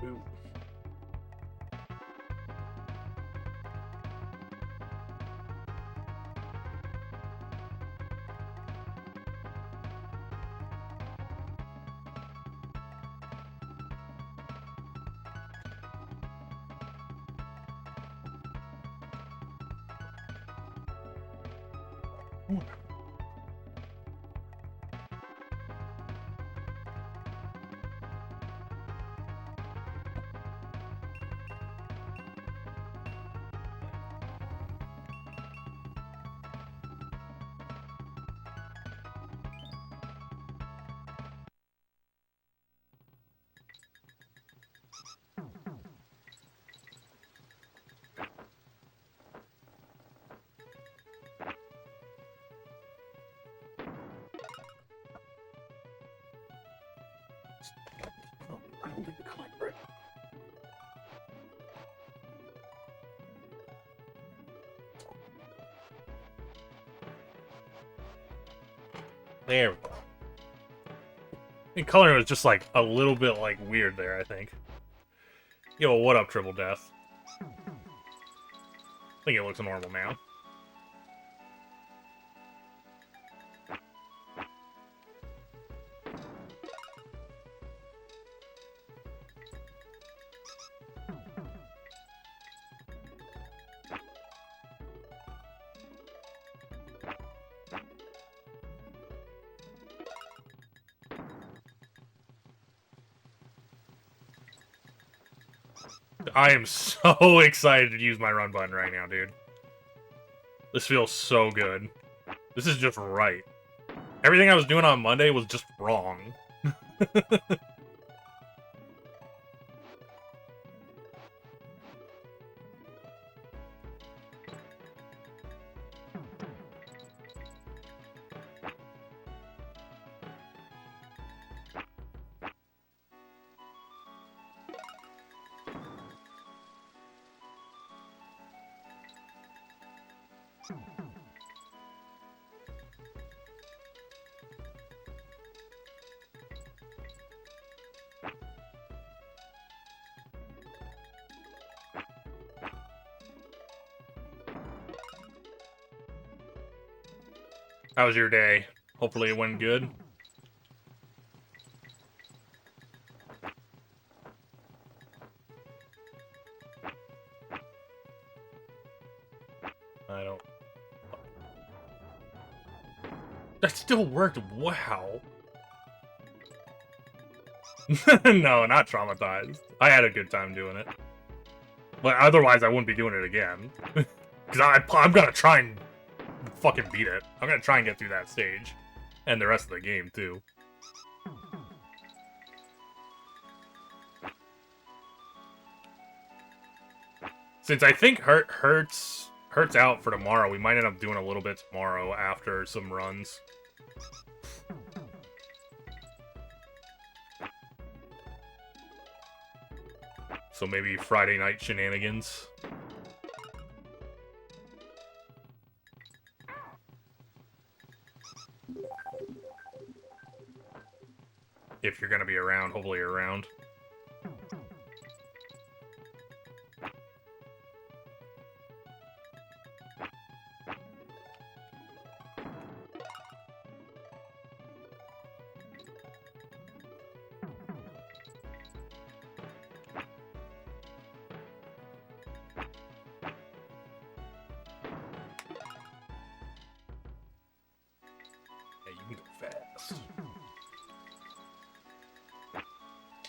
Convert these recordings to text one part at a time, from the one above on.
Ooh. I don't think the color right. There we go. I think coloring was just like a little bit like weird there, I think. Yo, what up, Triple Death? I think it looks normal now. I am so excited to use my run button right now, dude. This feels so good. This is just right. Everything I was doing on Monday was just wrong. How was your day? Hopefully it went good. I don't... That still worked, wow. No, not traumatized. I had a good time doing it. But otherwise I wouldn't be doing it again. Because I'm gonna try and fucking beat it. I'm gonna try and get through that stage. And the rest of the game, too. Since I think Hurt's out for tomorrow, we might end up doing a little bit tomorrow after some runs. So maybe Friday night shenanigans. If you're gonna be around, hopefully you're around. Yeah, you can go fast.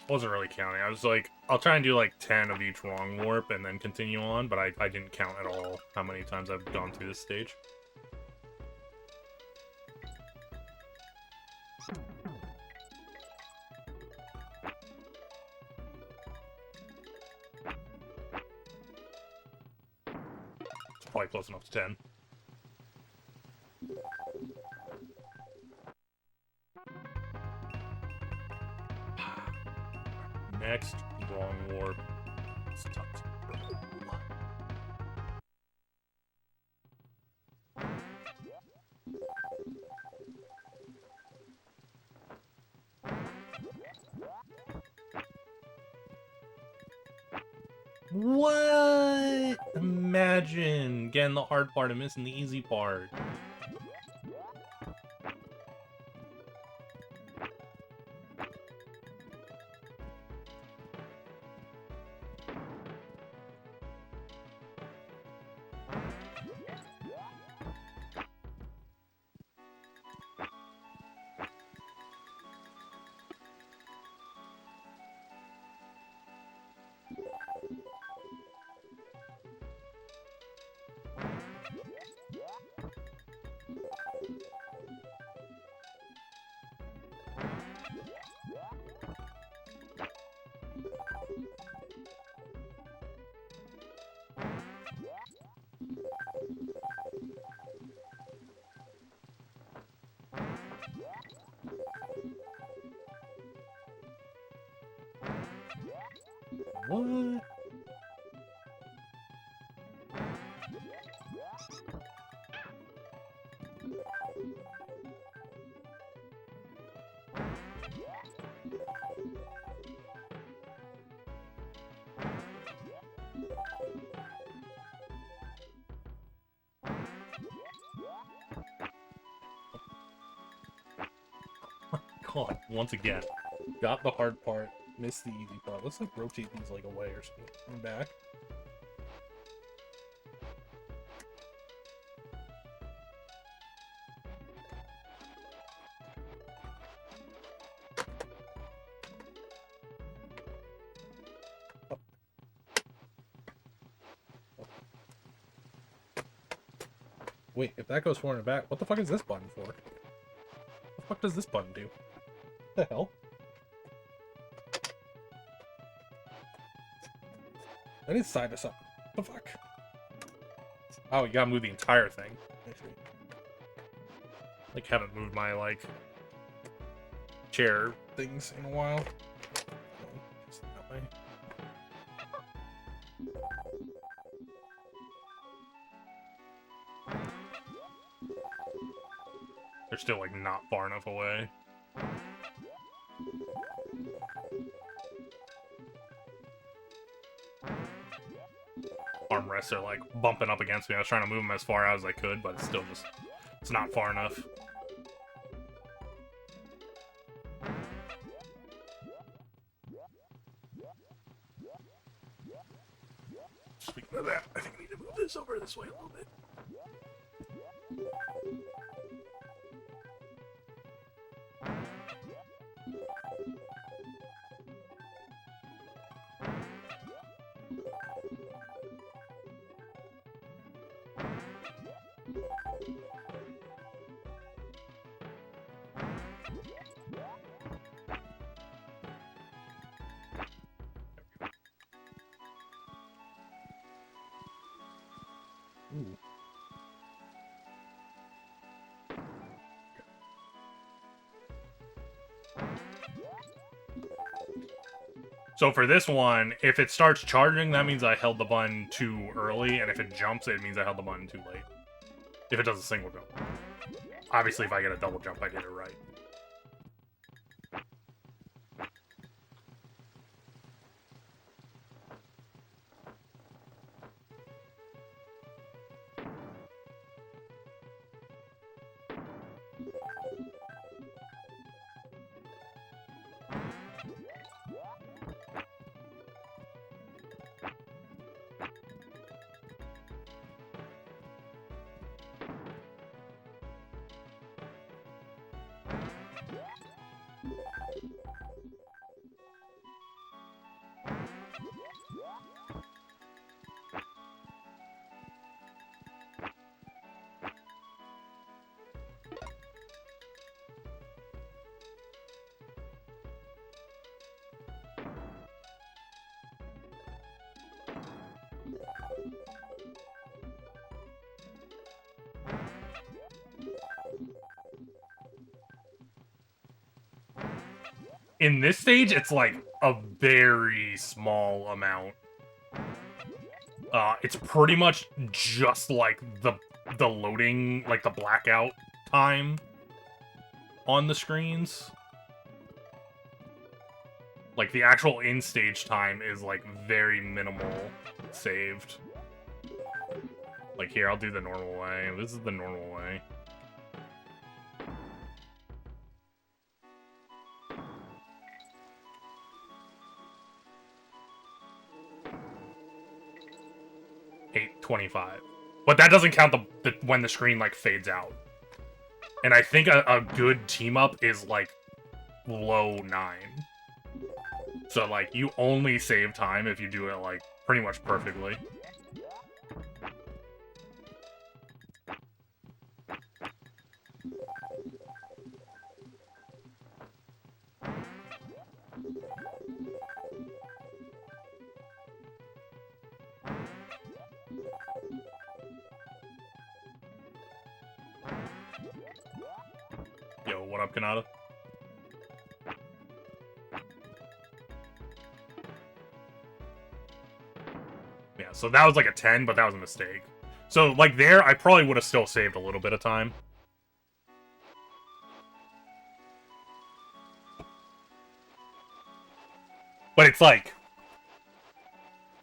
Wasn't really counting. I was like, I'll try and do like 10 of each long warp and then continue on, but I didn't count at all how many times I've gone through this stage. It's probably close enough to 10. Next long warp. It's tough to roll. What? Imagine getting the hard part and missing the easy part. What? God, once again, got the hard part, missed the easy part. Let's like rotate these like away or something. And back. Wait, if that goes forward and back, what the fuck is this button for? What the fuck does this button do? What the hell? I need to side this up. What the fuck? Oh, you gotta move the entire thing. Like, haven't moved my, like, chair things in a while. Just that way. They're still, like, not far enough away. Armrests are, like, bumping up against me. I was trying to move them as far out as I could, but it's still just... It's not far enough. Speaking of that, I think we need to move this over this way a little bit. Ooh. So for this one, if it starts charging, that means I held the button too early, and if it jumps, it means I held the button too late. If it does a single jump. Obviously, if I get a double jump, I did it right. In this stage, it's like a very small amount. It's pretty much just like the loading, like the blackout time on the screens. Like, the actual in-stage time is, like, very minimal saved. Like, here, I'll do the normal way. This is the normal way. $8.25. But that doesn't count the when the screen, like, fades out. And I think a good team-up is, like, low 9. So, like, you only save time if you do it, like, pretty much perfectly. Yo, what up, Kanata? Yeah, so that was like a 10, but that was a mistake. So, like, there, I probably would have still saved a little bit of time. But it's like...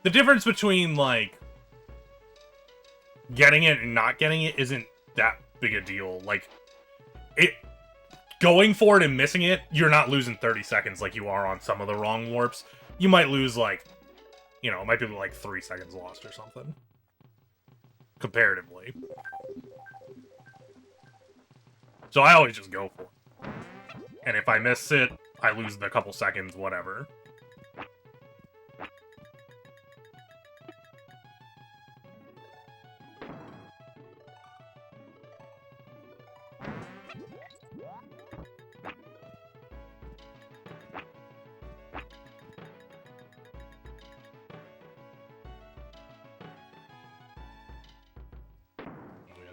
the difference between, like, getting it and not getting it isn't that big a deal. Like, going for it and missing it, you're not losing 30 seconds like you are on some of the wrong warps. You might lose, like, you know, it might be like 3 seconds lost or something. Comparatively. So I always just go for it. And if I miss it, I lose the couple seconds, whatever.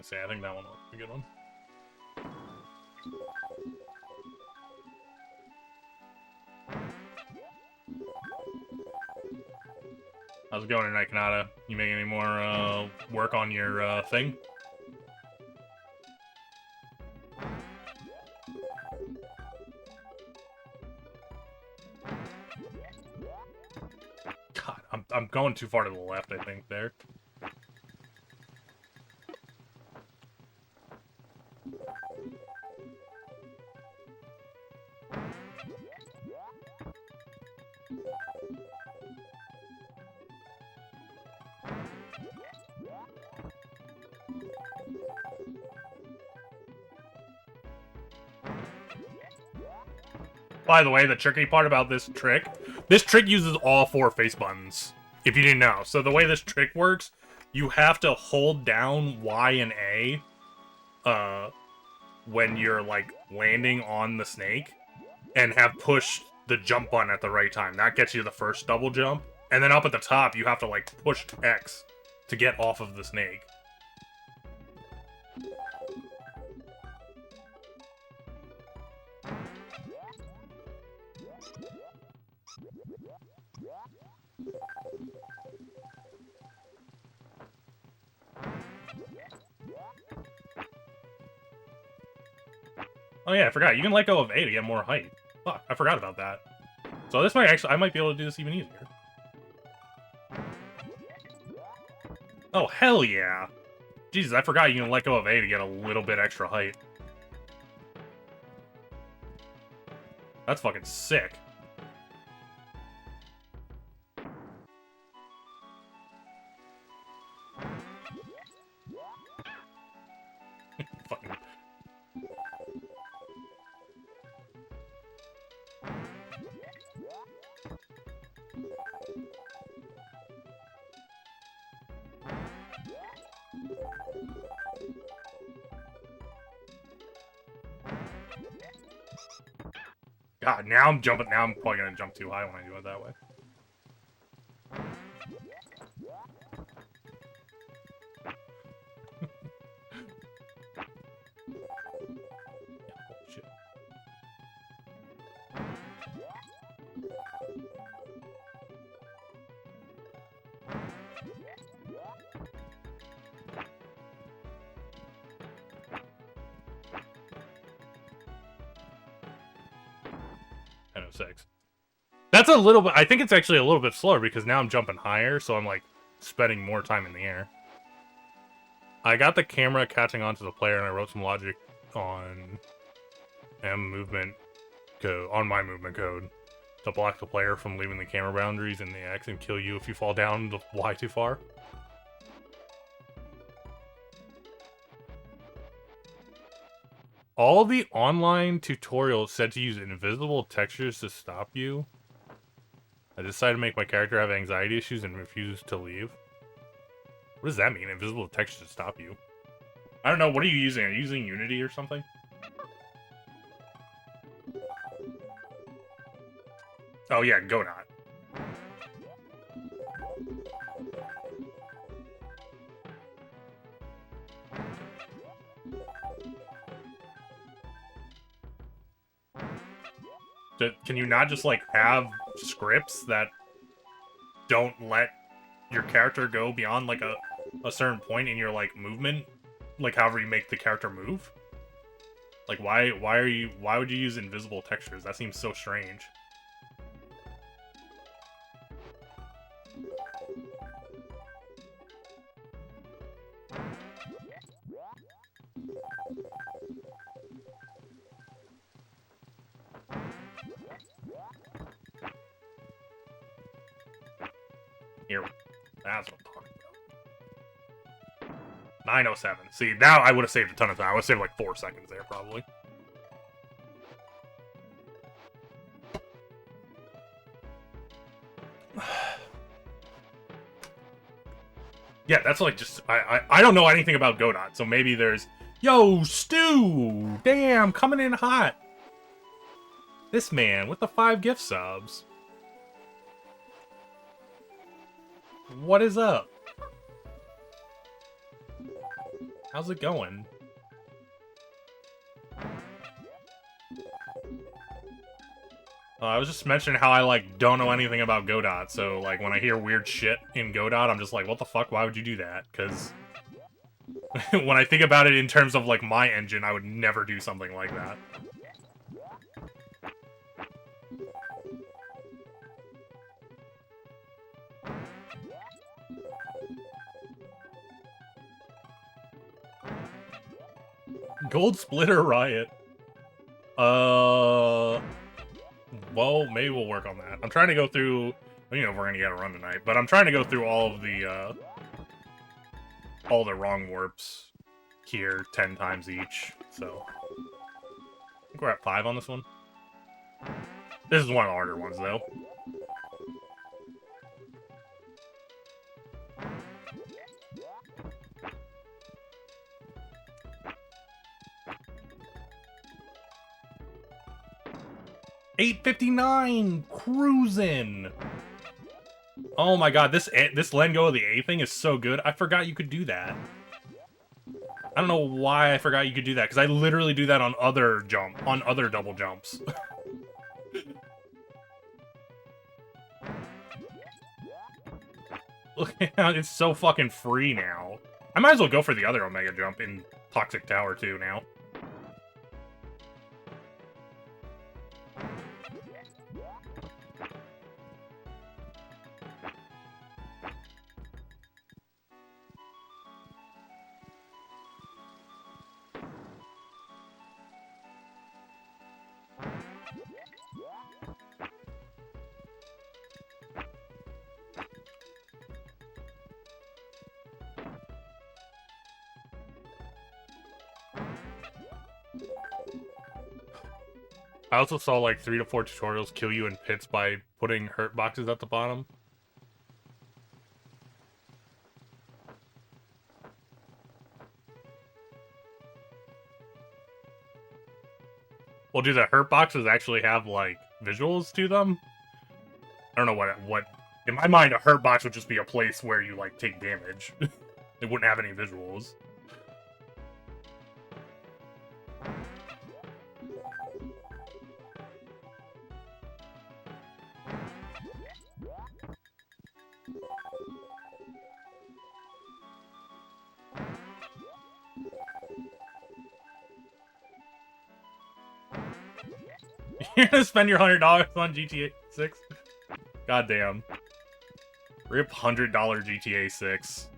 Say, I think that one was a good one. How's it going tonight, Kanata? You making any more work on your thing? God, I'm going too far to the left, I think, there. By the way, the tricky part about this trick uses all 4 face buttons, if you didn't know. So the way this trick works, you have to hold down Y and A when you're, like, landing on the snake, and have pushed the jump button at the right time. That gets you the first double jump. And then up at the top, you have to, like, push X to get off of the snake. Oh yeah, I forgot. You can let go of A to get more height. Fuck, I forgot about that. So this might actually... I might be able to do this even easier. Oh, hell yeah! Jesus, I forgot you can let go of A to get a little bit extra height. That's fucking sick. Fucking... God, now I'm jumping. Now I'm probably gonna jump too high when I do it that way. Shit. That's a little bit... I think it's actually a little bit slower because now I'm jumping higher, so I'm, like, spending more time in the air. I got the camera catching on to the player, and I wrote some logic on movement code, on my movement code, to block the player from leaving the camera boundaries in the X and kill you if you fall down the Y too far. All the online tutorials said to use invisible textures to stop you. I decided to make my character have anxiety issues and refuse to leave. What does that mean? Invisible textures to stop you? I don't know. What are you using? Are you using Unity or something? Oh yeah, Godot. Can you not just, like, have scripts that don't let your character go beyond, like, a certain point in your, like, movement? Like, however you make the character move? Like, why would you use invisible textures? That seems so strange. Here, that's what I'm talking about. 9:07. See, now I would have saved a ton of time. I would have saved like 4 seconds there, probably. Yeah, that's like just... I don't know anything about Godot, so maybe there's... Yo, Stu! Damn, coming in hot! This man with the 5 gift subs. What is up? How's it going? I was just mentioning how I, like, don't know anything about Godot, so, like, when I hear weird shit in Godot, I'm just like, what the fuck? Why would you do that? Because when I think about it in terms of, like, my engine, I would never do something like that. Gold Splitter Riot. Well, maybe we'll work on that. I'm trying to go through... You know, we're gonna get a run tonight, but I'm trying to go through all the wrong warps here 10 times each, so... I think we're at 5 on this one. This is one of the harder ones, though. $8.59! Cruising! Oh my god, this let go of the A thing is so good. I forgot you could do that. I don't know why I forgot you could do that, because I literally do that on other double jumps. Look, it's so fucking free now. I might as well go for the other Omega jump in Toxic Tower too now. I also saw like 3 to 4 tutorials kill you in pits by putting hurt boxes at the bottom. Well, do the hurt boxes actually have like visuals to them? I don't know what in my mind a hurt box would just be a place where you like take damage. It wouldn't have any visuals. You're gonna spend your $100 on GTA 6? Goddamn. Rip $100 GTA 6.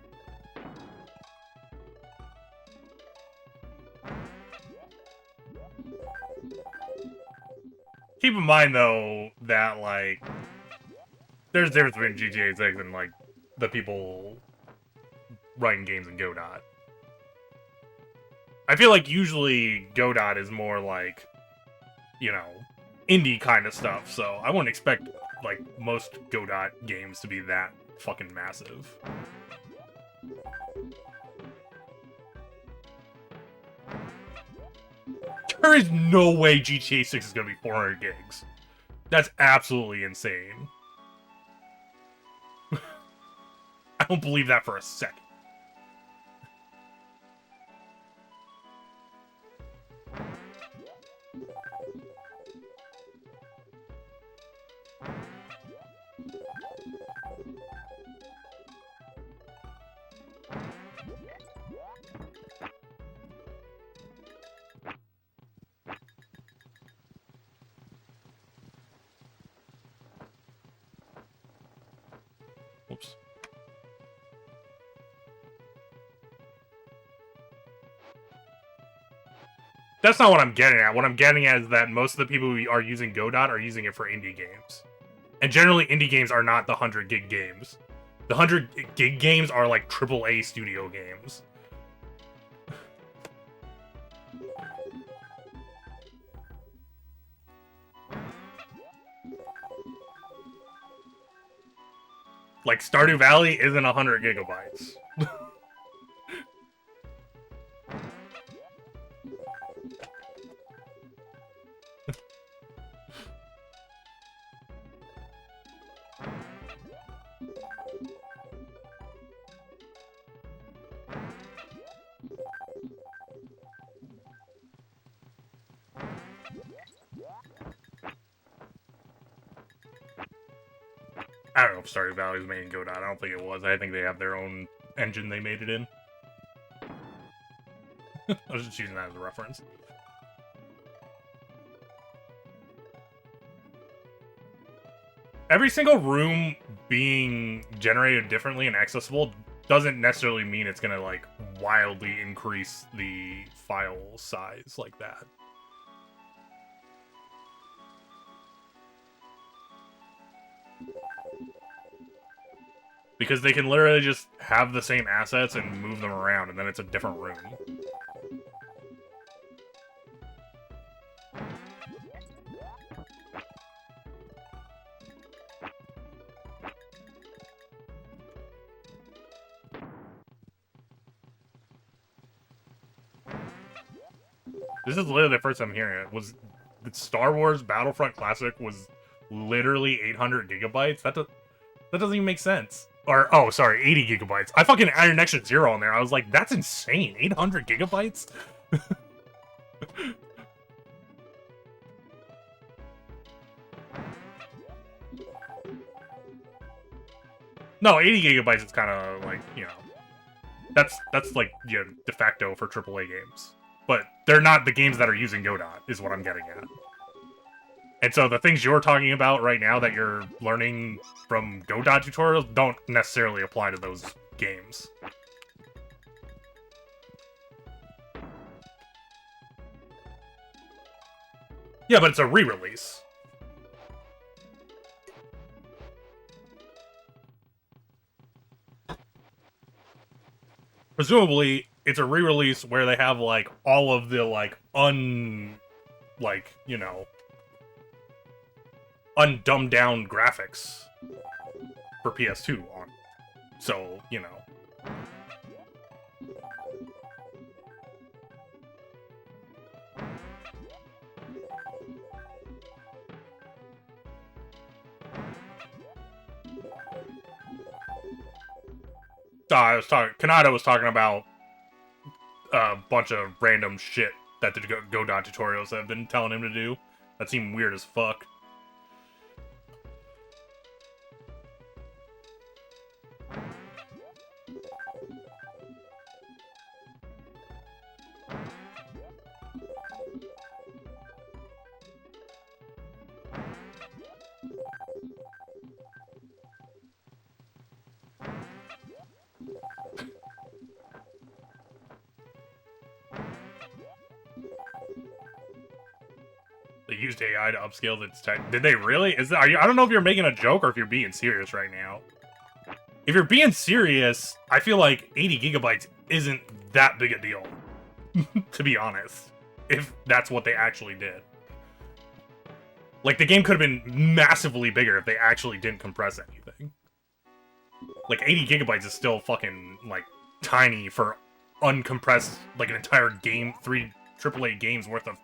Keep in mind, though, that, like, there's a difference between GTA 6 and, like, the people writing games in Godot. I feel like usually Godot is more like, you know, indie kind of stuff, so I wouldn't expect, like, most Godot games to be that fucking massive. There is no way GTA 6 is gonna be 400 gigs. That's absolutely insane. I don't believe that for a second. Oops. That's not what I'm getting at. What I'm getting at is that most of the people who are using Godot are using it for indie games. And generally, indie games are not the 100 gig games. The 100 gig games are like AAA studio games. Like, Stardew Valley isn't 100 gigabytes. I don't know if Stardew Valley was made in Godot. I don't think it was. I think they have their own engine they made it in. I was just using that as a reference. Every single room being generated differently and accessible doesn't necessarily mean it's gonna, like, wildly increase the file size like that. Because they can literally just have the same assets and move them around, and then it's a different room. This is literally the first time hearing it. Was the Star Wars Battlefront Classic was literally 800 gigabytes? That doesn't even make sense. Or, oh, sorry, 80 gigabytes. I fucking added an extra zero on there. I was like, that's insane. 800 gigabytes? No, 80 gigabytes is kind of like, you know, that's like, you know, de facto for AAA games. But they're not the games that are using Godot, is what I'm getting at. And so the things you're talking about right now that you're learning from Godot tutorials don't necessarily apply to those games. Yeah, but it's a re-release. Presumably, it's a re-release where they have, like, all of the, like, you know, undumbed down graphics for PS2 on. So, you know. Kanata was talking about a bunch of random shit that the Godot tutorials have been telling him to do. That seemed weird as fuck. They used AI to upscale its tech. Did they really? I don't know if you're making a joke or if you're being serious right now. If you're being serious, I feel like 80 gigabytes isn't that big a deal. To be honest. If that's what they actually did. Like, the game could have been massively bigger if they actually didn't compress anything. Like, 80 gigabytes is still fucking, like, tiny for uncompressed, like, an entire game, 3 AAA games worth of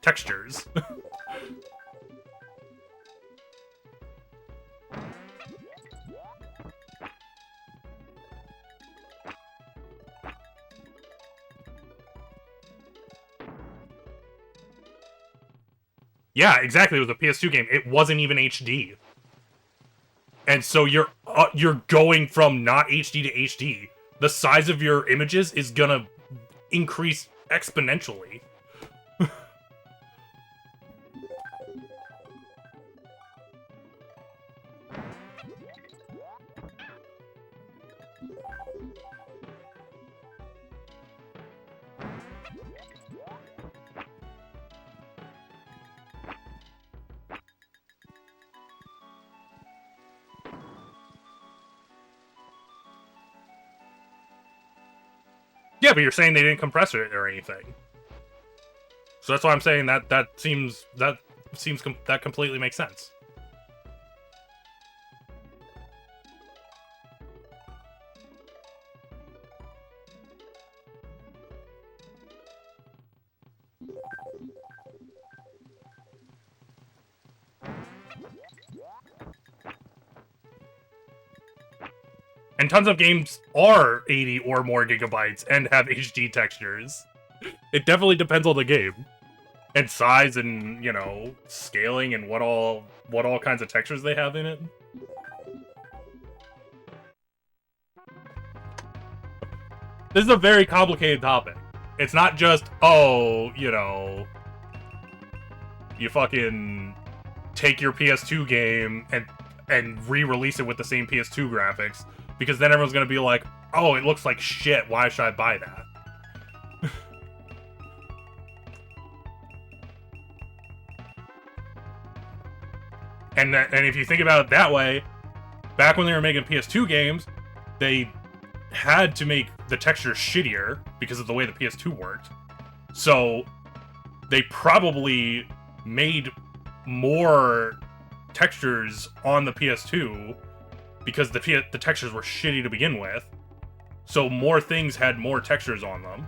textures. Yeah, exactly. It was a PS2 game. It wasn't even HD. And so you're going from not HD to HD. The size of your images is gonna increase exponentially. Yeah, but you're saying they didn't compress it or anything. So that's why I'm saying that that completely makes sense. And tons of games are 80 or more gigabytes and have HD textures. It definitely depends on the game. And size and, you know, scaling and what all kinds of textures they have in it. This is a very complicated topic. It's not just, oh, you know, you fucking take your PS2 game and re-release it with the same PS2 graphics. Because then everyone's gonna be like, oh, it looks like shit, why should I buy that? And if you think about it that way, back when they were making PS2 games, they had to make the textures shittier because of the way the PS2 worked. So they probably made more textures on the PS2 because the textures were shitty to begin with. So more things had more textures on them.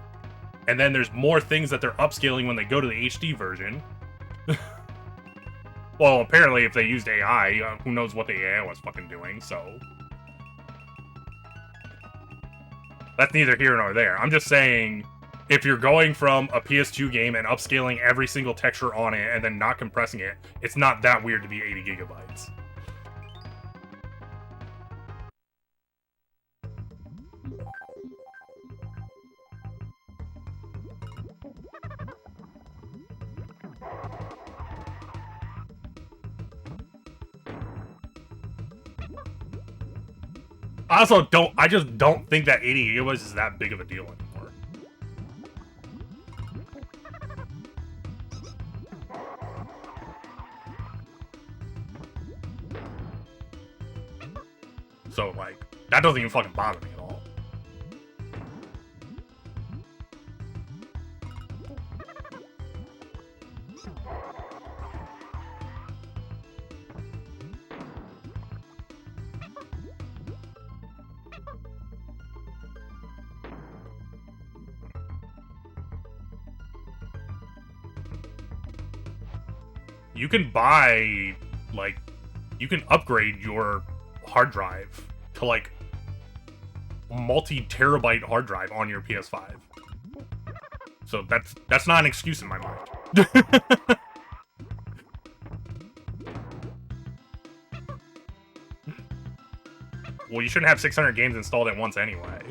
And then there's more things that they're upscaling when they go to the HD version. Well, apparently if they used AI, who knows what the AI was fucking doing, so... That's neither here nor there. I'm just saying, if you're going from a PS2 game and upscaling every single texture on it and then not compressing it, it's not that weird to be 80 gigabytes. I just don't think that 80 gigabytes is that big of a deal anymore. So, like, that doesn't even fucking bother me at all. You can buy, like, you can upgrade your hard drive to, like, multi-terabyte hard drive on your PS5. So that's not an excuse in my mind. Well, you shouldn't have 600 games installed at once anyway.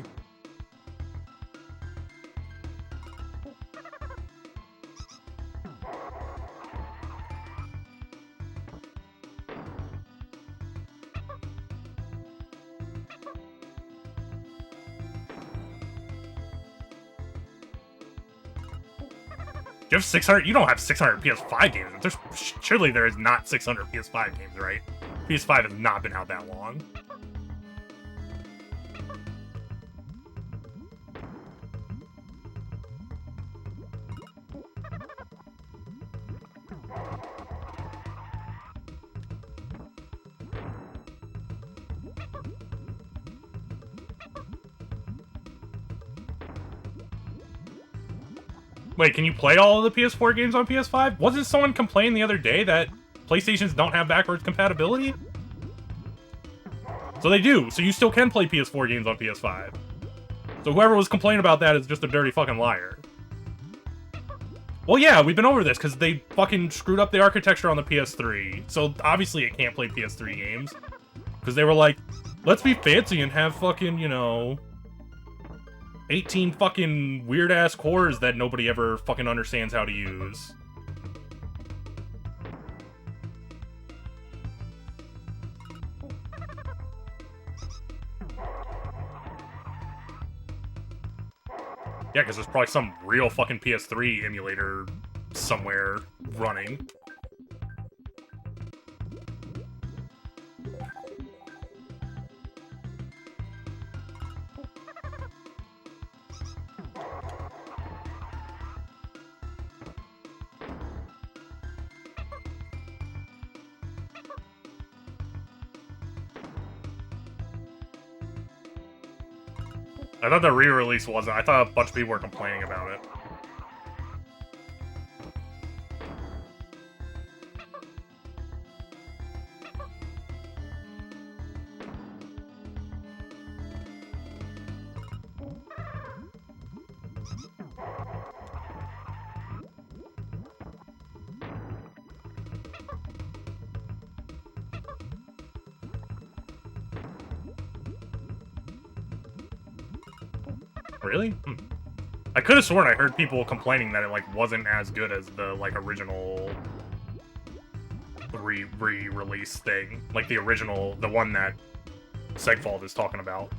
you have 600? You don't have 600 PS5 games. Surely there is not 600 PS5 games, right? PS5 has not been out that long. Wait, can you play all of the PS4 games on PS5? Wasn't someone complaining the other day that PlayStations don't have backwards compatibility? So they do, so you still can play PS4 games on PS5. So whoever was complaining about that is just a dirty fucking liar. Well, yeah, we've been over this, because they fucking screwed up the architecture on the PS3. So obviously it can't play PS3 games. Because they were like, let's be fancy and have fucking, you know, 18 fucking weird-ass cores that nobody ever fucking understands how to use. Yeah, because there's probably some real fucking PS3 emulator somewhere running. I thought the re-release wasn't. I thought a bunch of people were complaining about it. Really? I could have sworn I heard people complaining that it, like, wasn't as good as the, like, original re-release thing. Like, the original, the one that Segfault is talking about.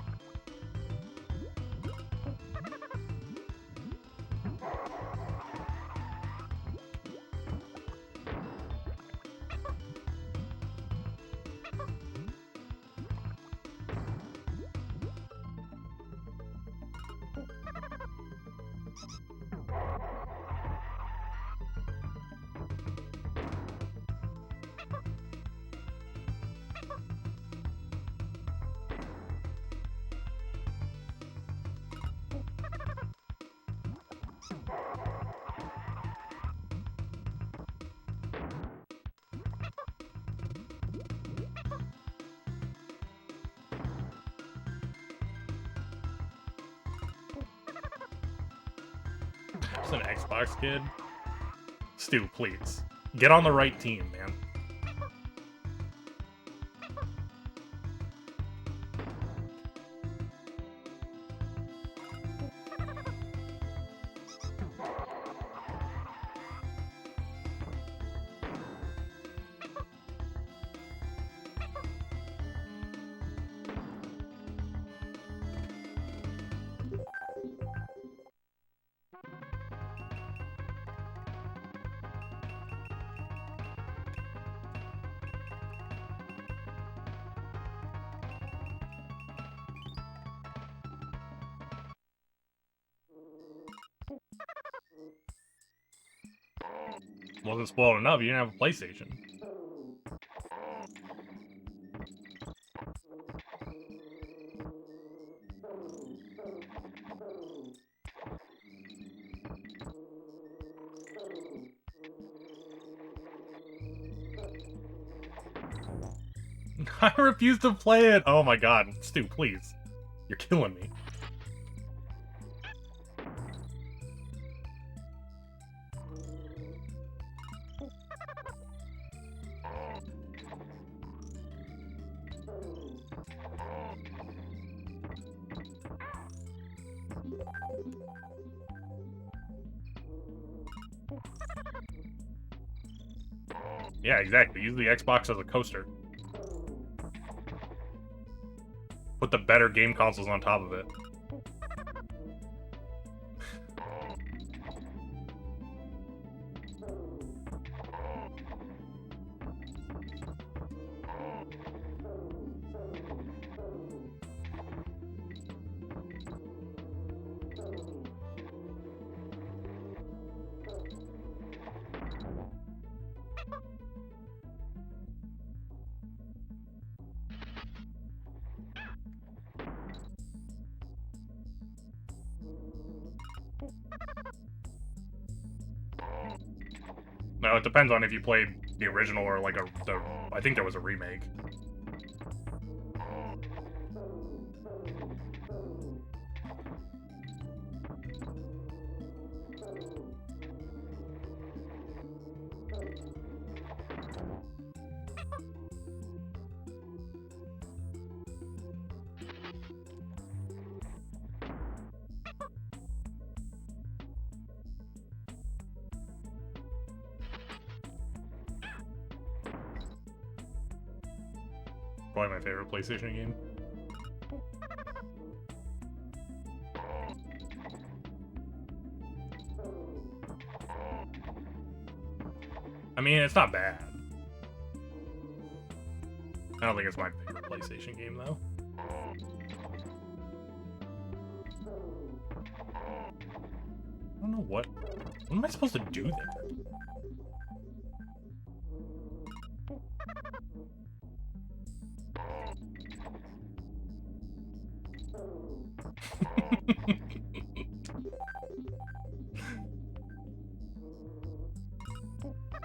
Just an Xbox kid? Stu, please. Get on the right team, man. Wasn't spoiled enough, you didn't have a PlayStation. I refuse to play it! Oh my god, Stu, please. You're killing me. Yeah, exactly. Use the Xbox as a coaster. Put the better game consoles on top of it. Well, it depends on if you played the original or like I think there was a remake. Probably my favorite PlayStation game. I mean, it's not bad. I don't think it's my favorite PlayStation game, though. I don't know what am I supposed to do there?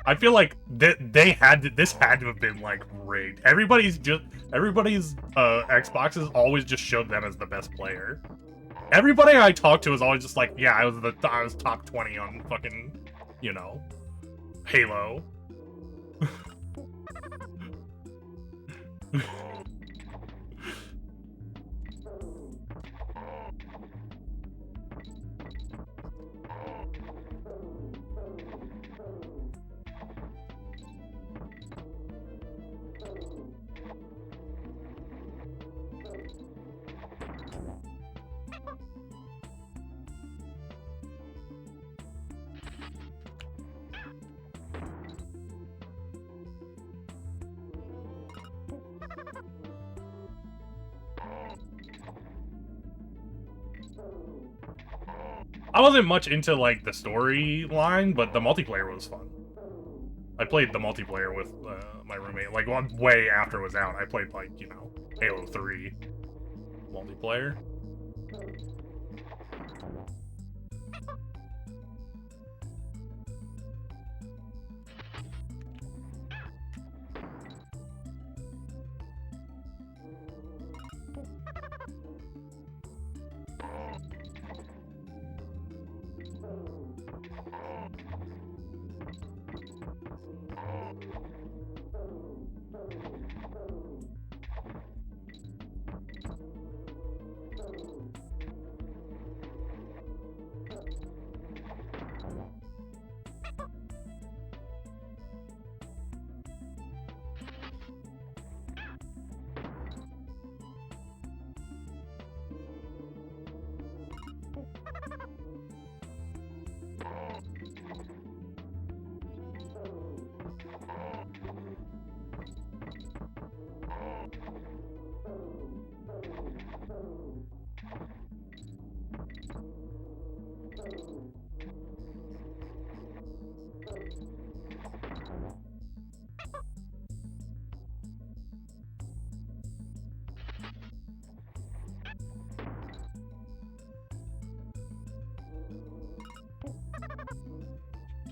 I feel like this had to have been like rigged. Everybody's Xboxes always just showed them as the best player. Everybody I talked to is always just like, yeah, I was top 20 on fucking, you know, Halo. I wasn't much into, like, the storyline, but the multiplayer was fun. I played the multiplayer with my roommate, like, way after it was out. I played, like, you know, Halo 3 multiplayer.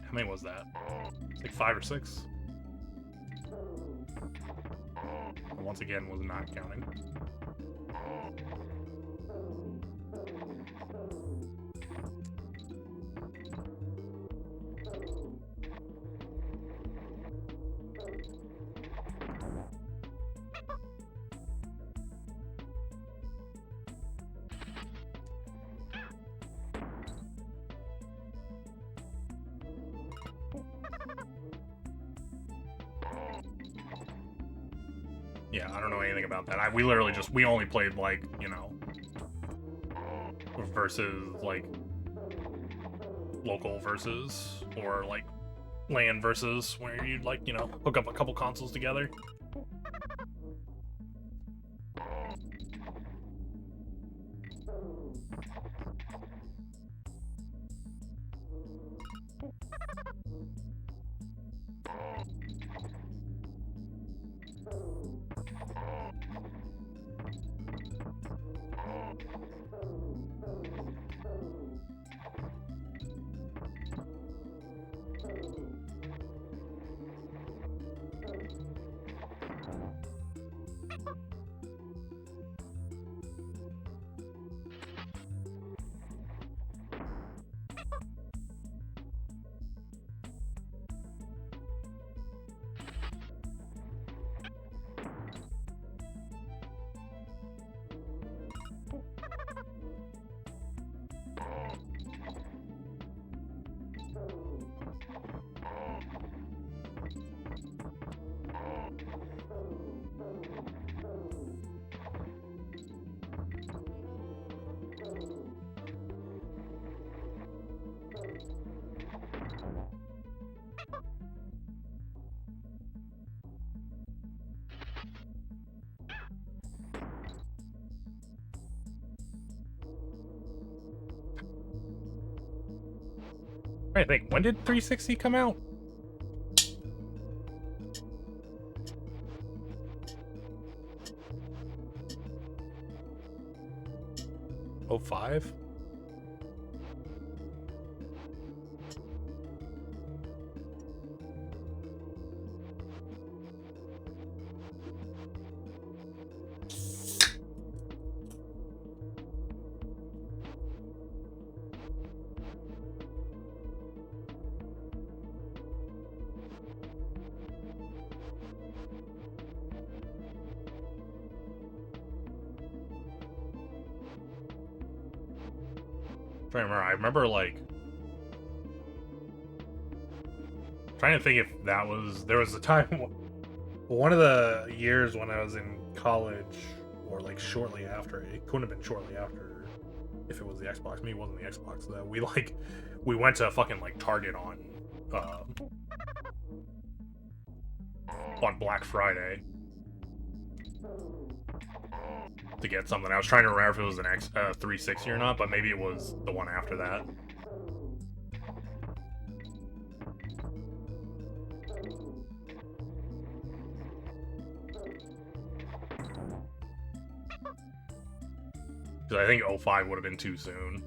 How many was that? Like 5 or 6? Once again, was not counting. Yeah, I don't know anything about that. We literally we only played, like, you know, versus, like, local versus, or, like, LAN versus, where you'd, like, you know, hook up a couple consoles together. I think, when did 360 come out? '05? I remember, like, trying to think if that was, there was a time, one of the years when I was in college, or like shortly after, it couldn't have been shortly after, if it was the Xbox, maybe it wasn't the Xbox, that we went to fucking, like, Target on Black Friday to get something. I was trying to remember if it was an 360 or not, but maybe it was the one after that. Because I think 05 would have been too soon.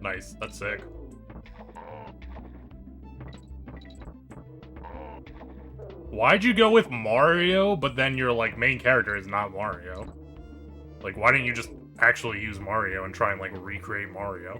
Nice, that's sick. Why'd you go with Mario, but then your, like, main character is not Mario? Like, why didn't you just actually use Mario and try and, like, recreate Mario?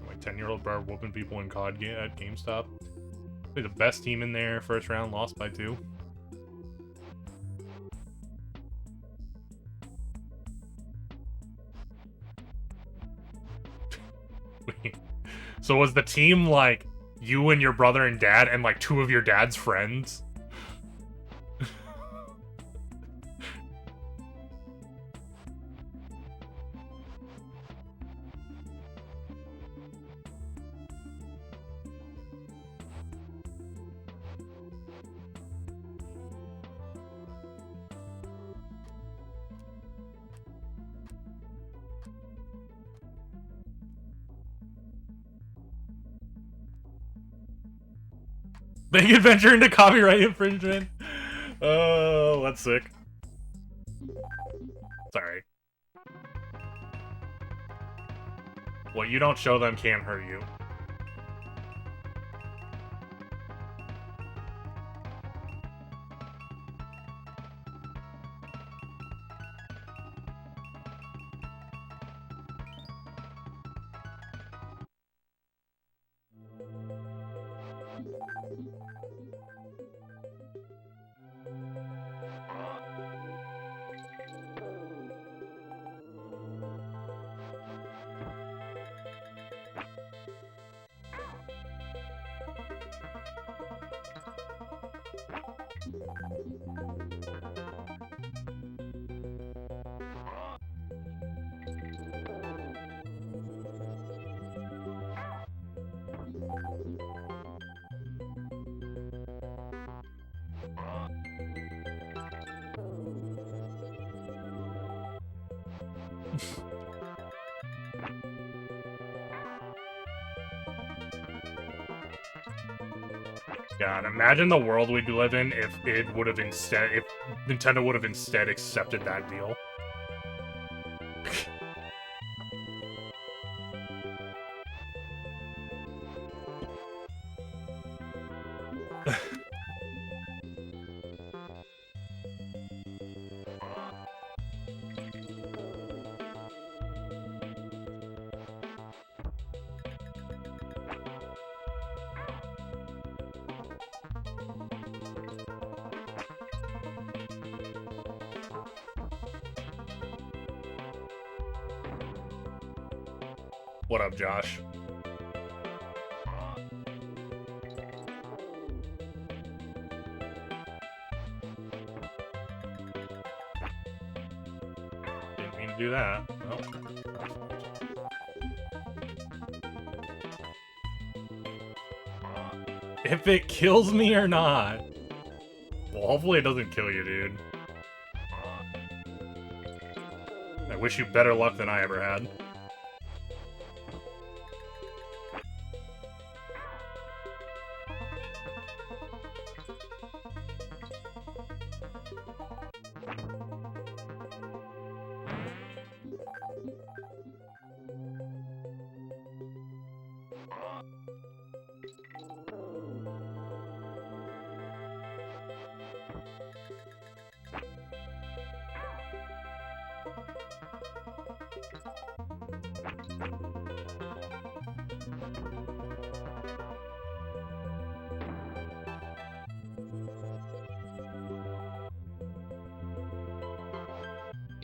My 10-year-old brother whooping people in COD at GameStop. They're the best team in there, first round, lost by 2. So was the team, like, you and your brother and dad and, like, 2 of your dad's friends? Big adventure into copyright infringement. Oh, that's sick. Sorry. What you don't show them can't hurt you. God, imagine the world we'd live in if it would have instead, if Nintendo would have instead accepted that deal. What up, Josh? Didn't mean to do that. Oh. If it kills me or not. Well, hopefully it doesn't kill you, dude. I wish you better luck than I ever had.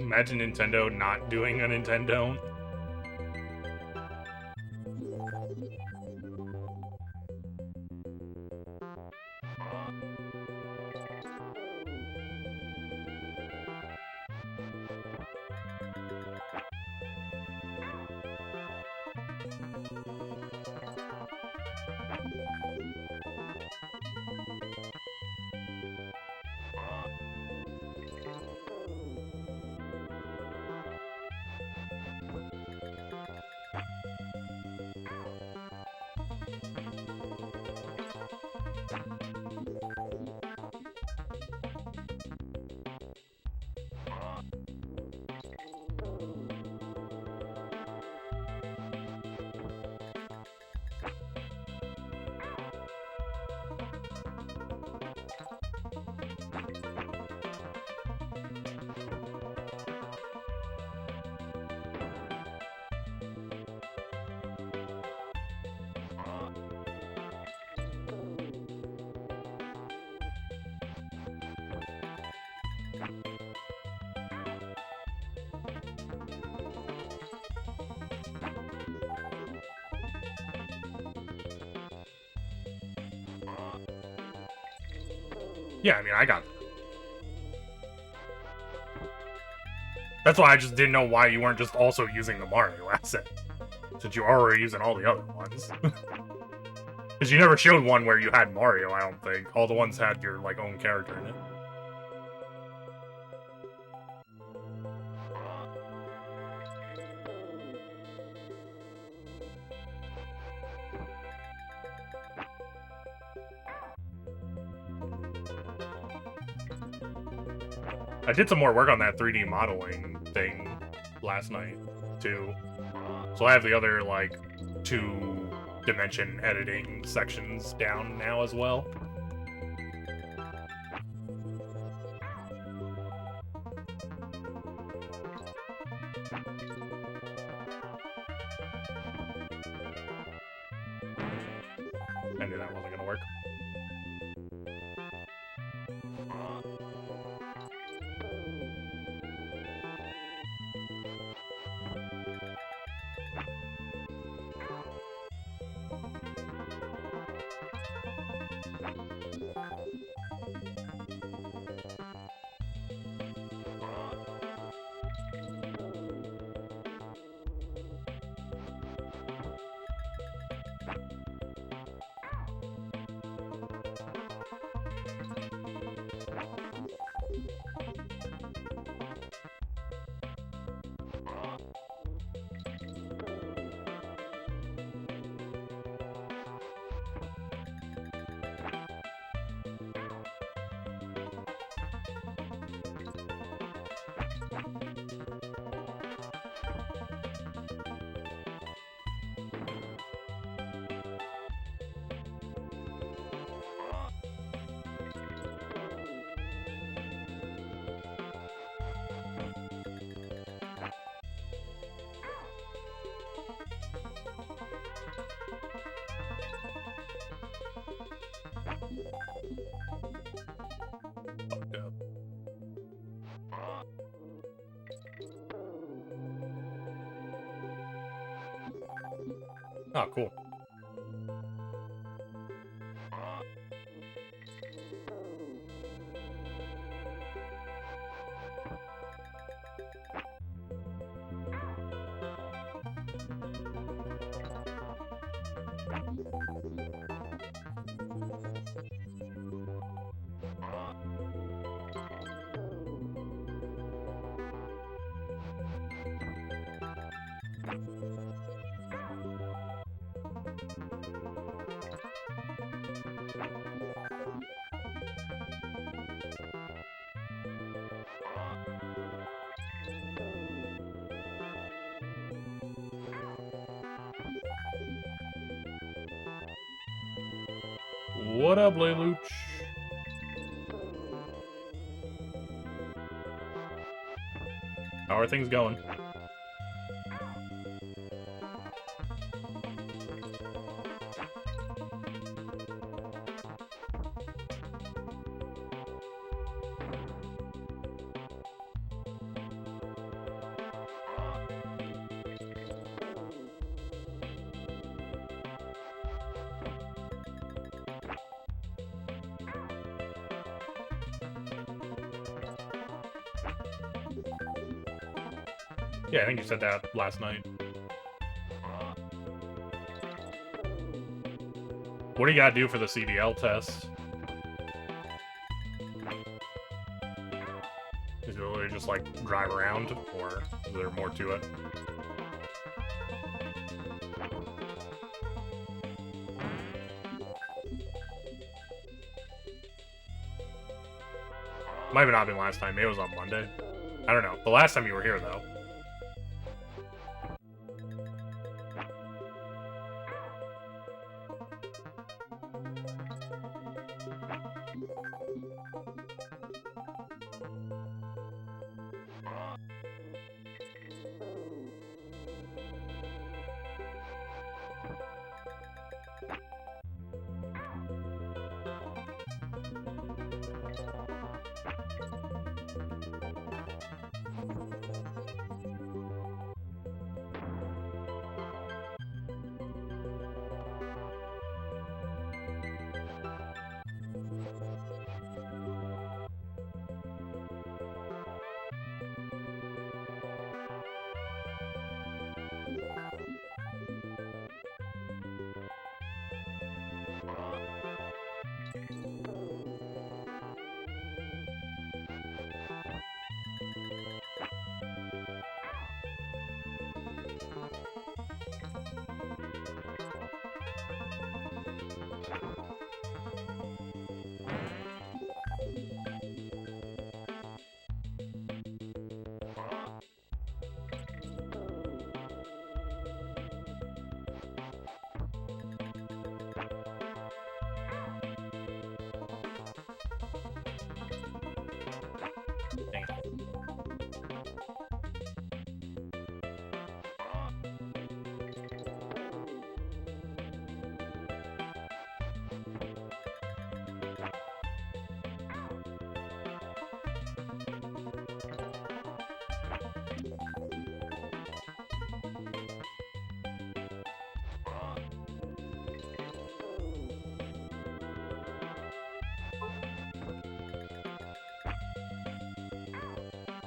Imagine Nintendo not doing a Nintendo. Yeah, I mean, I got that. That's why I just didn't know why you weren't just also using the Mario asset, since you are already using all the other ones. Because you never showed one where you had Mario, I don't think. All the ones had your, like, own character in it. I did some more work on that 3D modeling thing last night, too. So I have the other, like, 2-dimension editing sections down now as well. I knew that wasn't gonna work. Oh, cool. What up, Lelouch? How are things going? Yeah, I think you said that last night. What do you gotta do for the CDL test? Is it literally just like drive around, or is there more to it? Might have not been last time. Maybe it was on Monday. I don't know. The last time you were here, though.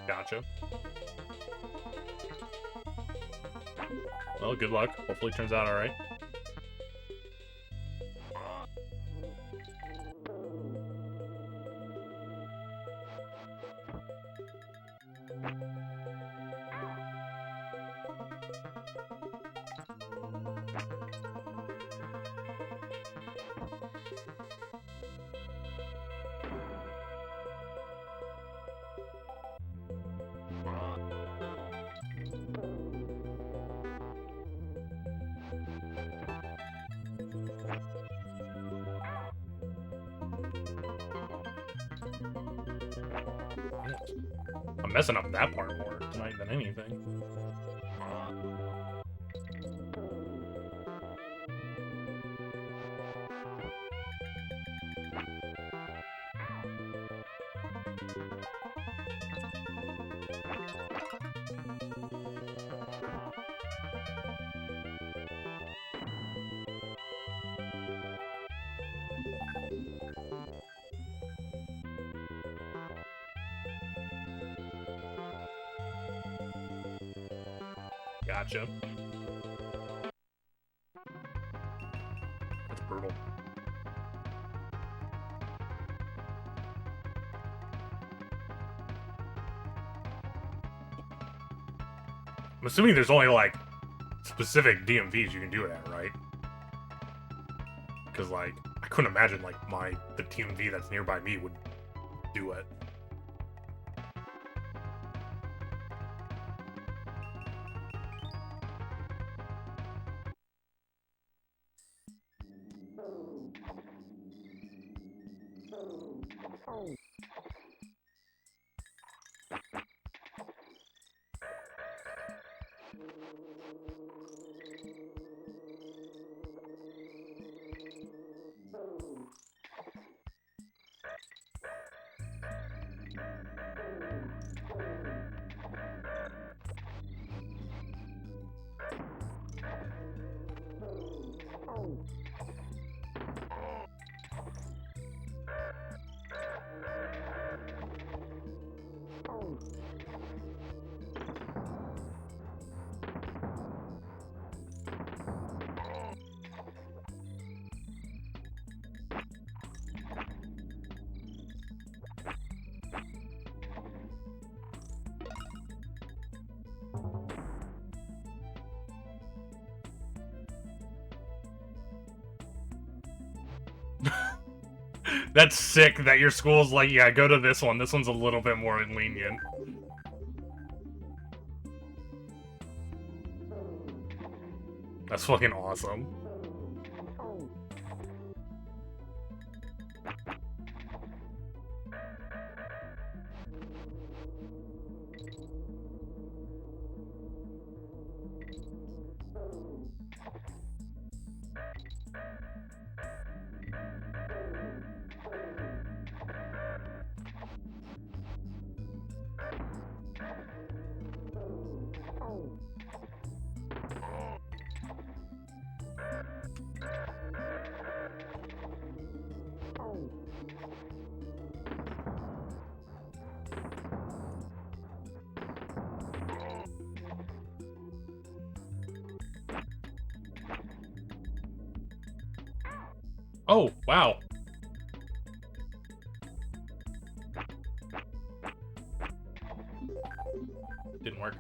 Gotcha. Well, good luck. Hopefully it turns out alright. I'm messing up that part more tonight than anything. Gotcha. That's brutal. I'm assuming there's only, like, specific DMVs you can do it at, right? Because, like, I couldn't imagine, like, the DMV that's nearby me would do it. That's sick that your school's like, yeah, go to this one. This one's a little bit more lenient. That's fucking awesome. Oh, wow. Didn't work.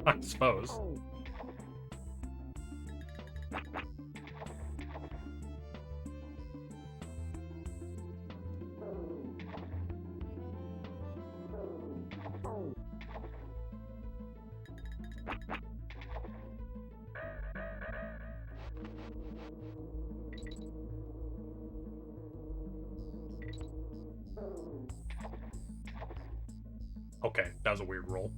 I suppose. Okay, that was a weird roll.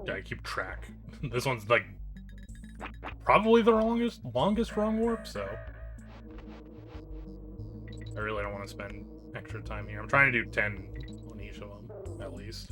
I keep track. This one's like probably the longest wrong warp, so I really don't want to spend extra time here. I'm trying to do 10 on each of them, at least.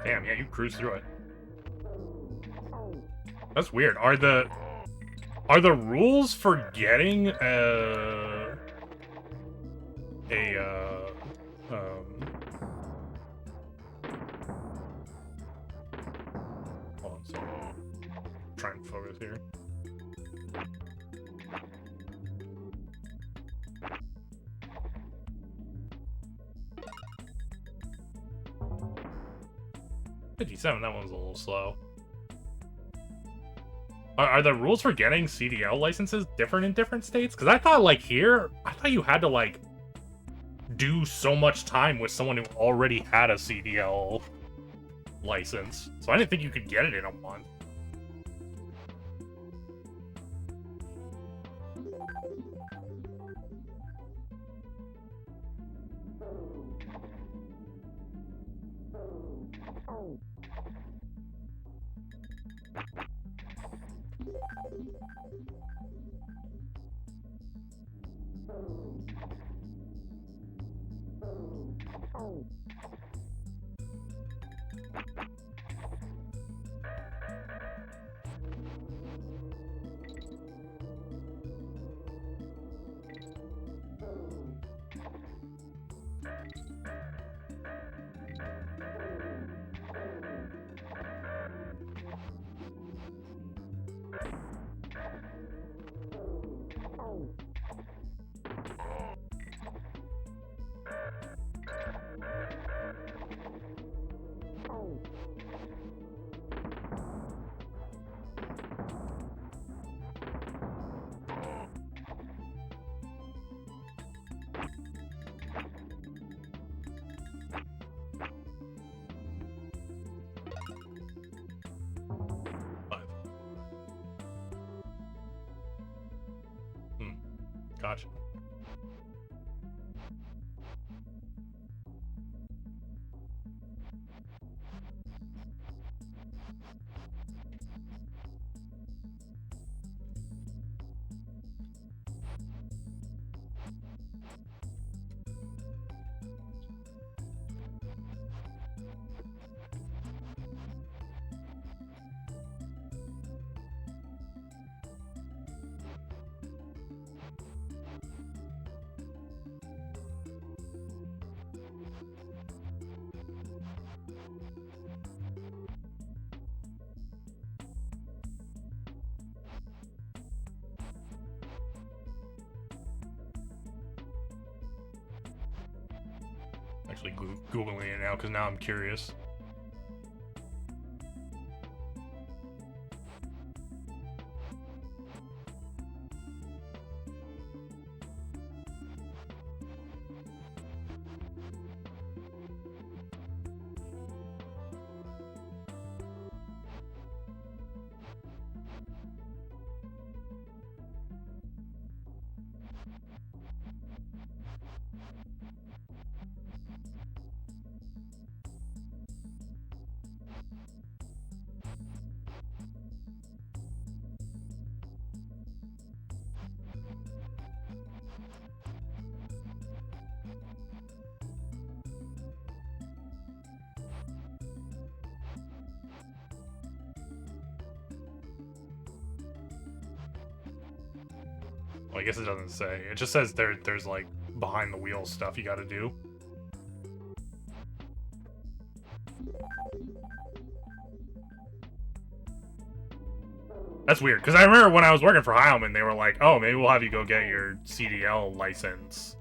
Damn, yeah, you cruise through it. That's weird. Are the rules for getting hold on, so try and focus here. $57, that one was a little slow. Are the rules for getting CDL licenses different in different states? Because I thought, like, here, I thought you had to, like, do so much time with someone who already had a CDL license. So I didn't think you could get it in a month. Gotcha. Actually Googling it now because now I'm curious. Well, I guess it doesn't say. It just says there's like behind the wheels stuff you gotta do. That's weird, because I remember when I was working for Heilman, they were like, oh, maybe we'll have you go get your CDL license.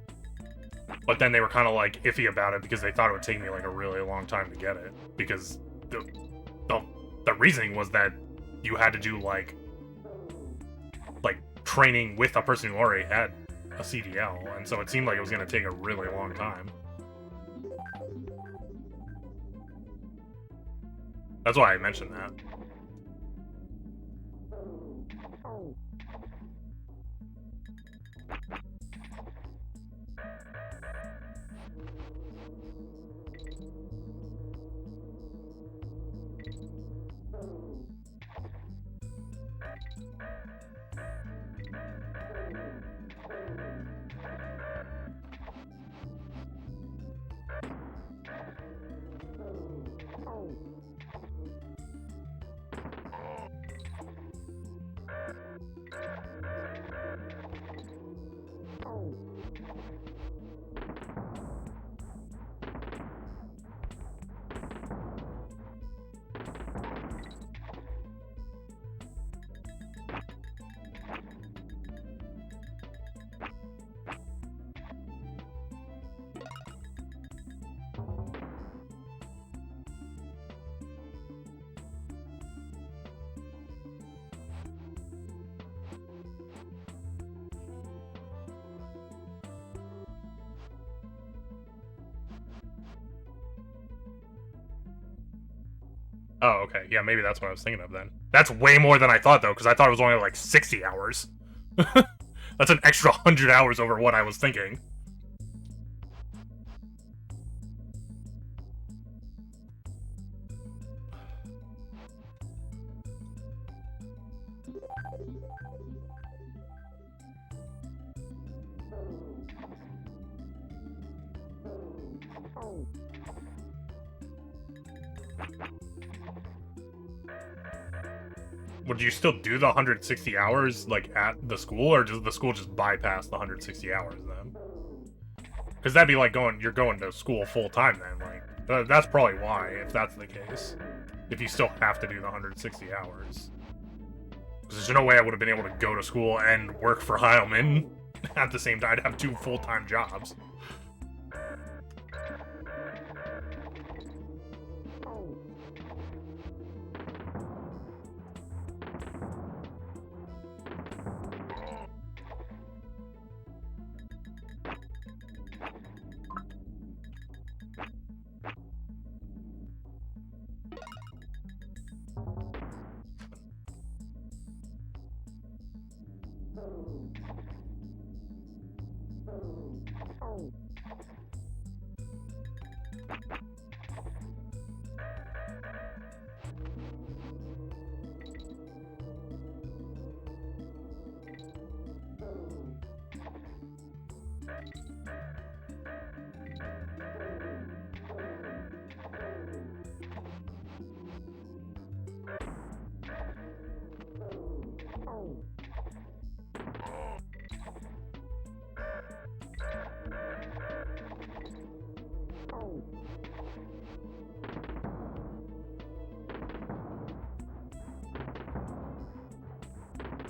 But then they were kind of like iffy about it because they thought it would take me like a really long time to get it. Because the reasoning was that you had to do like training with a person who already had a CDL, and so it seemed like it was going to take a really long time. That's why I mentioned that. Oh, okay. Yeah, maybe that's what I was thinking of then. That's way more than I thought, though, because I thought it was only like 60 hours. That's an extra 100 hours over what I was thinking. Would you still do the 160 hours, like, at the school, or does the school just bypass the 160 hours, then? Because that'd be like you're going to school full-time, then, like, that's probably why, if that's the case. If you still have to do the 160 hours. Because there's no way I would have been able to go to school and work for Heilman at the same time. I'd have 2 full-time jobs.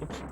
Oops.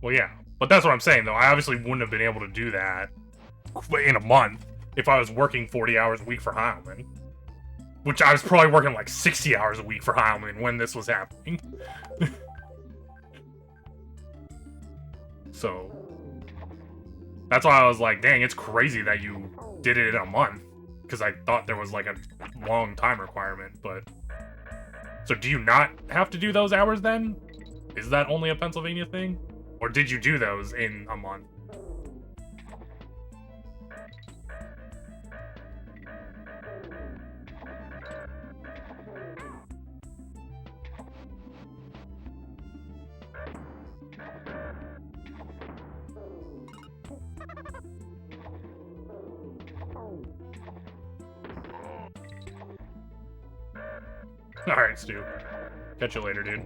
Well, yeah. But that's what I'm saying, though. I obviously wouldn't have been able to do that in a month if I was working 40 hours a week for Heilman. Which I was probably working like 60 hours a week for Heilman when this was happening. So, that's why I was like, dang, it's crazy that you did it in a month. Because I thought there was like a long time requirement, but... So do you not have to do those hours then? Is that only a Pennsylvania thing? Or did you do those in a month? Alright, Stu. Catch you later, dude.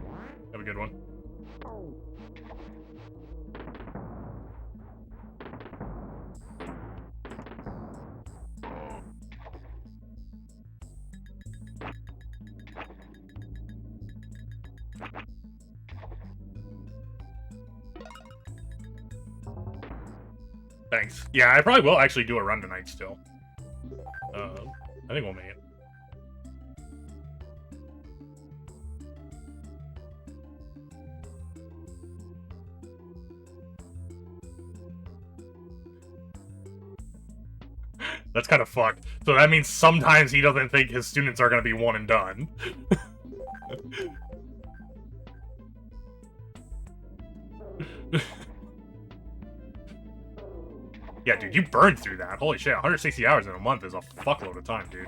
Have a good one. Thanks. Yeah, I probably will actually do a run tonight still. I think we'll make it. That's kind of fucked. So that means sometimes he doesn't think his students are going to be one and done. Yeah, dude, you burned through that. Holy shit, 160 hours in a month is a fuckload of time, dude.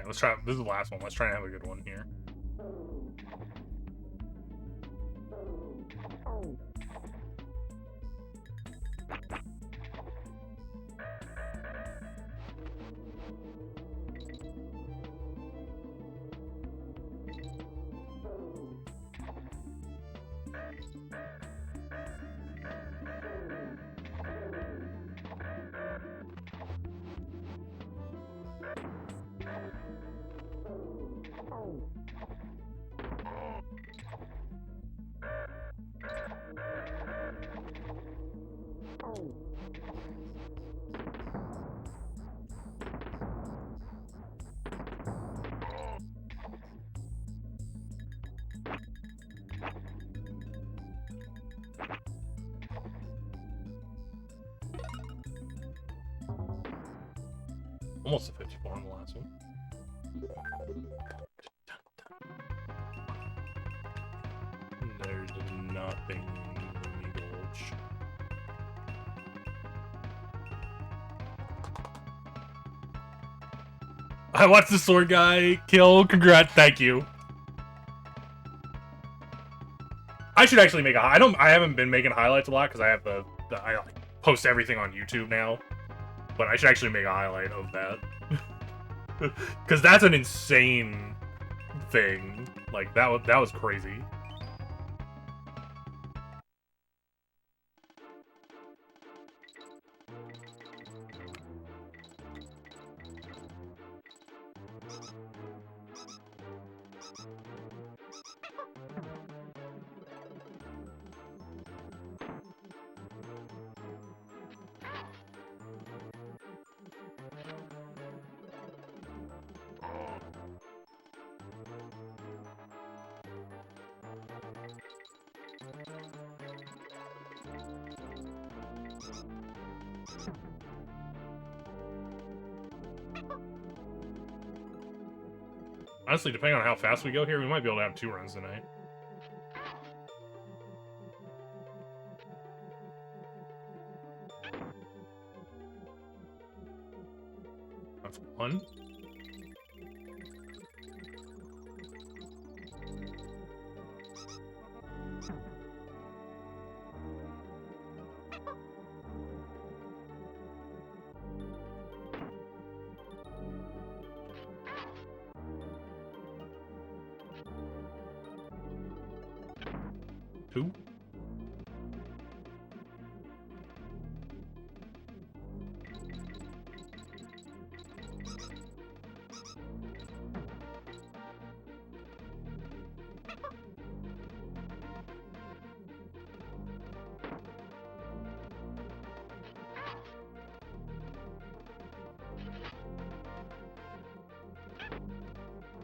Okay, let's try. This is the last one. Let's try and have a good one here. Almost a 54 on the last one. There's nothing in the gulch. I watched the sword guy kill. Congrats, thank you. I should actually make a. I haven't been making highlights a lot because I have I post everything on YouTube now. But I should actually make a highlight of that. Because that's an insane thing. Like, that was crazy. Honestly, depending on how fast we go here, we might be able to have 2 runs tonight. That's 1. Two.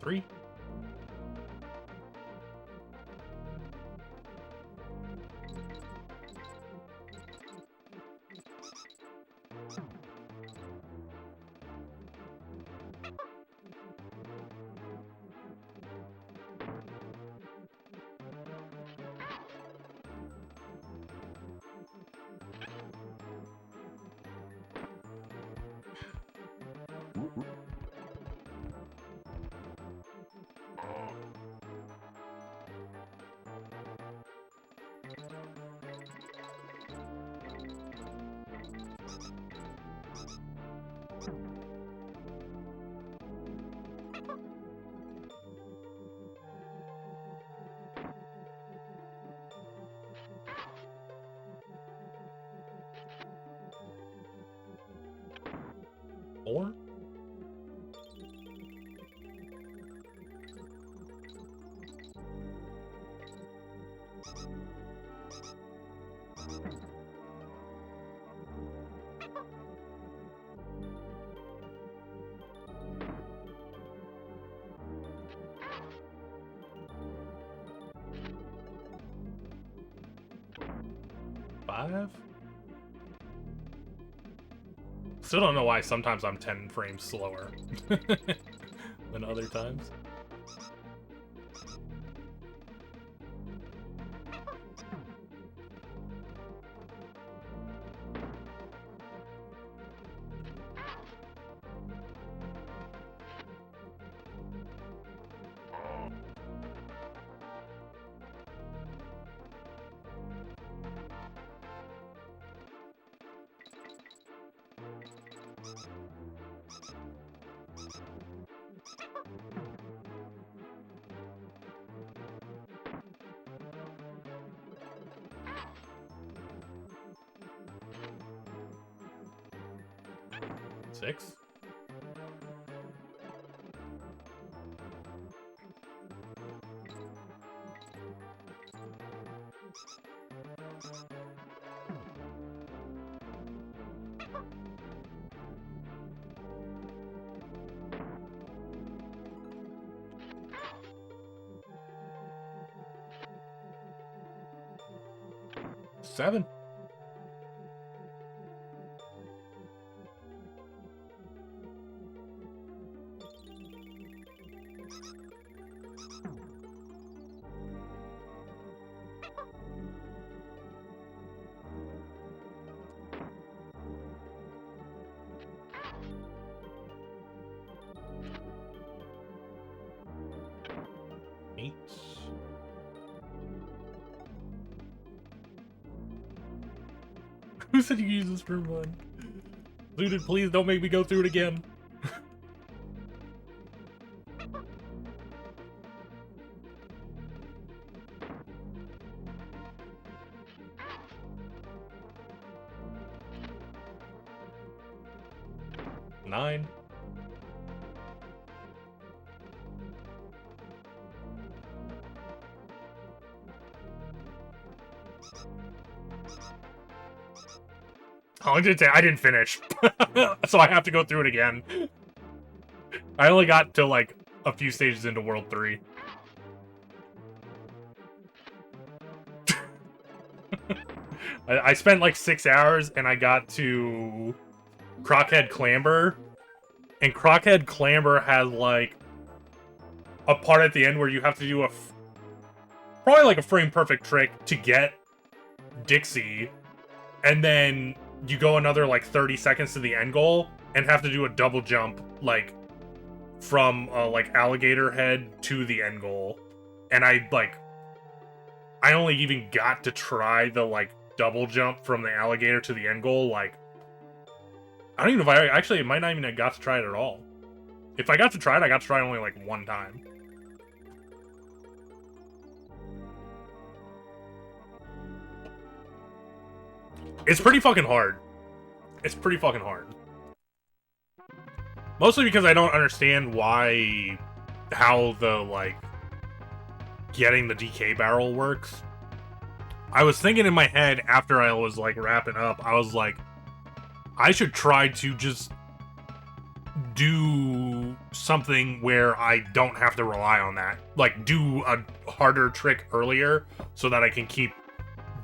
Three. Four. Five. Still don't know why sometimes I'm 10 frames slower than other times. 6? Seven. Eight. Who said you use this for fun? Looted, please don't make me go through it again. Nine. How long did it take? I didn't finish. So I have to go through it again. I only got to, like, a few stages into World 3. I spent, like, 6 hours, and I got to Crockhead Clamber. And Crockhead Clamber has, like, a part at the end where you have to do probably, like, a frame-perfect trick to get Dixie. And then you go another, like, 30 seconds to the end goal and have to do a double jump, like, from, like, Alligator Head to the end goal. And I only even got to try the, like, double jump from the Alligator to the end goal, like, I don't even know if actually, it might not even have got to try it at all. If I got to try it, I got to try it only, like, one time. It's pretty fucking hard. It's pretty fucking hard. Mostly because I don't understand how the, like, getting the DK barrel works. I was thinking in my head after I was, like, wrapping up, I was like, I should try to just do something where I don't have to rely on that. Like, do a harder trick earlier so that I can keep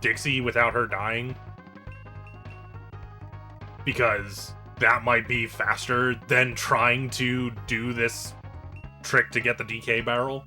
Dixie without her dying. Because that might be faster than trying to do this trick to get the DK barrel.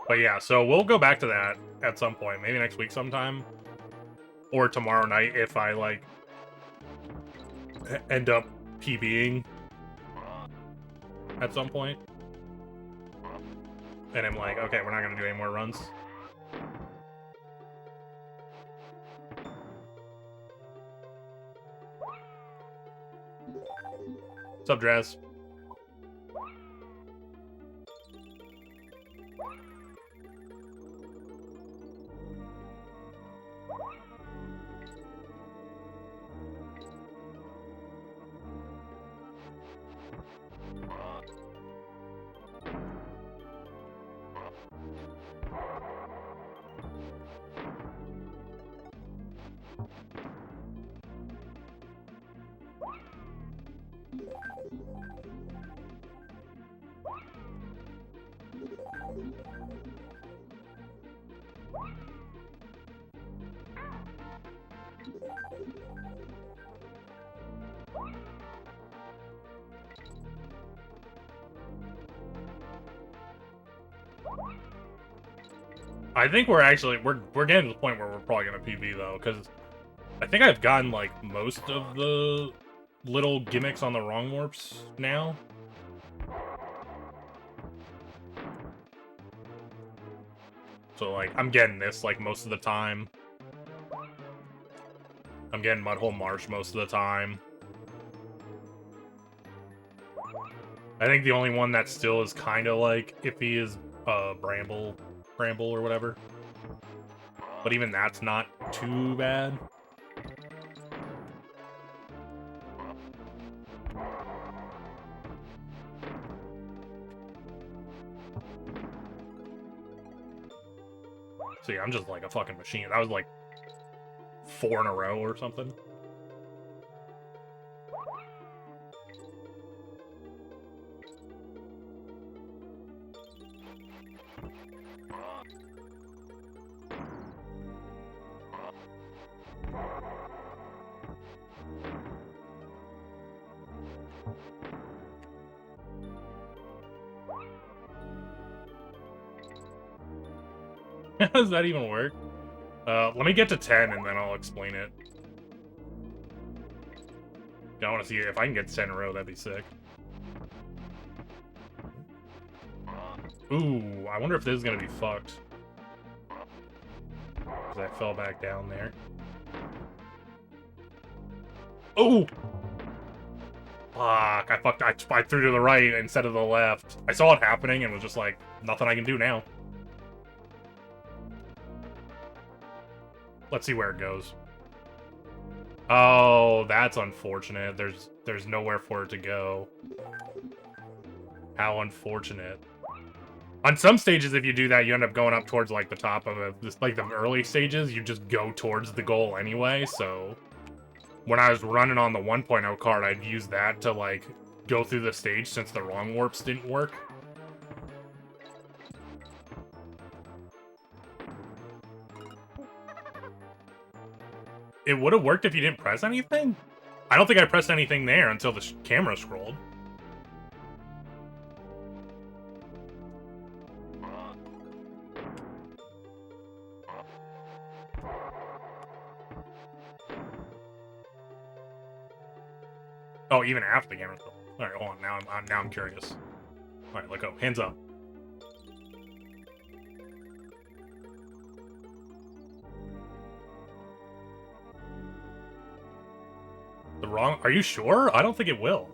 But yeah, so we'll go back to that at some point. Maybe next week sometime. Or tomorrow night if I, like, end up PBing at some point. And I'm like, okay, we're not going to do any more runs. What's up, Draz? I think we're getting to the point where we're probably gonna PB though, because I think I've gotten like most of the little gimmicks on the wrong warps now. So, like, I'm getting this, like, most of the time. I'm getting Mudhole Marsh most of the time. I think the only one that still is kind of, like, iffy is, Bramble or whatever. But even that's not too bad. So yeah, I'm just like a fucking machine. That was like 4 in a row or something. How does that even work? Let me get to 10 and then I'll explain it. I want to see if I can get 10 in a row, that'd be sick. Ooh, I wonder if this is gonna be fucked. Because I fell back down there. Oh! Fuck, I fucked. I threw to the right instead of the left. I saw it happening and was just like, nothing I can do now. Let's see where it goes. Oh, that's unfortunate. There's nowhere for it to go. How unfortunate. On some stages, if you do that, you end up going up towards, like, the top of it. Just, like, the early stages, you just go towards the goal anyway, so... When I was running on the 1.0 card, I'd use that to, like, go through the stage since the wrong warps didn't work. It would have worked if you didn't press anything? I don't think I pressed anything there until the camera scrolled. Oh, even after the camera scrolled. Alright, hold on. Now I'm curious. Alright, let go. Hands up. The wrong... Are you sure? I don't think it will.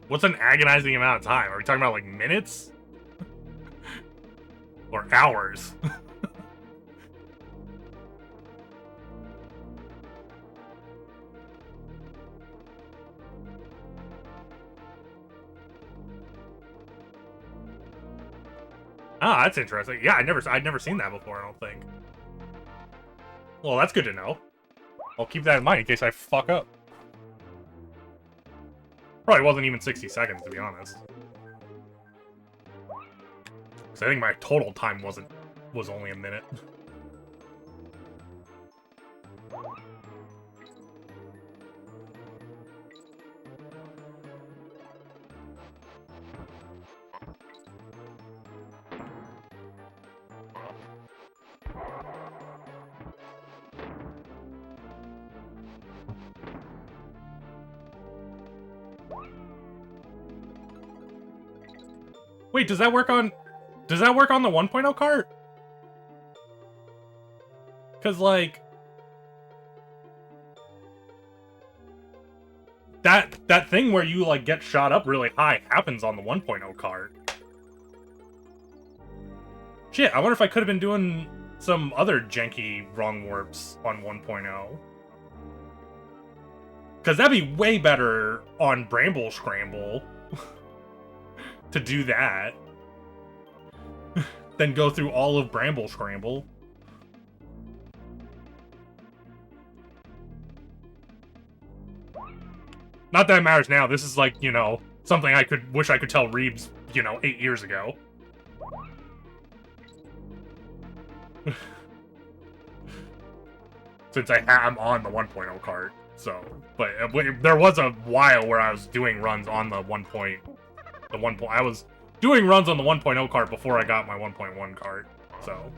What's an agonizing amount of time? Are we talking about, like, minutes? Or hours? Ah, that's interesting. Yeah, I'd never seen that before, I don't think. Well, that's good to know. I'll keep that in mind in case I fuck up. Probably wasn't even 60 seconds, to be honest. Because I think my total time was only a minute. Wait, does that work on the 1.0 cart? Cause like that thing where you like get shot up really high happens on the 1.0 cart. Shit, I wonder if I could have been doing some other janky wrong warps on 1.0. Cause that'd be way better on Bramble Scramble. To do that, then go through all of Bramble Scramble. Not that it matters now. This is like, you know, something I wish I could tell Reeves, you know, 8 years ago. Since I'm on the 1.0 cart, so. But there was a while where I was doing runs on the 1.0. I was doing runs on the 1.0 cart before I got my 1.1 cart, so...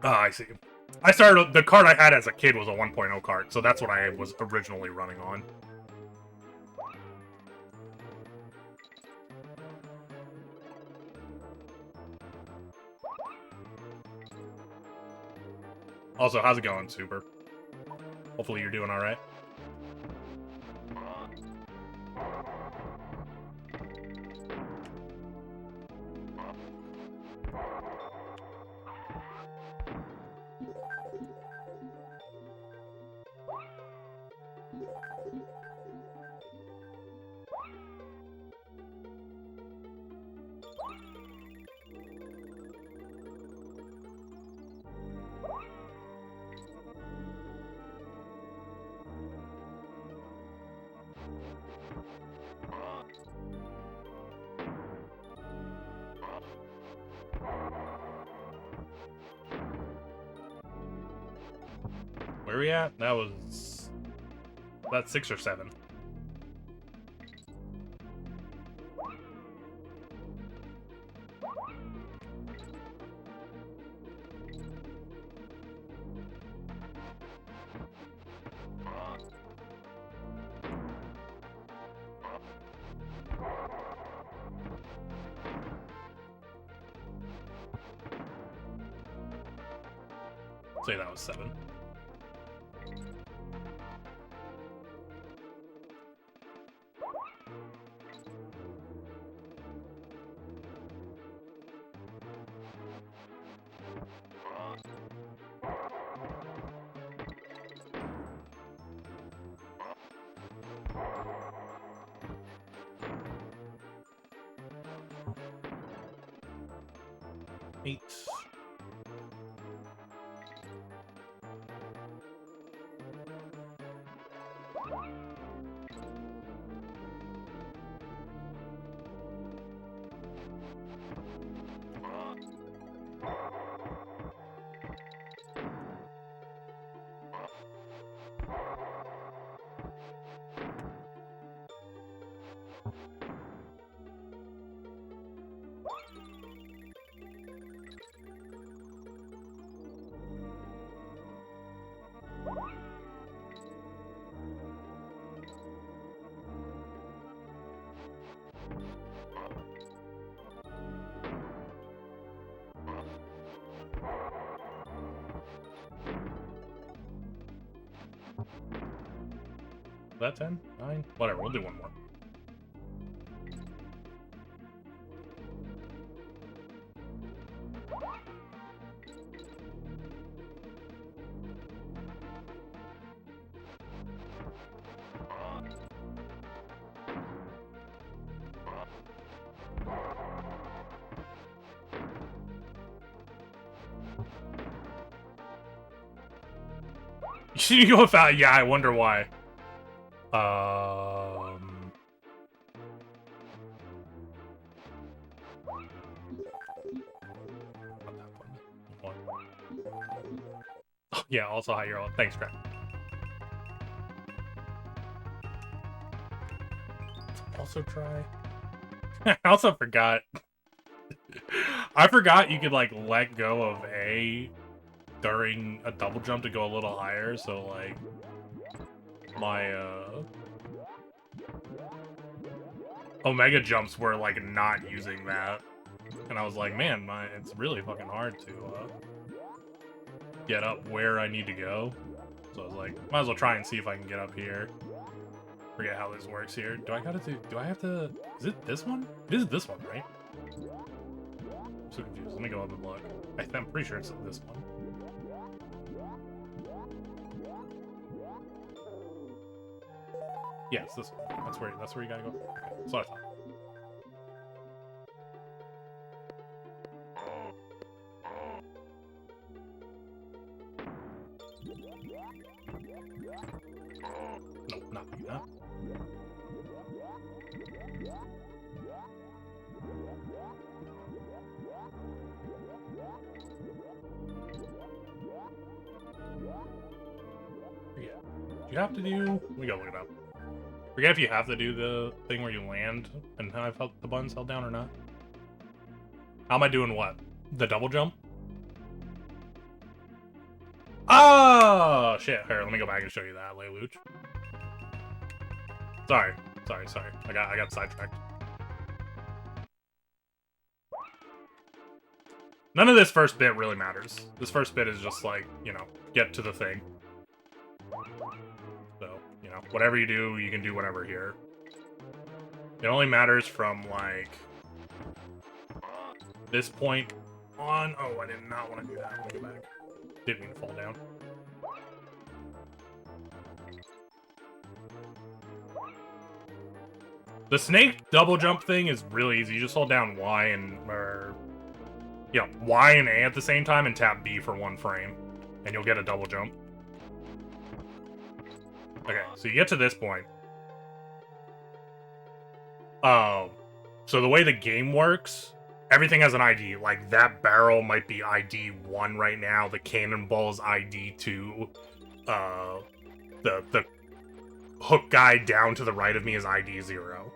Ah, I see. I started, the cart I had as a kid was a 1.0 cart, so that's what I was originally running on. Also, how's it going, Super? Hopefully you're doing alright. Where are we at? That was... That's 6 or 7. Say that was 7. Eight. Is that 10? 9? Whatever, we'll do one more. You go without, yeah, I wonder why. Oh, yeah, also hi, you're all. Thanks, Crap. Also try. I also forgot. I forgot you could, like, let go of A during a double jump to go a little higher, so, like, my, Omega jumps were, like, not using that. And I was like, man, it's really fucking hard to, get up where I need to go. So I was like, might as well try and see if I can get up here. Forget how this works here. Do I have to, is it this one? It is this one, right? I'm so confused. Let me go up and look. I'm pretty sure it's this one. Yeah, it's this one. That's where you gotta go. Okay, that's what I thought. No, not doing that. you have to do... We gotta look it up. Forget if you have to do the thing where you land and have the buttons held down or not. How am I doing what? The double jump? Oh, shit. Here, let me go back and show you that, Lelouch. Sorry. I got sidetracked. None of this first bit really matters. This first bit is just like, you know, get to the thing. So, you know, whatever you do, you can do whatever here. It only matters from, like, this point on. Oh, I did not want to do that. Let me go back. Didn't mean to fall down. The snake double jump thing is really easy. You just hold down Y and, Y and A at the same time and tap B for 1 frame. And you'll get a double jump. Okay, so you get to this point. So the way the game works, everything has an ID. Like, that barrel might be ID 1 right now. The cannonball's ID 2. The hook guy down to the right of me is ID 0.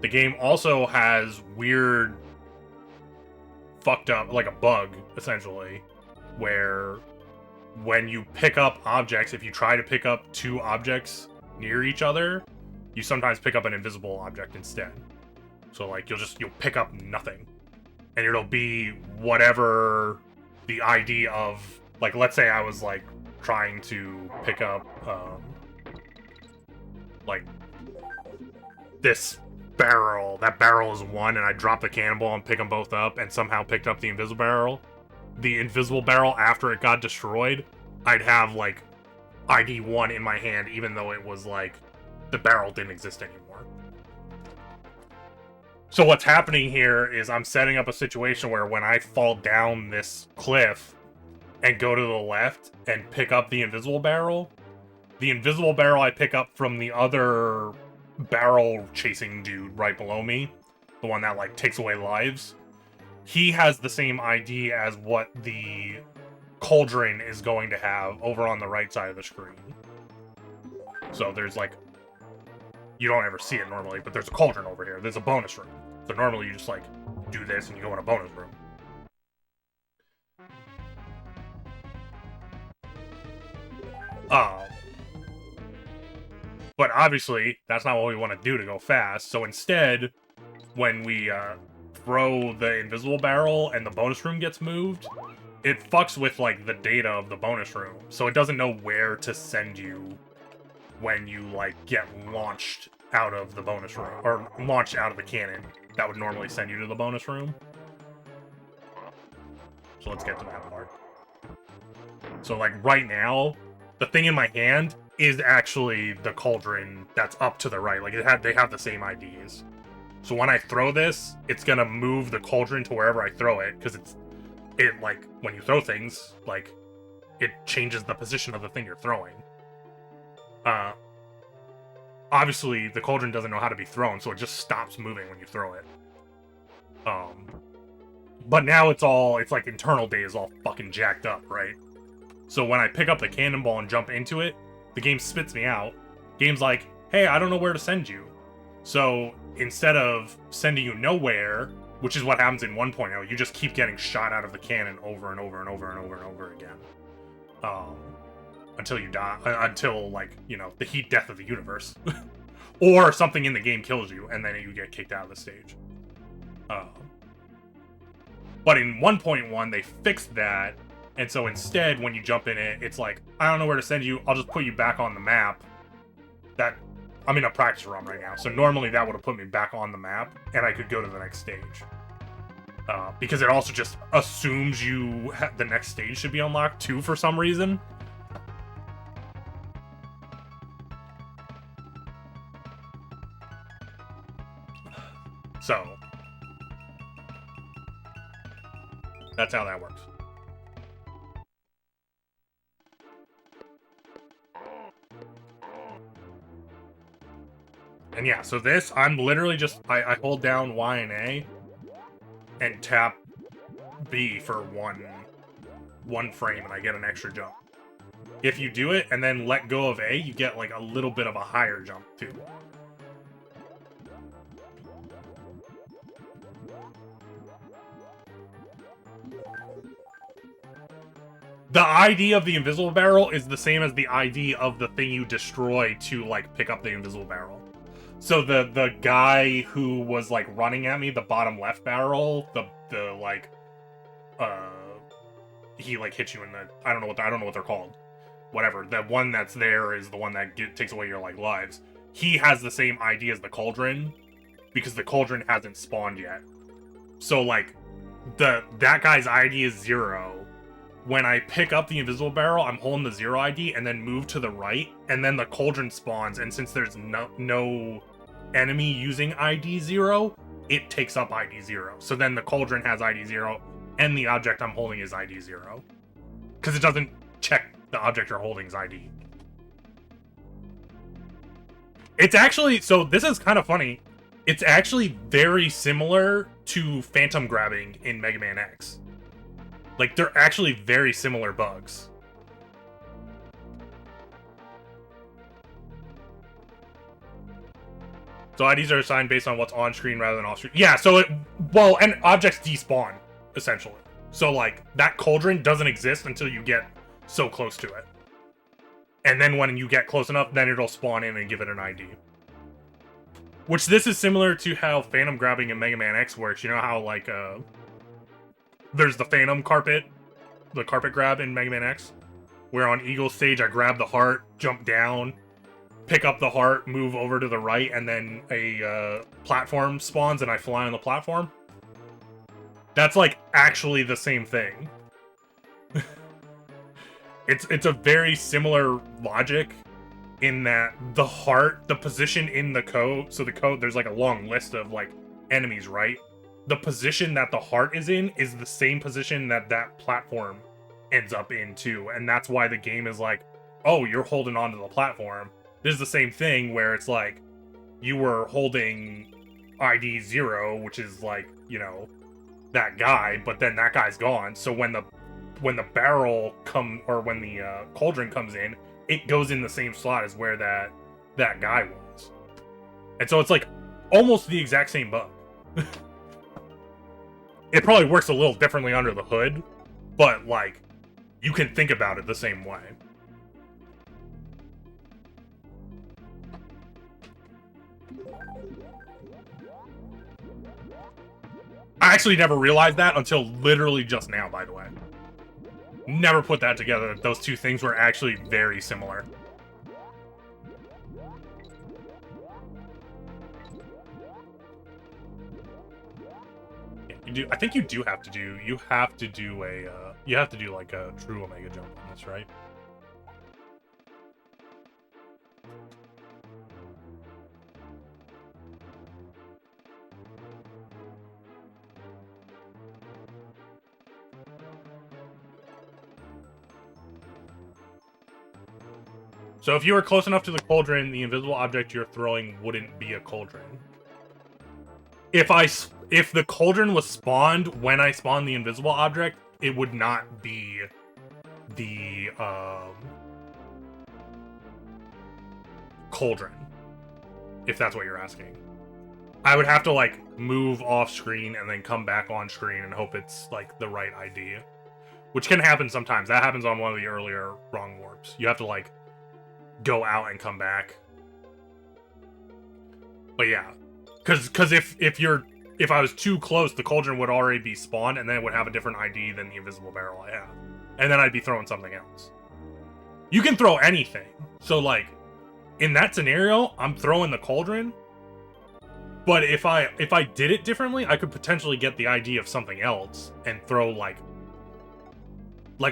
The game also has weird, fucked up, like a bug, essentially, where when you pick up objects, if you try to pick up 2 objects near each other, you sometimes pick up an invisible object instead. So, like, you'll pick up nothing. And it'll be whatever the ID of, like, let's say I was, like, trying to pick up, like, this barrel. That barrel is 1, and I drop the cannonball and pick them both up, and somehow picked up the invisible barrel. The invisible barrel, after it got destroyed, I'd have, like, ID 1 in my hand, even though it was, like, the barrel didn't exist anymore. So what's happening here is I'm setting up a situation where when I fall down this cliff and go to the left and pick up the invisible barrel I pick up from the other barrel chasing dude right below me, the one that, like, takes away lives, he has the same ID as what the cauldron is going to have over on the right side of the screen. So there's, like, you don't ever see it normally, but there's a cauldron over here. There's a bonus room. So normally you just, like, do this and you go in a bonus room. But obviously, that's not what we want to do to go fast. So instead, when we throw the invisible barrel and the bonus room gets moved, it fucks with, like, the data of the bonus room. So it doesn't know where to send you when you, like, get launched out of the bonus room, or launched out of the cannon. That would normally send you to the bonus room. So let's get to that part. So, like, right now, the thing in my hand is actually the cauldron that's up to the right. Like, they have the same IDs. So when I throw this, it's gonna move the cauldron to wherever I throw it, because it, like, when you throw things, like, it changes the position of the thing you're throwing. Obviously, the cauldron doesn't know how to be thrown, so it just stops moving when you throw it. But now it's like, internal data is all fucking jacked up, right? So when I pick up the cannonball and jump into it, the game spits me out. Game's like, hey, I don't know where to send you. So instead of sending you nowhere, which is what happens in 1.0, you just keep getting shot out of the cannon over and over and over and over and over again. Until you die, until, like, you know, the heat death of the universe. Or something in the game kills you, and then you get kicked out of the stage. But in 1.1, they fixed that, and so instead, when you jump in it, it's like, I don't know where to send you, I'll just put you back on the map. I'm in a practice run right now, so normally that would have put me back on the map, and I could go to the next stage. Because it also just assumes the next stage should be unlocked, too, for some reason. So, that's how that works. And yeah, so this, I'm literally just, I hold down Y and A and tap B for one frame, and I get an extra jump. If you do it and then let go of A, you get like a little bit of a higher jump too. The ID of the invisible barrel is the same as the ID of the thing you destroy to, like, pick up the invisible barrel. So the guy who was, like, running at me, the bottom left barrel, like, he, like, hits you in the, I don't know what they're called. Whatever. The one that's there is the one that takes away your, like, lives. He has the same ID as the cauldron, because the cauldron hasn't spawned yet. So, like, that guy's ID is 0. When I pick up the invisible barrel, I'm holding the 0 ID and then move to the right, and then the cauldron spawns, and since there's no enemy using ID 0, it takes up ID 0. So then the cauldron has ID 0, and the object I'm holding is ID 0. Because it doesn't check the object you're holding's ID. It's actually, so this is kind of funny, it's actually very similar to phantom grabbing in Mega Man X. Like, they're actually very similar bugs. So IDs are assigned based on what's on screen rather than off screen. Yeah, so well, and objects despawn, essentially. So, like, that cauldron doesn't exist until you get so close to it. And then when you get close enough, then it'll spawn in and give it an ID. Which, this is similar to how phantom grabbing in Mega Man X works. You know how, like, there's the Phantom carpet, the carpet grab in Mega Man X, where on Eagle's stage I grab the heart, jump down, pick up the heart, move over to the right, and then a platform spawns and I fly on the platform. That's like actually the same thing. It's a very similar logic in that the heart, the position in the code, so the code, there's like a long list of like enemies, right? The position that the heart is in is the same position that that platform ends up in too. And that's why the game is like, oh, you're holding onto the platform. This is the same thing where it's like, you were holding ID 0, which is like, you know, that guy, but then that guy's gone. So when the barrel when the cauldron comes in, it goes in the same slot as where that guy was. And so it's like almost the exact same bug. It probably works a little differently under the hood, but, like, you can think about it the same way. I actually never realized that until literally just now, by the way. Never put that together, that those two things were actually very similar. I think you have to do like a true Omega jump on this, right? So if you were close enough to the cauldron, the invisible object you're throwing wouldn't be a cauldron. If the cauldron was spawned when I spawned the invisible object, it would not be the cauldron. If that's what you're asking. I would have to, like, move off screen and then come back on screen and hope it's, like, the right ID. Which can happen sometimes. That happens on one of the earlier wrong warps. You have to, like, go out and come back. But yeah. Because if I was too close, the cauldron would already be spawned, and then it would have a different ID than the invisible barrel I have. And then I'd be throwing something else. You can throw anything. So, like, in that scenario, I'm throwing the cauldron. But if I did it differently, I could potentially get the ID of something else and throw, like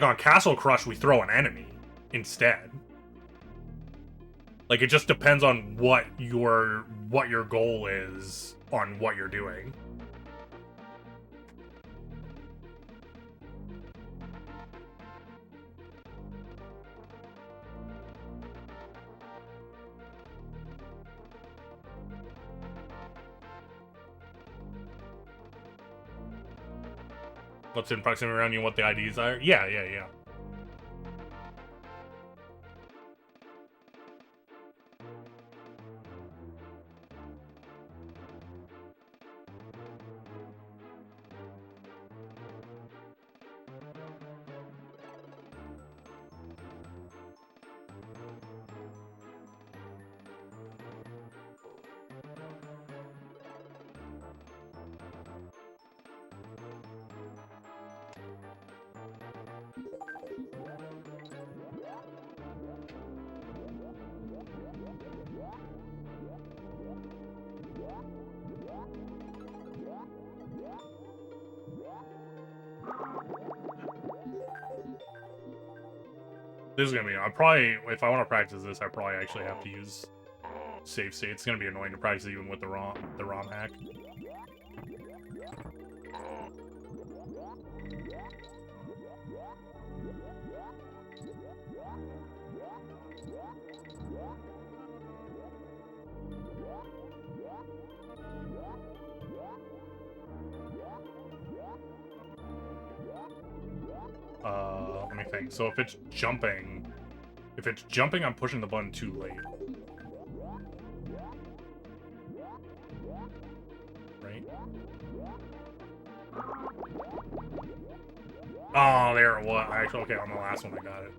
on Castle Crush, we throw an enemy instead. Like, it just depends on what your goal is on what you're doing. What's in proximity around you and what the IDs are? Yeah. This is gonna be. I probably, if I want to practice this, I probably actually have to use save state. It's gonna be annoying to practice even with the ROM hack. Let me think. So if it's jumping, I'm pushing the button too late. Right? Oh, there it was. Actually, okay, on the last one I got it.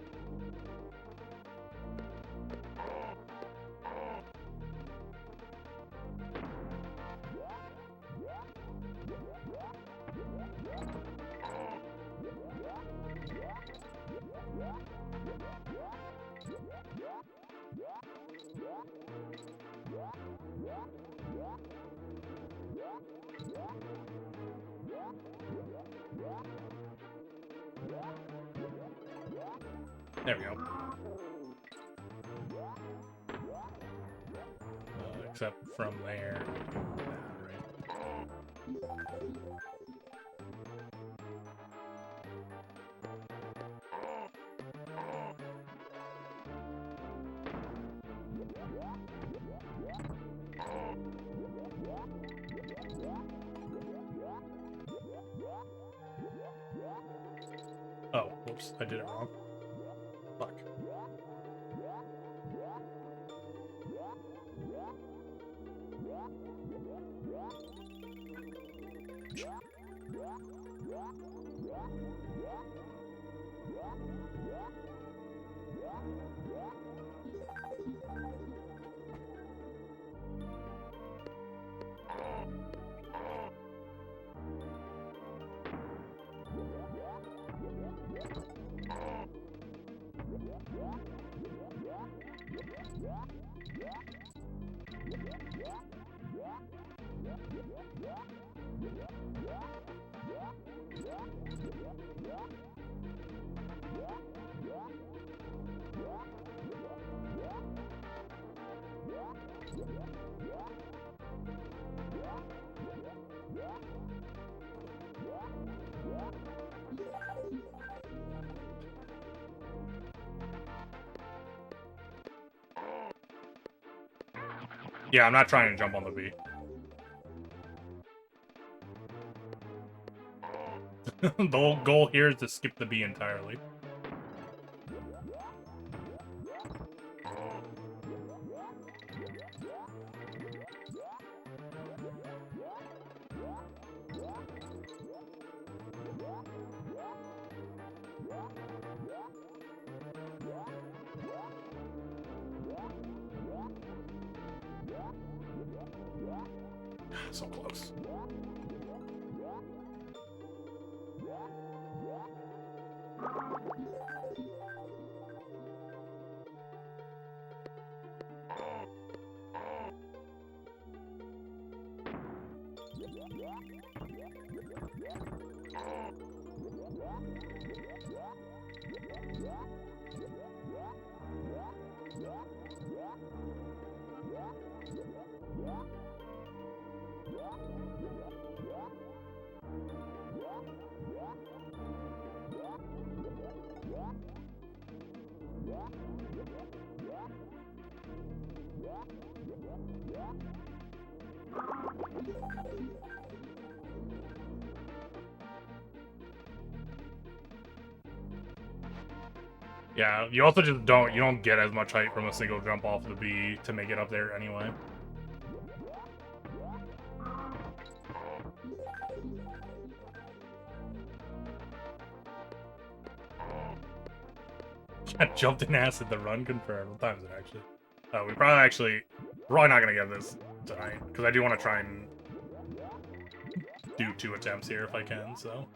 There we go. Except from there, right? Oh, whoops, I did it wrong. Fuck. Yeah, I'm not trying to jump on the B. The whole goal here is to skip the B entirely. So close. Yeah, you also just don't get as much height from a single jump off the B to make it up there anyway. I jumped in acid, the run confirmed. What time is it actually? We're probably not gonna get this tonight, because I do want to try and do 2 attempts here if I can, so.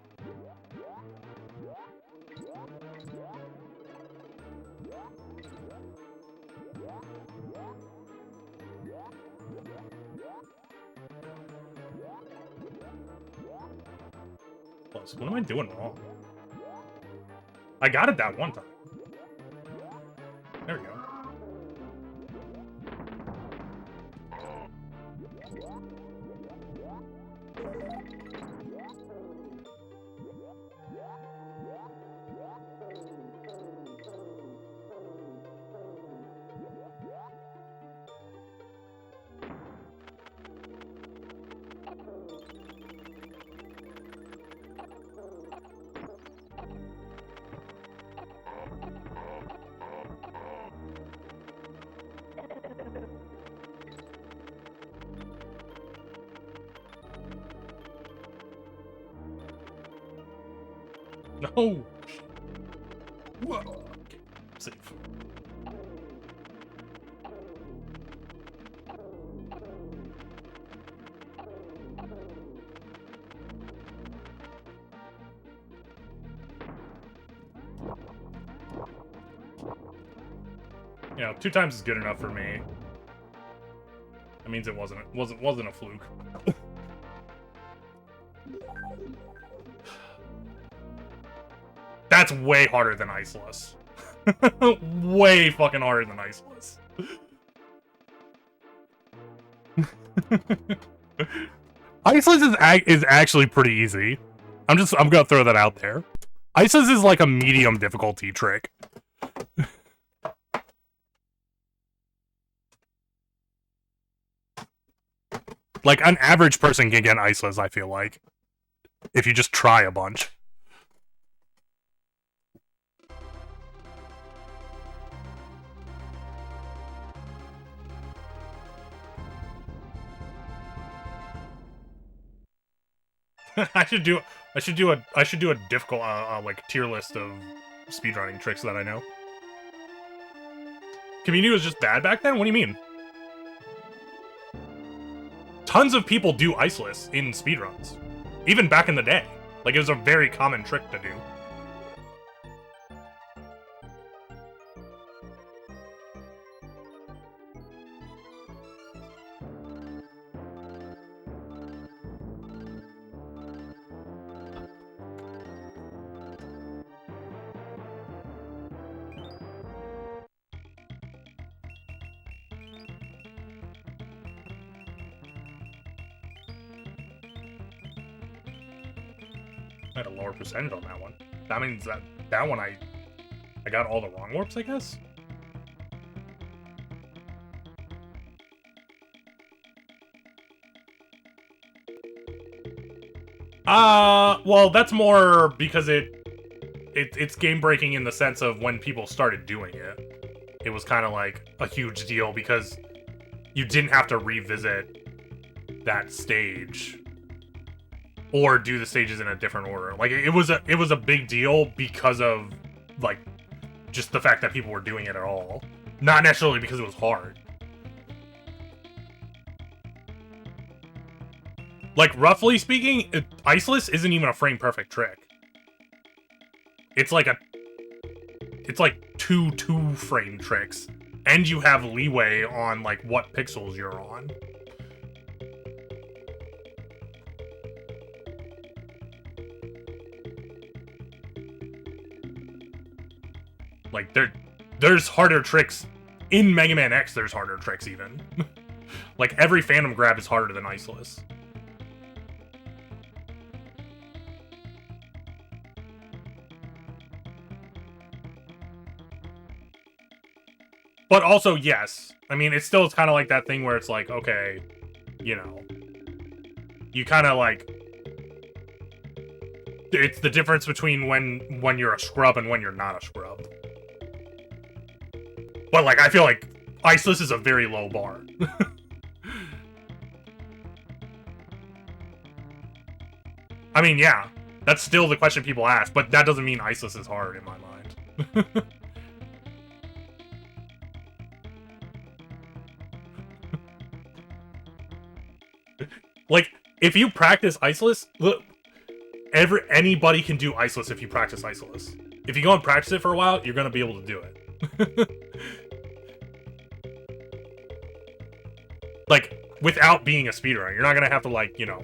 Plus, what am I doing wrong? I got it that one time. There we go. No! Whoa! Okay, safe. You know, 2 times is good enough for me. That means it wasn't a fluke. That's way harder than Iceless. Way fucking harder than Iceless. Iceless is actually pretty easy. I'm gonna throw that out there. Iceless is like a medium difficulty trick. Like, an average person can get Iceless, I feel like. If you just try a bunch. I should do a difficult like tier list of speedrunning tricks that I know. Community was just bad back then? What do you mean? Tons of people do Iceless in speedruns. Even back in the day. Like, it was a very common trick to do. I had a lower percentage on that one. That means that one I got all the wrong warps, I guess? Well, that's more because it's game breaking in the sense of when people started doing it. It was kind of like a huge deal because you didn't have to revisit that stage or do the stages in a different order. Like, it was a big deal because of, like, just the fact that people were doing it at all. Not necessarily because it was hard. Like, roughly speaking, Iceless isn't even a frame-perfect trick. It's like 2 2-frame tricks. And you have leeway on, like, what pixels you're on. Like, there's harder tricks. In Mega Man X, there's harder tricks, even. Like, every Phantom Grab is harder than Iceless. But also, yes. I mean, it's still kind of like that thing where it's like, okay, you know, you kind of like... It's the difference between when you're a scrub and when you're not a scrub. But, like, I feel like Iceless is a very low bar. I mean, yeah, that's still the question people ask, but that doesn't mean Iceless is hard in my mind. Like, if you practice Iceless, look, anybody can do Iceless if you practice Iceless. If you go and practice it for a while, you're gonna be able to do it. Like, without being a speedrunner, you're not gonna have to, like, you know,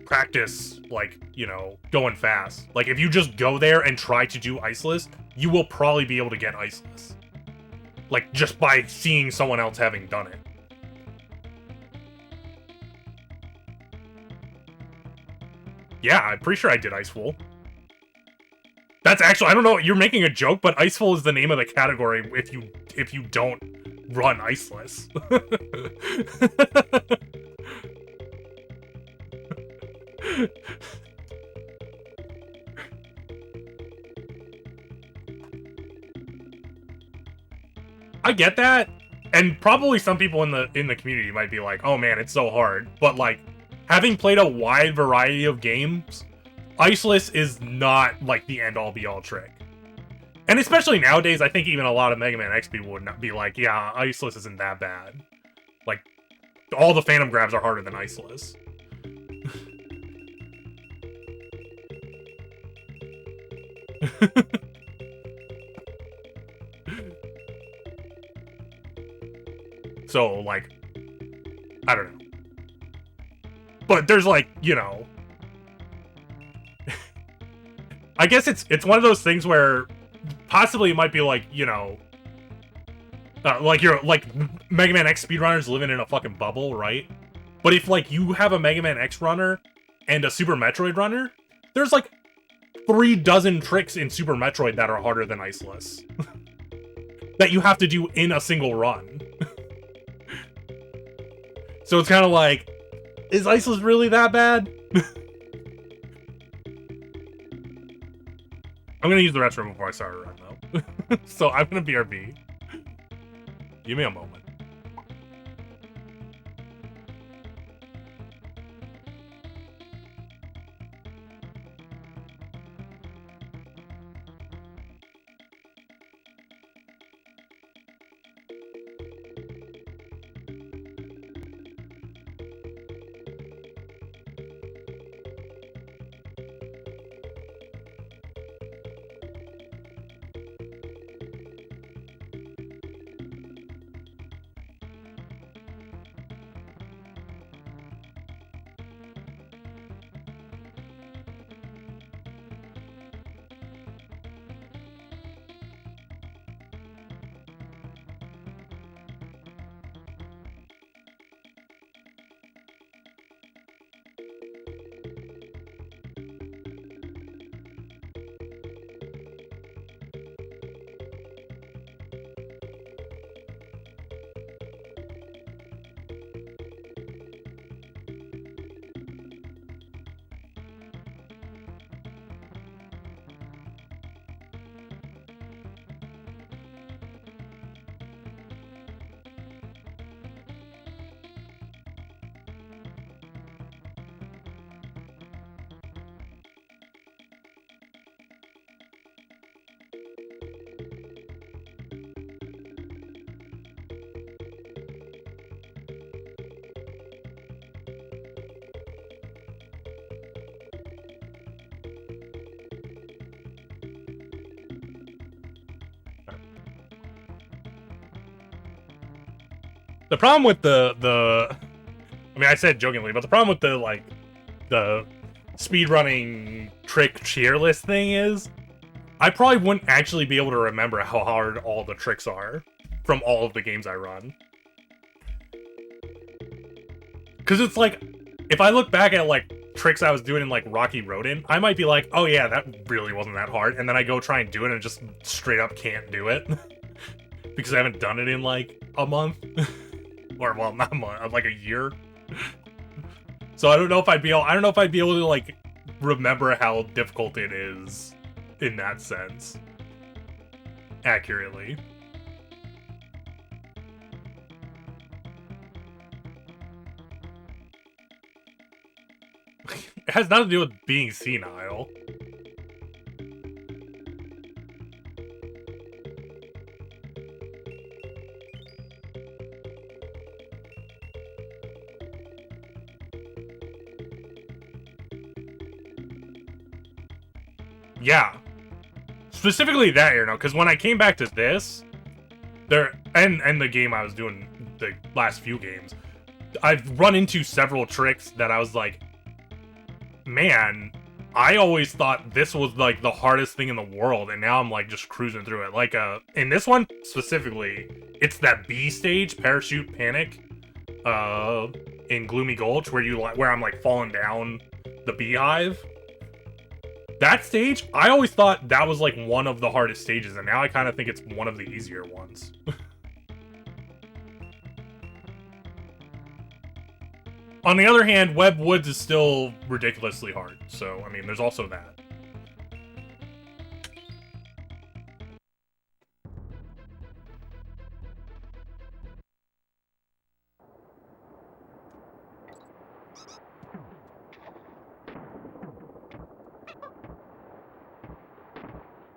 practice, like, you know, going fast. Like, if you just go there and try to do Iceless, you will probably be able to get Iceless. Like, just by seeing someone else having done it. Yeah, I'm pretty sure I did Iceful. That's actually, I don't know, you're making a joke, but Iceful is the name of the category if you don't run Iceless. I get that, and probably some people in the community might be like, "Oh man, it's so hard." But like, having played a wide variety of games, Iceless is not like the end-all be-all trick. And especially nowadays, I think even a lot of Mega Man X people would not be like, "Yeah, Iceless isn't that bad." Like, all the Phantom grabs are harder than Iceless. So, like, I don't know. But there's, like, you know... I guess it's one of those things where possibly it might be, like, you know... like, you're, like, Mega Man X speedrunners living in a fucking bubble, right? But if, like, you have a Mega Man X runner and a Super Metroid runner, there's, like, 36 tricks in Super Metroid that are harder than Iceless. That you have to do in a single run. So it's kind of like, is Iceless really that bad? I'm gonna use the restroom before I start a run, though. So I'm gonna BRB. Give me a moment. The problem with the I mean, I said jokingly, but the problem with the speedrunning trick tier list thing is, I probably wouldn't actually be able to remember how hard all the tricks are from all of the games I run. Because it's like, if I look back at, like, tricks I was doing in, like, Rocky Rodin, I might be like, oh yeah, that really wasn't that hard, and then I go try and do it and just straight up can't do it. Because I haven't done it in, like, a month. Or, well, not a month, like a year. So I don't know if I'd be able to, like, remember how difficult it is in that sense. Accurately. It has nothing to do with being senile. Yeah. Specifically that year, no, because when I came back to this, and the game I was doing, the last few games, I've run into several tricks that I was like, man, I always thought this was like the hardest thing in the world, and now I'm like just cruising through it. Like in this one specifically, it's that B stage, Parachute Panic, in Gloomy Gulch, where I'm like falling down the beehive. That stage, I always thought that was like one of the hardest stages, and now I kind of think it's one of the easier ones. On the other hand, Web Woods is still ridiculously hard, so, I mean, there's also that.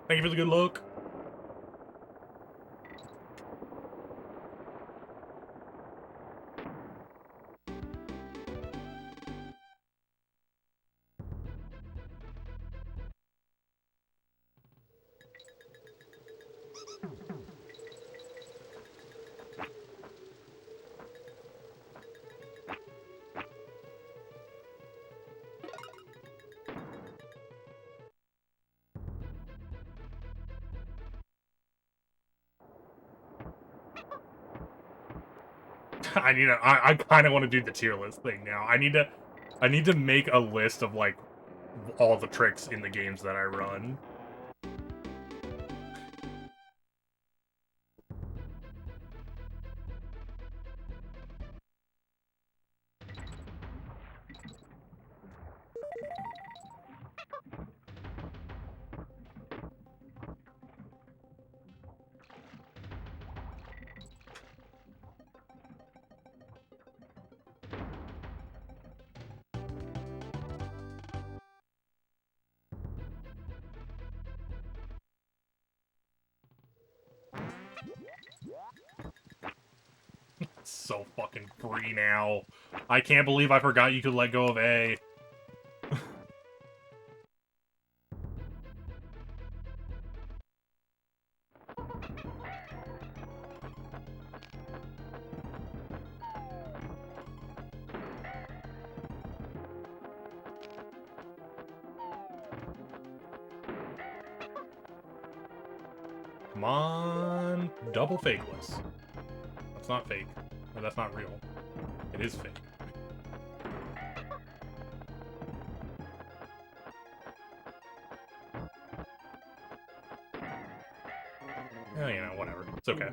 Thank you for the good look. I kind of want to do the tier list thing now. I need to make a list of like all the tricks in the games that I run. It's so fucking free now. I can't believe I forgot you could let go of A. Come on, double fakeless. That's not fake. Or that's not real. It is fake. Oh, you know, whatever. It's okay.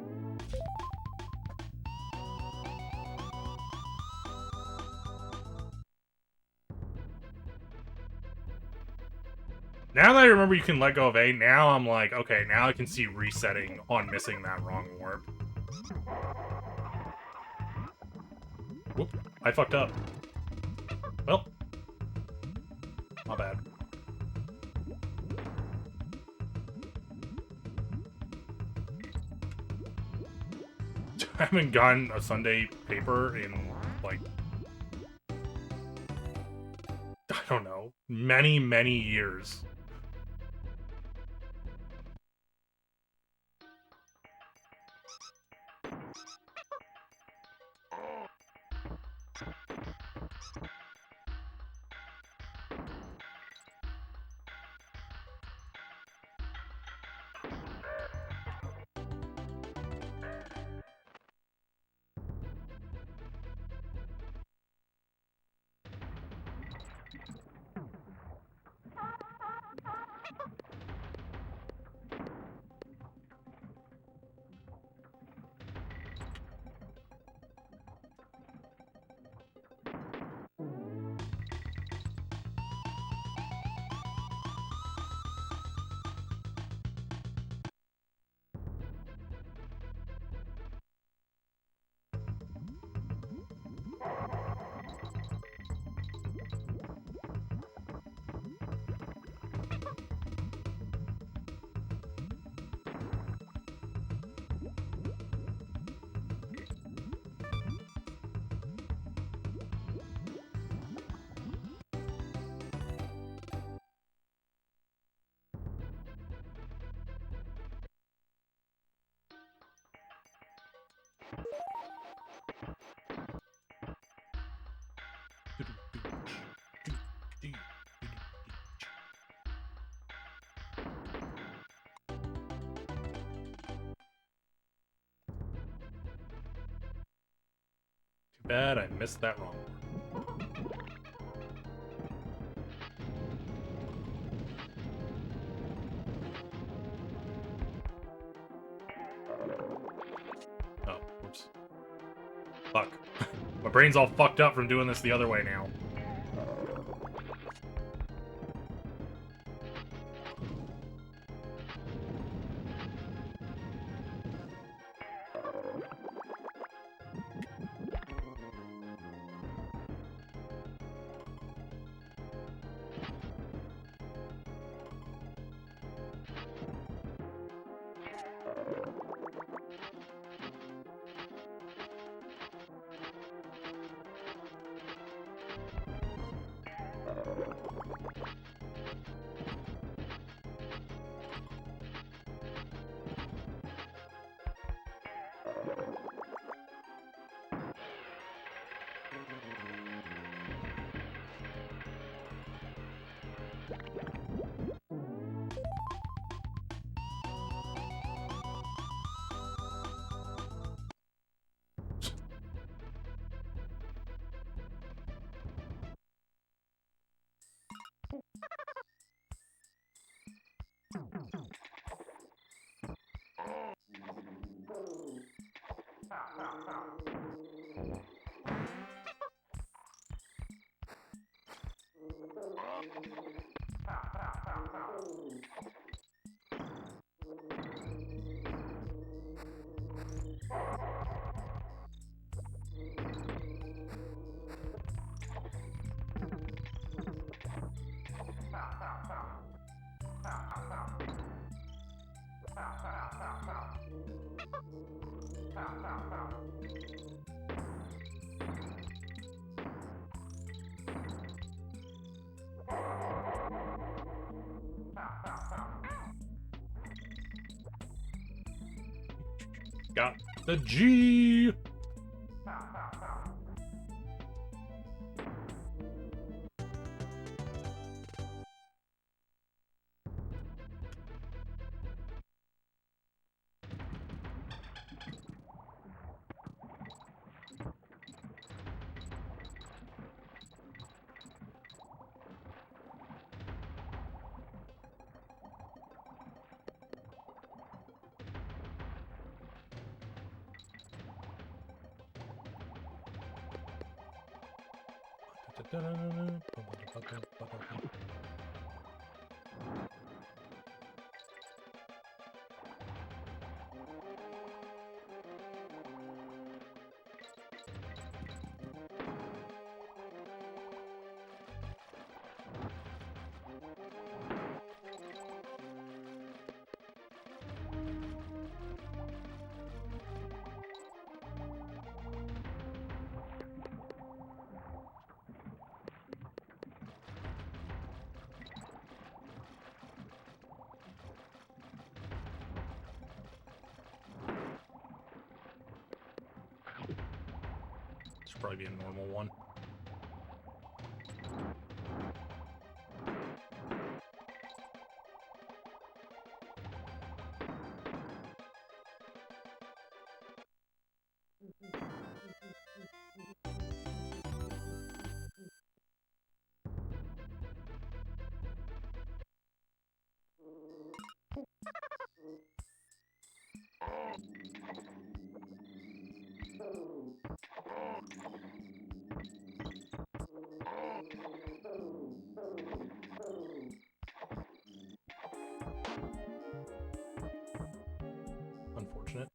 Now that I remember you can let go of A, now I'm like, okay, now I can see resetting on missing that wrong warp. Whoop, I fucked up. Well, not bad. I haven't gotten a Sunday paper in, like, I don't know, many, many years. Bad, I missed that wrong. Oh, whoops. Fuck. My brain's all fucked up from doing this the other way now. Got the G! Should probably be a normal one. Unfortunate.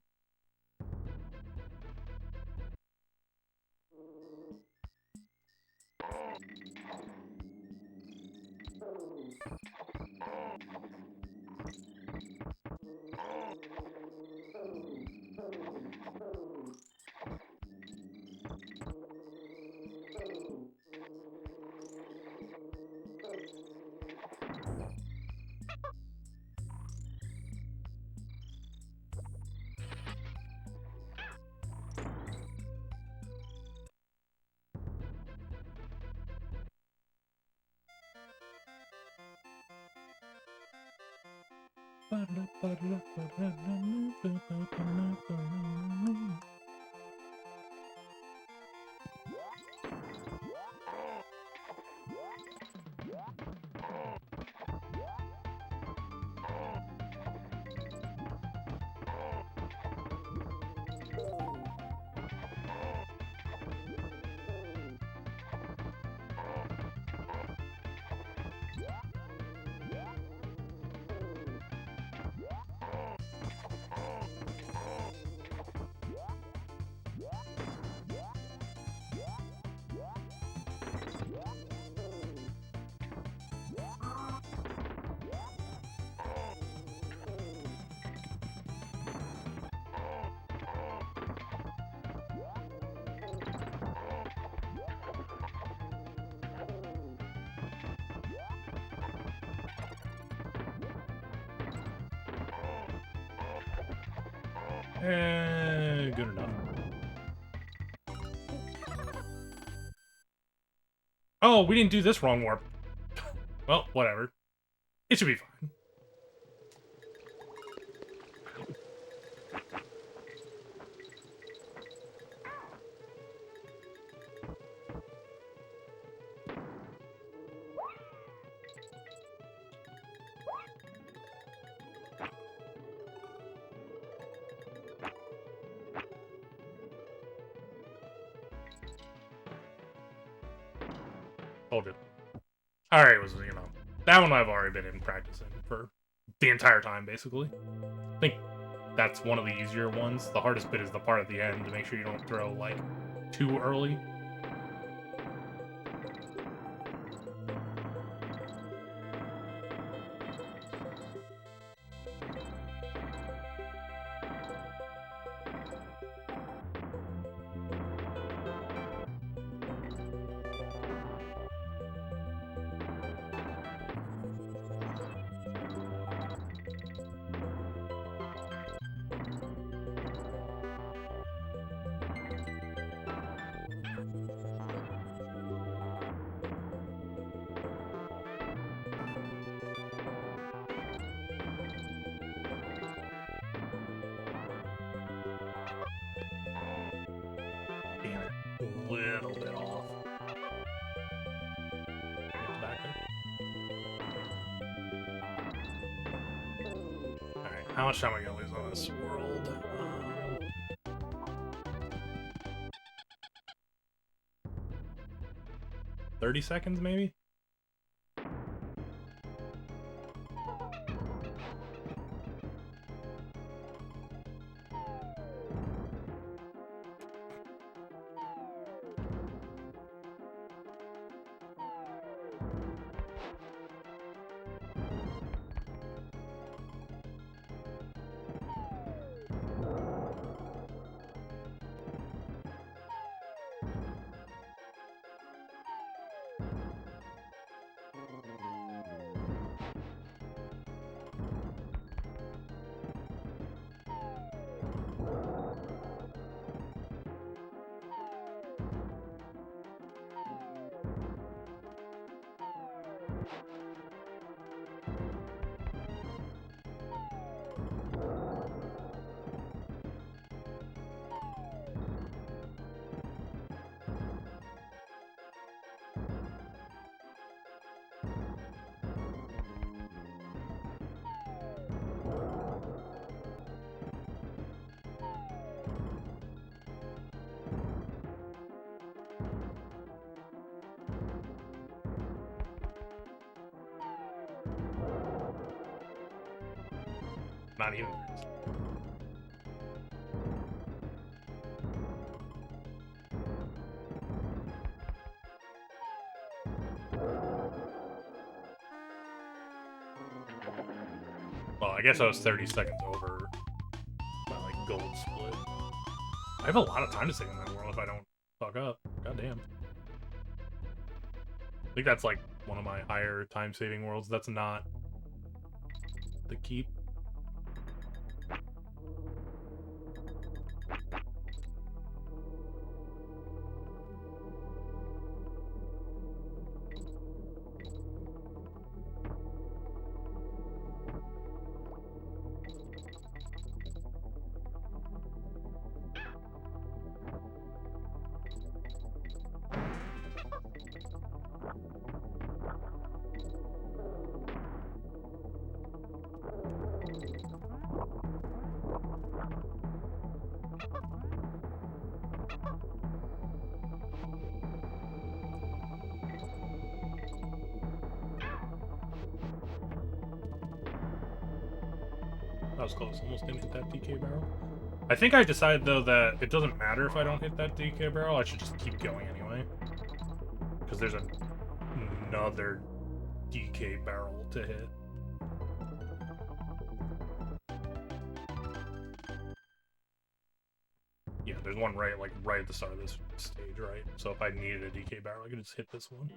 Good enough. Oh, we didn't do this wrong warp. Well, whatever. It should be fine. Hold it. Alright, was, you know, that one I've already been in practicing for the entire time, basically. I think that's one of the easier ones. The hardest bit is the part at the end to make sure you don't throw, like, too early. A little bit off. Back there. Alright, how much time am I gonna lose on this world? 30 seconds, maybe? Not even. Well, I guess I was 30 seconds over my, like, gold split. I have a lot of time to save in that world if I don't fuck up. God damn. I think that's, like, one of my higher time-saving worlds. That's not the keep. That was close. Almost didn't hit that DK barrel. I think I decided, though, that it doesn't matter if I don't hit that DK barrel. I should just keep going anyway. Because there's another DK barrel to hit. Yeah, there's one right at the start of this stage, right? So if I needed a DK barrel, I could just hit this one.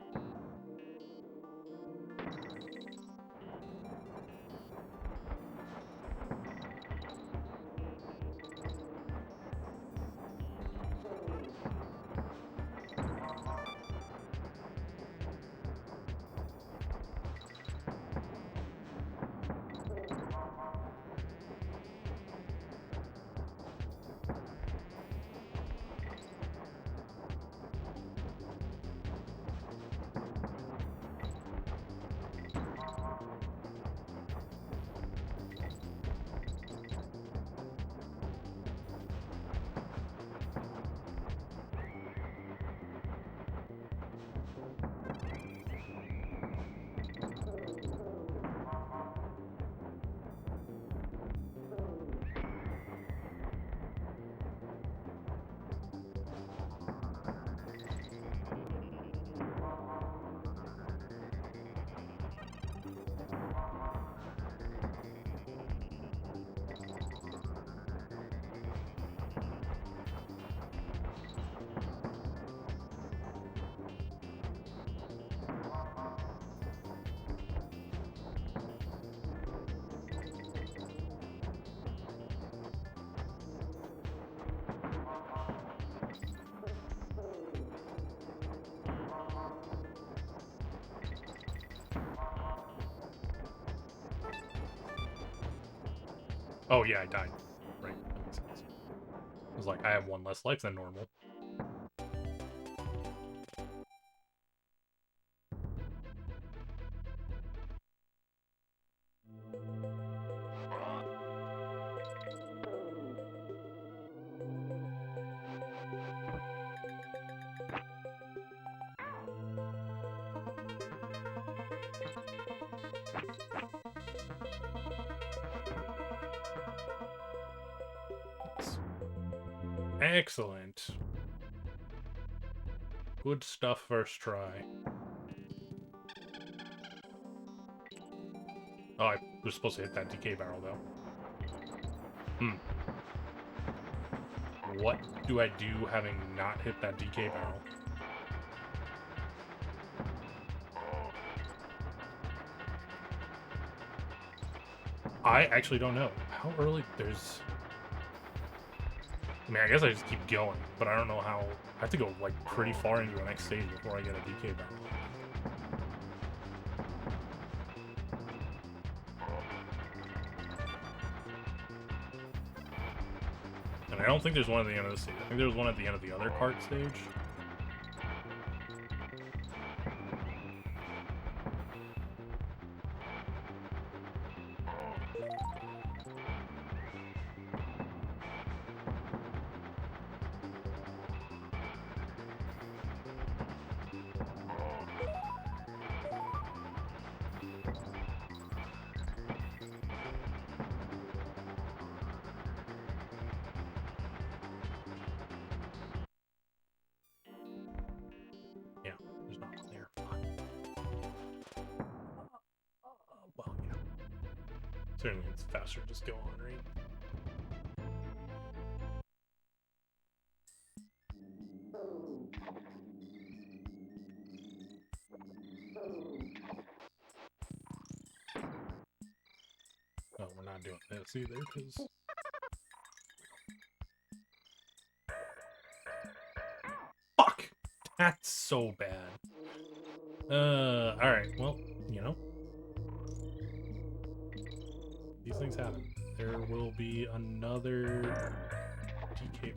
Oh yeah, I died. Right, that makes sense. It was like, I have one less life than normal. Excellent. Good stuff first try. Oh, I was supposed to hit that DK barrel, though. What do I do having not hit that DK barrel? I actually don't know. How early there's... I mean, I guess I just keep going, but I don't know how... I have to go, like, pretty far into the next stage before I get a DK barrel. And I don't think there's one at the end of the stage. I think there's one at the end of the other cart stage. Well, yeah. Certainly it's faster to just go on, right? Oh, we're not doing this either, because... Fuck! That's so bad. Alright, well, you know. These things happen. There will be another DK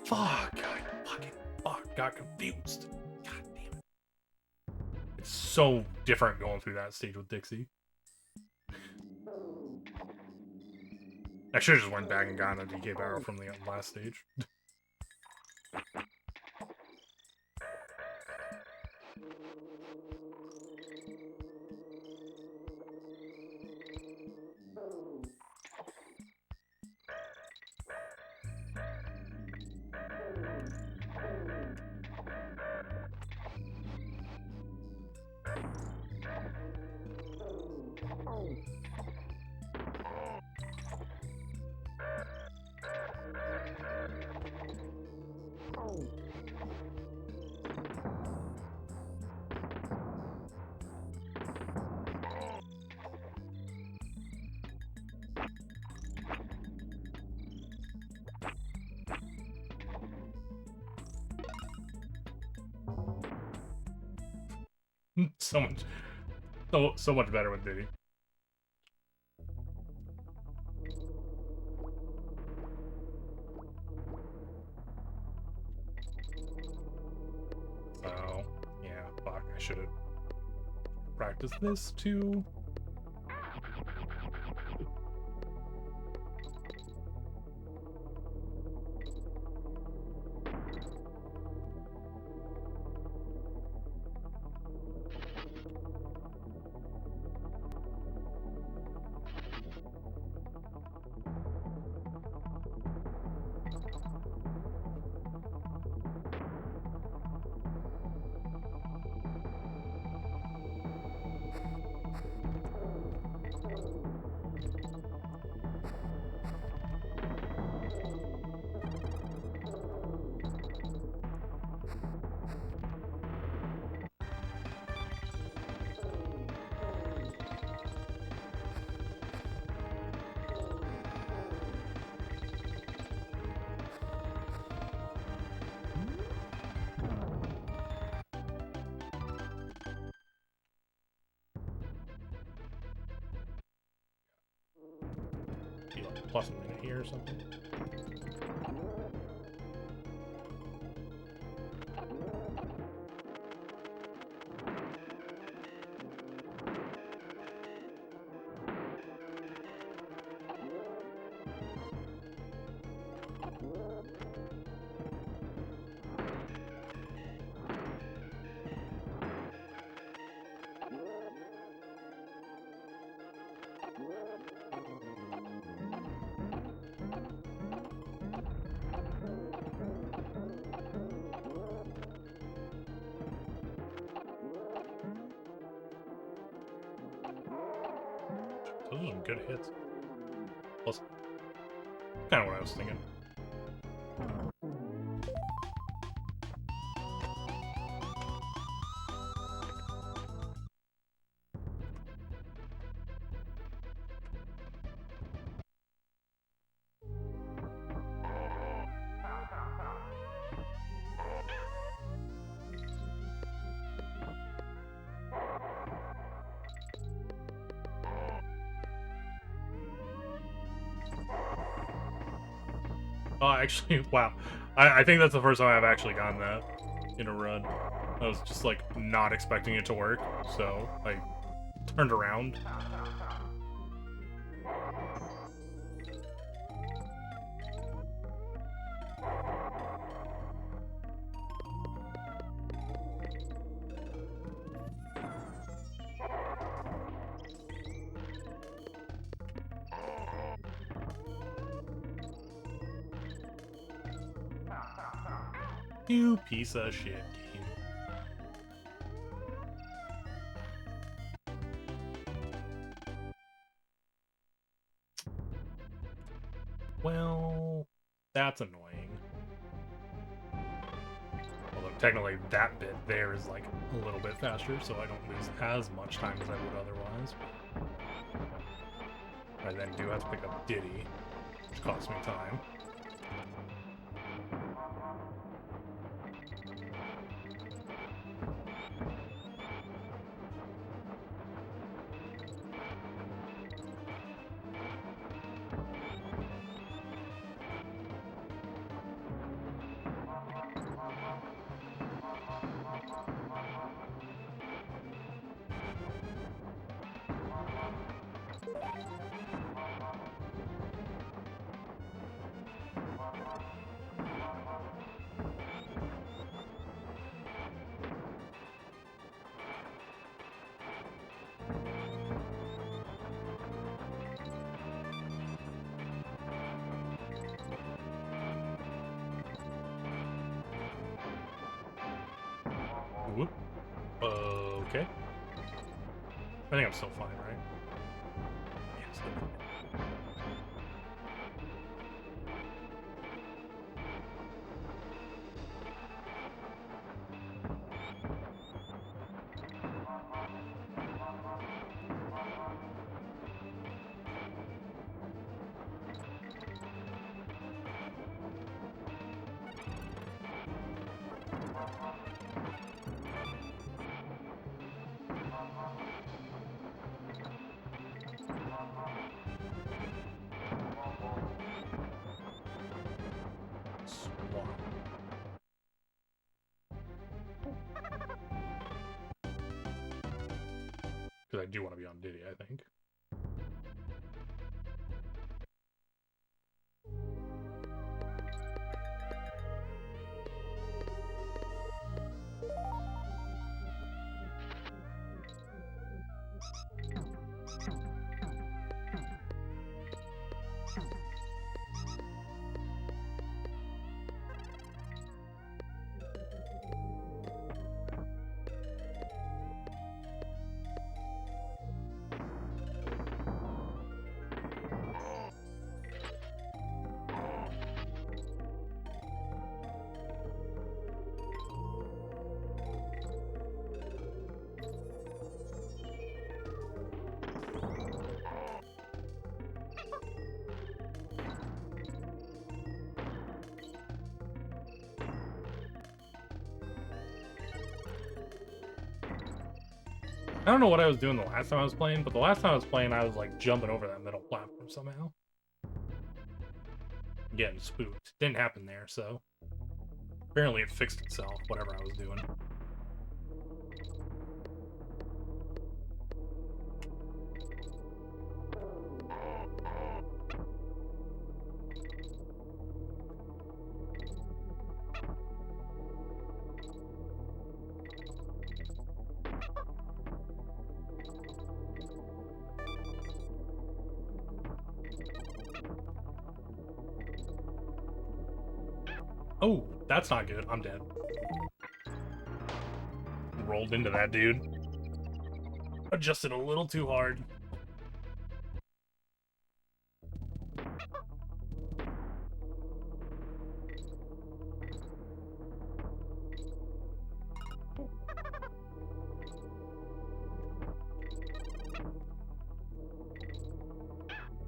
Fuck! Got confused. God damn it. It's so different going through that stage with Dixie. I should have just went back and gotten a DK barrel from the last stage. so much better with Diddy. Oh, yeah, fuck, I should have practiced this too. plus a minute here or something. Those are some good hits. Plus, kind of what I was thinking. Oh, actually, wow. I think that's the first time I've actually gotten that in a run. I was just, like, not expecting it to work, so I turned around. You piece of shit game. Well, that's annoying. Although technically that bit there is like a little bit faster, so I don't lose as much time as I would otherwise. I then do have to pick up Diddy, which costs me time. Whoop. Okay. I think I'm still fine, right? Yeah, still fine. Because I do want to be on Diddy, I think. I don't know what I was doing the last time I was playing, but the last time I was playing, I was like jumping over that middle platform somehow. getting spooked. Didn't happen there, so apparently it fixed itself, whatever I was doing. Oh, that's not good. I'm dead. Rolled into that dude. Adjusted a little too hard.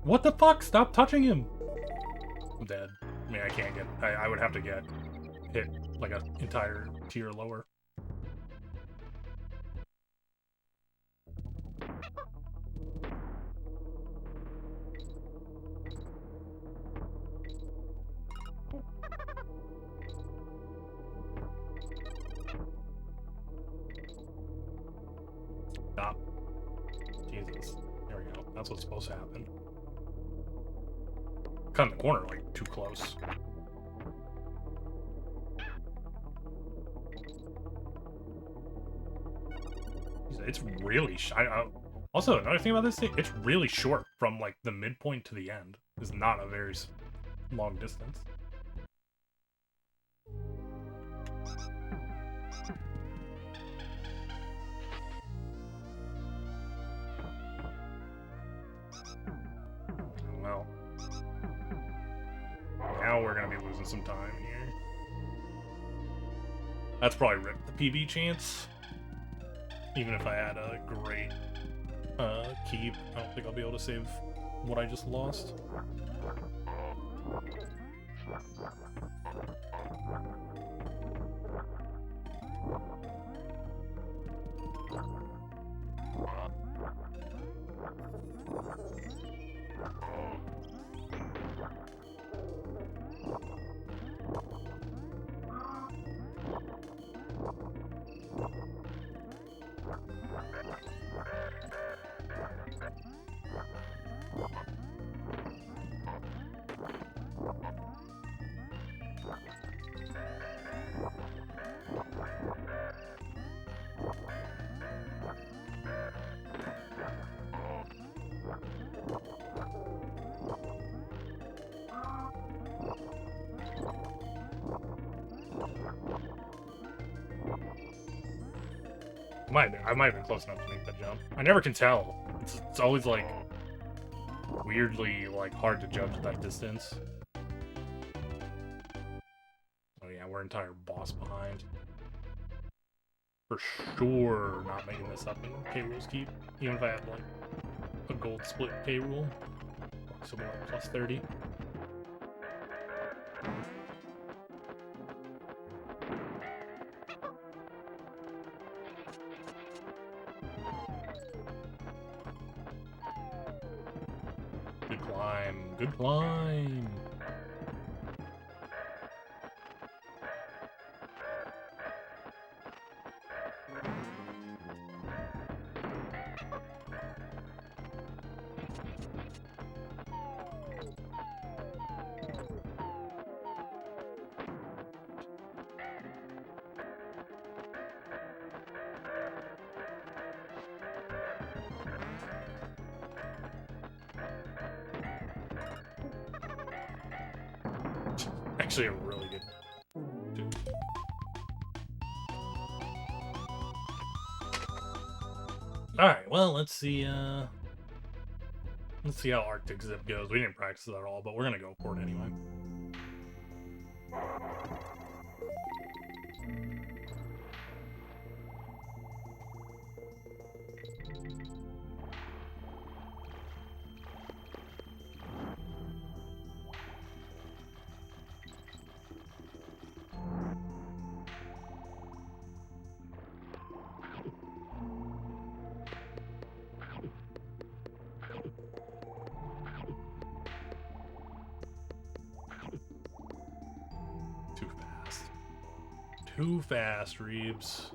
What the fuck? Stop touching him! I'm dead. I mean, I can't get... I would have to get hit like an entire tier lower. Stop. Jesus. There we go. That's what's supposed to happen. Cut in the corner, like, too close. It's really... also, another thing about this thing, it's really short from, like, the midpoint to the end. It's not a very long distance. Well... now we're gonna be losing some time here. That's probably ripped the PB chance. Even if I had a great keep, I don't think I'll be able to save what I just lost. I might have been close enough to make that jump. I never can tell. It's always like weirdly like hard to judge that distance. Oh yeah, we're entire boss behind. For sure not making this up in K-Rule's Keep. Even if I had like a gold split K-Rule. So more like plus 30. Good climb. Good climb. Actually a really good dude. Alright, well, let's see how Arctic Zip goes. We didn't practice it at all, but we're gonna go for it anyway. too fast, Reeves.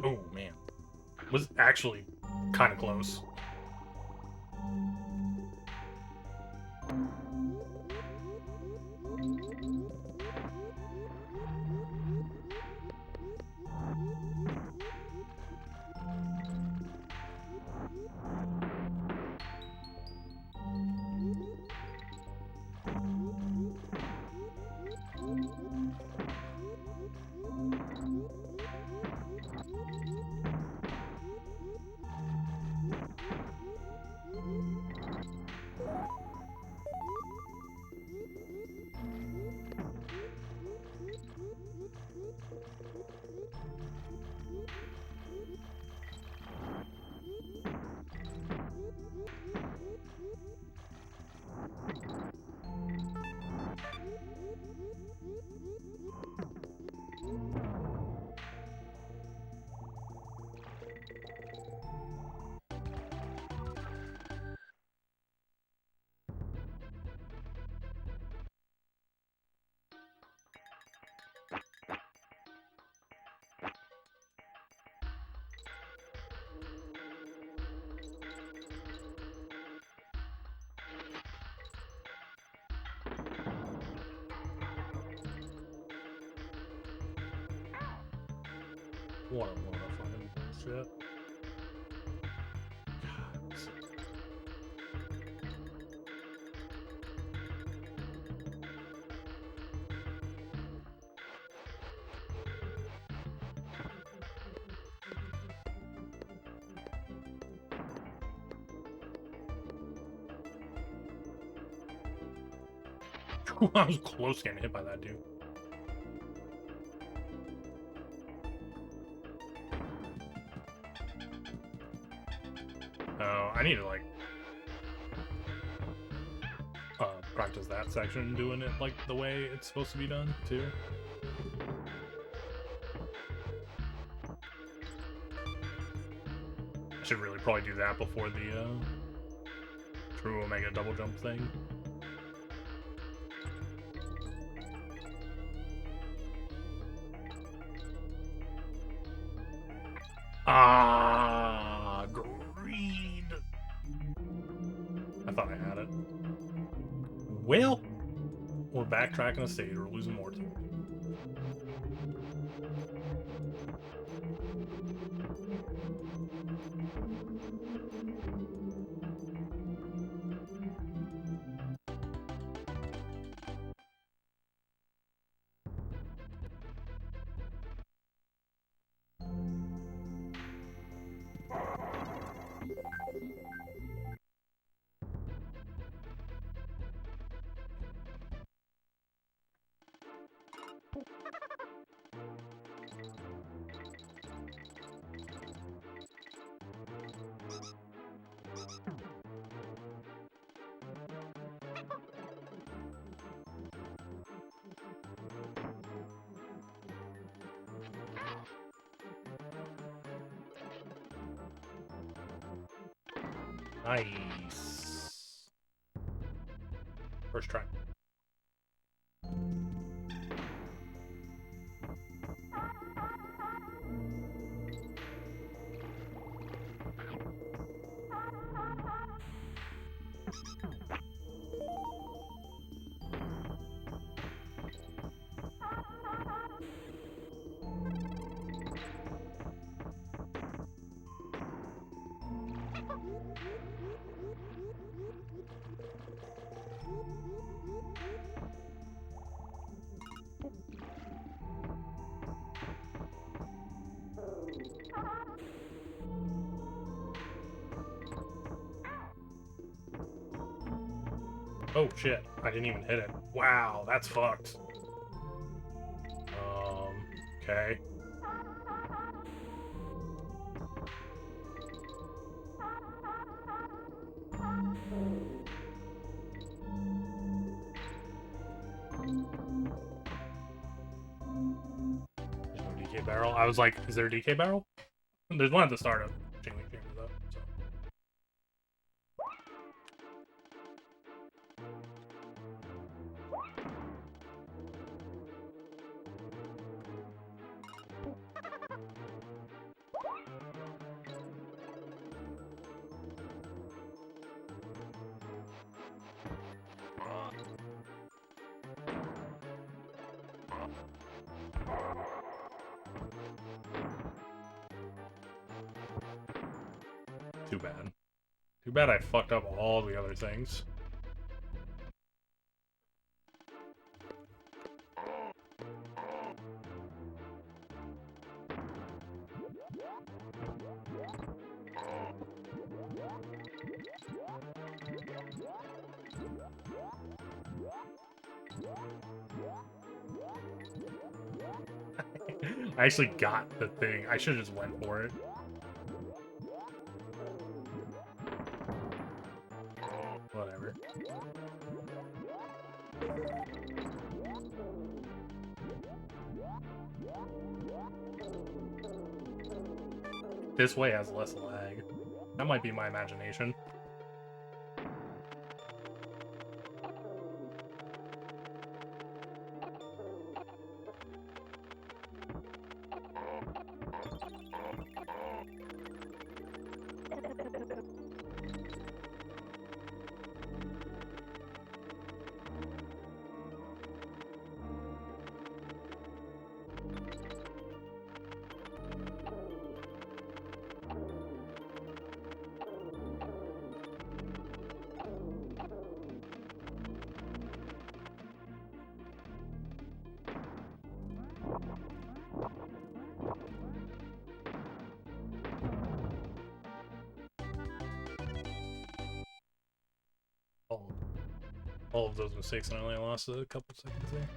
Oh, man. Was actually kind of close. What a fucking bullshit. I was close getting hit by that dude. Oh, I need to like practice that section, doing it like the way it's supposed to be done too. I should really probably do that before the true Omega double jump thing. Ah, greed. I thought I had it. Well, we're backtracking the stage. We're losing more time. Nice. First try. Oh shit, I didn't even hit it. Wow, that's fucked. Okay. barrel. I was like, is there a DK barrel? There's one at the start of Chainlink Chamber, though. So. Too bad. Too bad I fucked up all the other things. I actually got the thing. I should have just went for it. Whatever. This way has less lag. That might be my imagination. All of those mistakes, and I only lost a couple seconds there.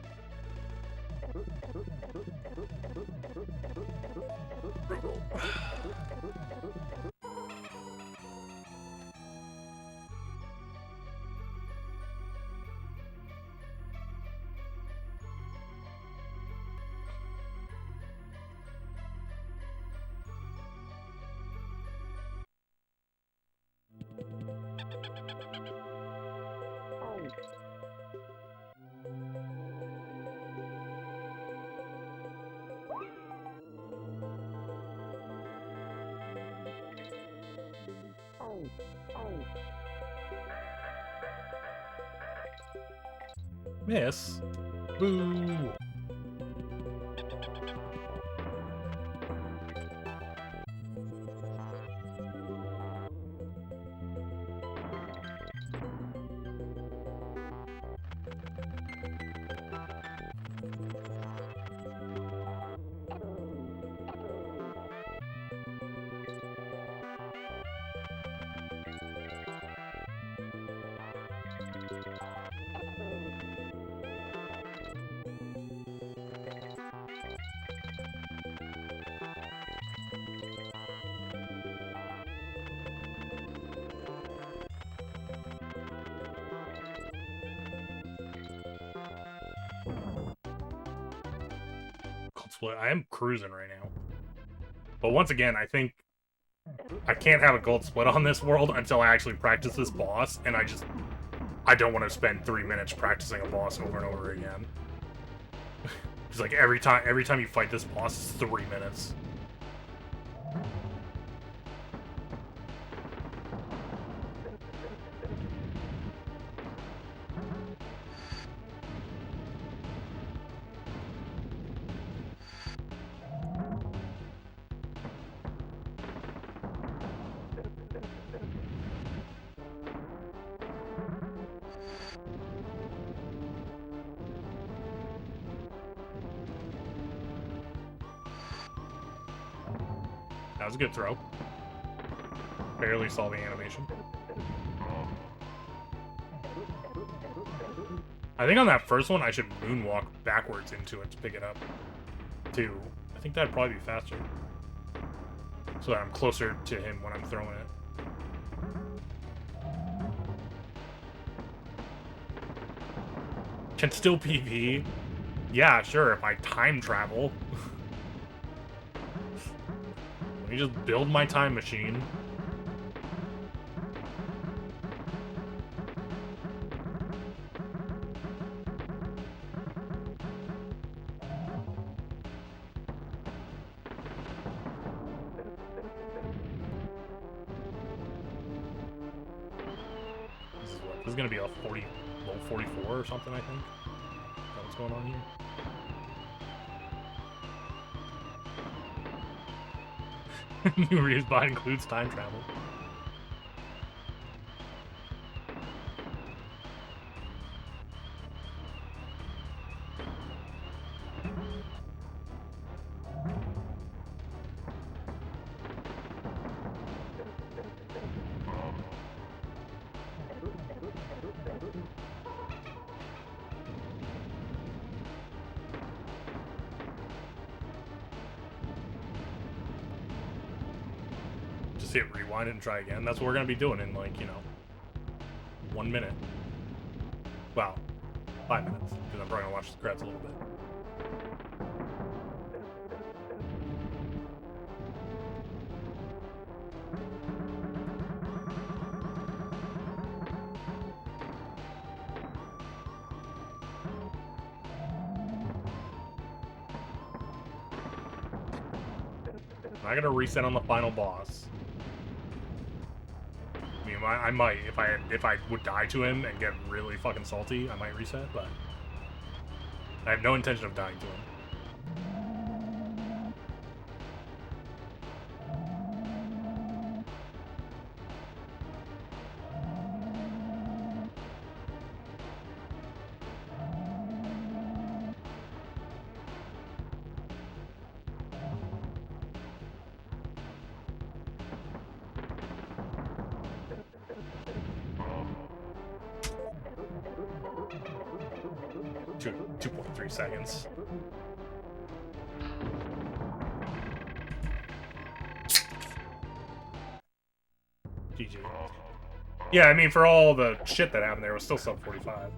Miss. Boo. I am cruising right now. But once again, I think I can't have a gold split on this world until I actually practice this boss, and I don't want to spend 3 minutes practicing a boss over and over again. It's like every time you fight this boss, it's 3 minutes. That was a good throw. Barely saw the animation. I think on that first one, I should moonwalk backwards into it to pick it up, too. I think that'd probably be faster. So that I'm closer to him when I'm throwing it. Can still PV? Yeah, sure, if I time travel. me just build my time machine. This is gonna be a 40, low 44 or something, I think. Is that what's going on here? New respawn includes time travel. Just hit rewind and try again. That's what we're gonna be doing in, like, you know, 1 minute. Wow, 5 minutes, because I'm probably gonna watch the credits a little bit. I'm not gonna reset on the final boss. I mean, I might if I would die to him and get really fucking salty, I might reset, but I have no intention of dying to him. Two, 2.3 seconds. GG. Yeah, I mean, for all the shit that happened there, it was still sub 45.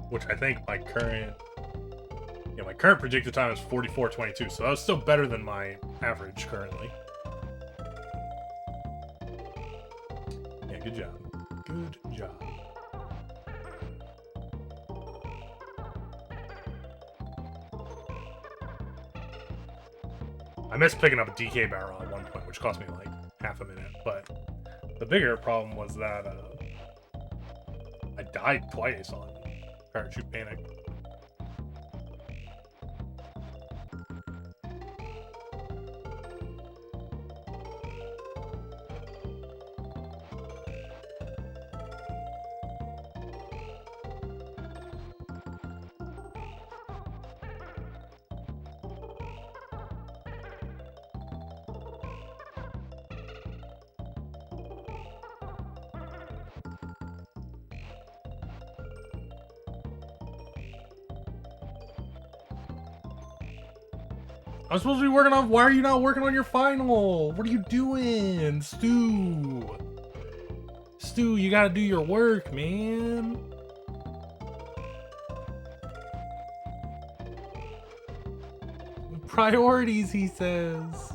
Which I think my current... Yeah, my current predicted time is 44:22, so that was still better than my average currently. Yeah, good job. Good job. I missed picking up a DK barrel at one point, which cost me like half a minute, but the bigger problem was that I died twice on Parachute Panic. I'm supposed to be working on... Why are you not working on your final? What are you doing, Stu? Stu, you gotta do your work, man. Priorities, he says.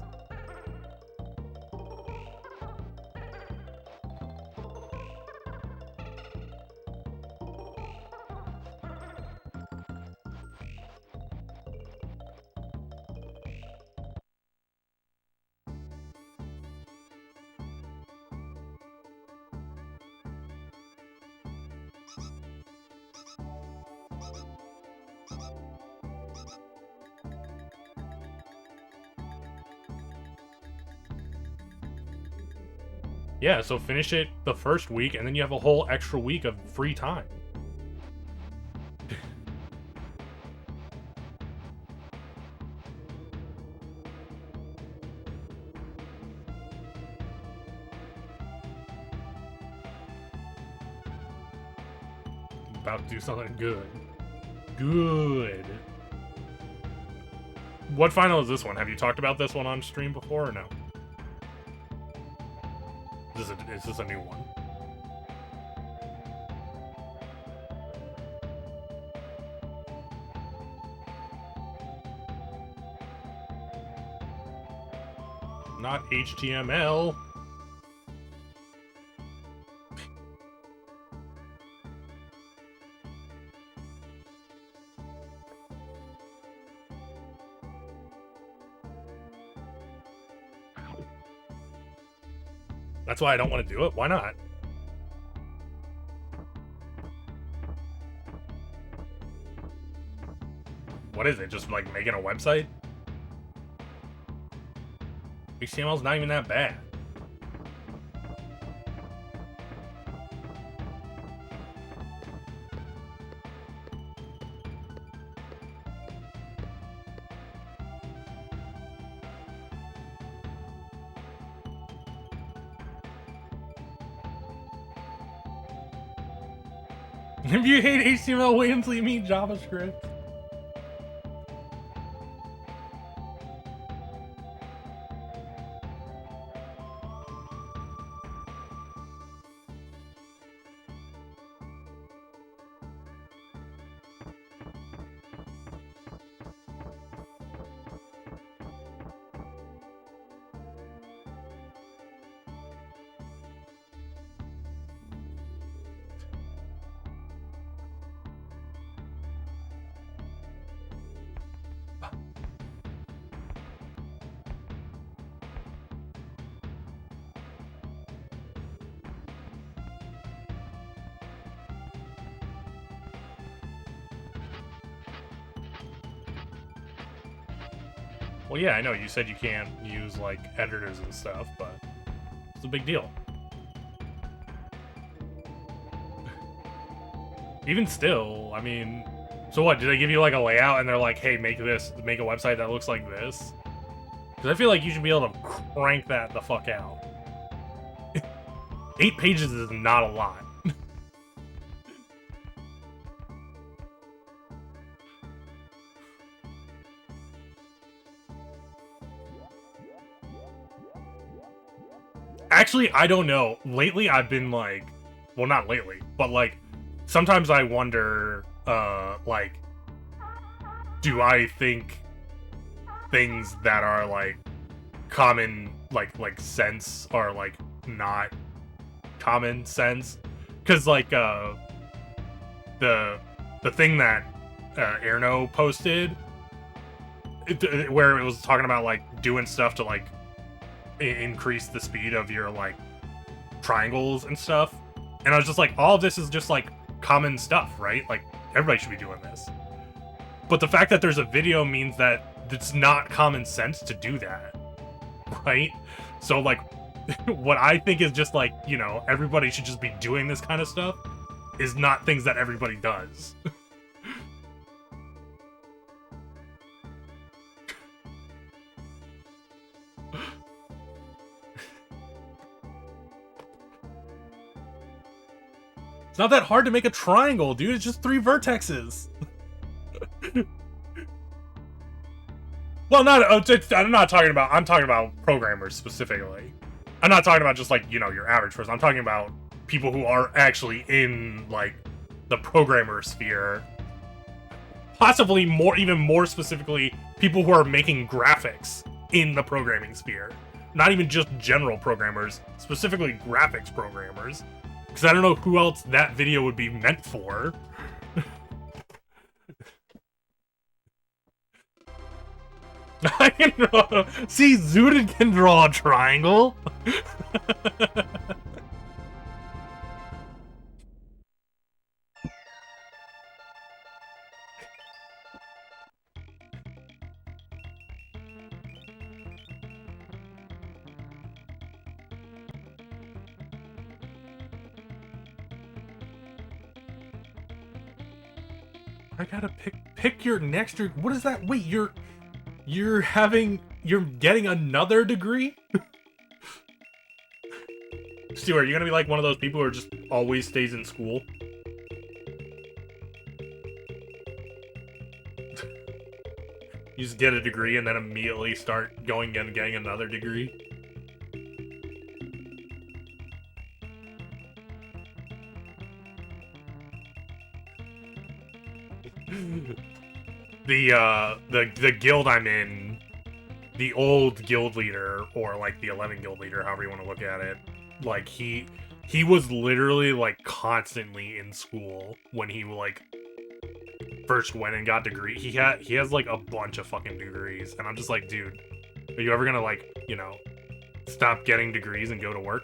Yeah, so finish it the first week, and then you have a whole extra week of free time. About to do something good. Good. What final is this one? Have you talked about this one on stream before, or no? Is this a new one? not HTML. That's why I don't want to do it. Why not? What is it? Just like making a website? HTML's not even that bad. If you hate HTML, wait until you meet JavaScript. Well, yeah, I know. You said you can't use, like, editors and stuff, but it's a big deal. Even still, I mean... So what, did they give you, like, a layout and they're like, hey, make a website that looks like this? Because I feel like you should be able to crank that the fuck out. 8 pages is not a lot. Actually, I don't know. Lately, I've been like... Well, not lately, but like... Sometimes I wonder, like... Do I think things that are, like, common, like sense are, like, not common sense? Because, like, the thing that Erno posted, where it was talking about, like, doing stuff to, like, increase the speed of your, like, triangles and stuff. And I was just like, all of this is just, like, common stuff, right? Like, everybody should be doing this. But the fact that there's a video means that it's not common sense to do that, right? So, like, what I think is just, like, you know, everybody should just be doing this kind of stuff is not things that everybody does. It's not that hard to make a triangle, dude. It's just 3 vertexes. Well, I'm not talking about... I'm talking about programmers specifically. I'm not talking about just, like, you know, your average person. I'm talking about people who are actually in, like, the programmer sphere. Possibly even more specifically, people who are making graphics in the programming sphere. Not even just general programmers, specifically graphics programmers. Because I don't know who else that video would be meant for. I can draw... See, Zooted can draw a triangle. I gotta pick your next... What is that? Wait, you're getting another degree? Stu, are you gonna be like one of those people who just always stays in school? You just get a degree and then immediately start going and getting another degree? The guild I'm in, the old guild leader, or like the 11 guild leader, however you want to look at it, like he was literally like constantly in school when he like first went and got degree. He has like a bunch of fucking degrees, and I'm just like, dude, are you ever gonna like, you know, stop getting degrees and go to work?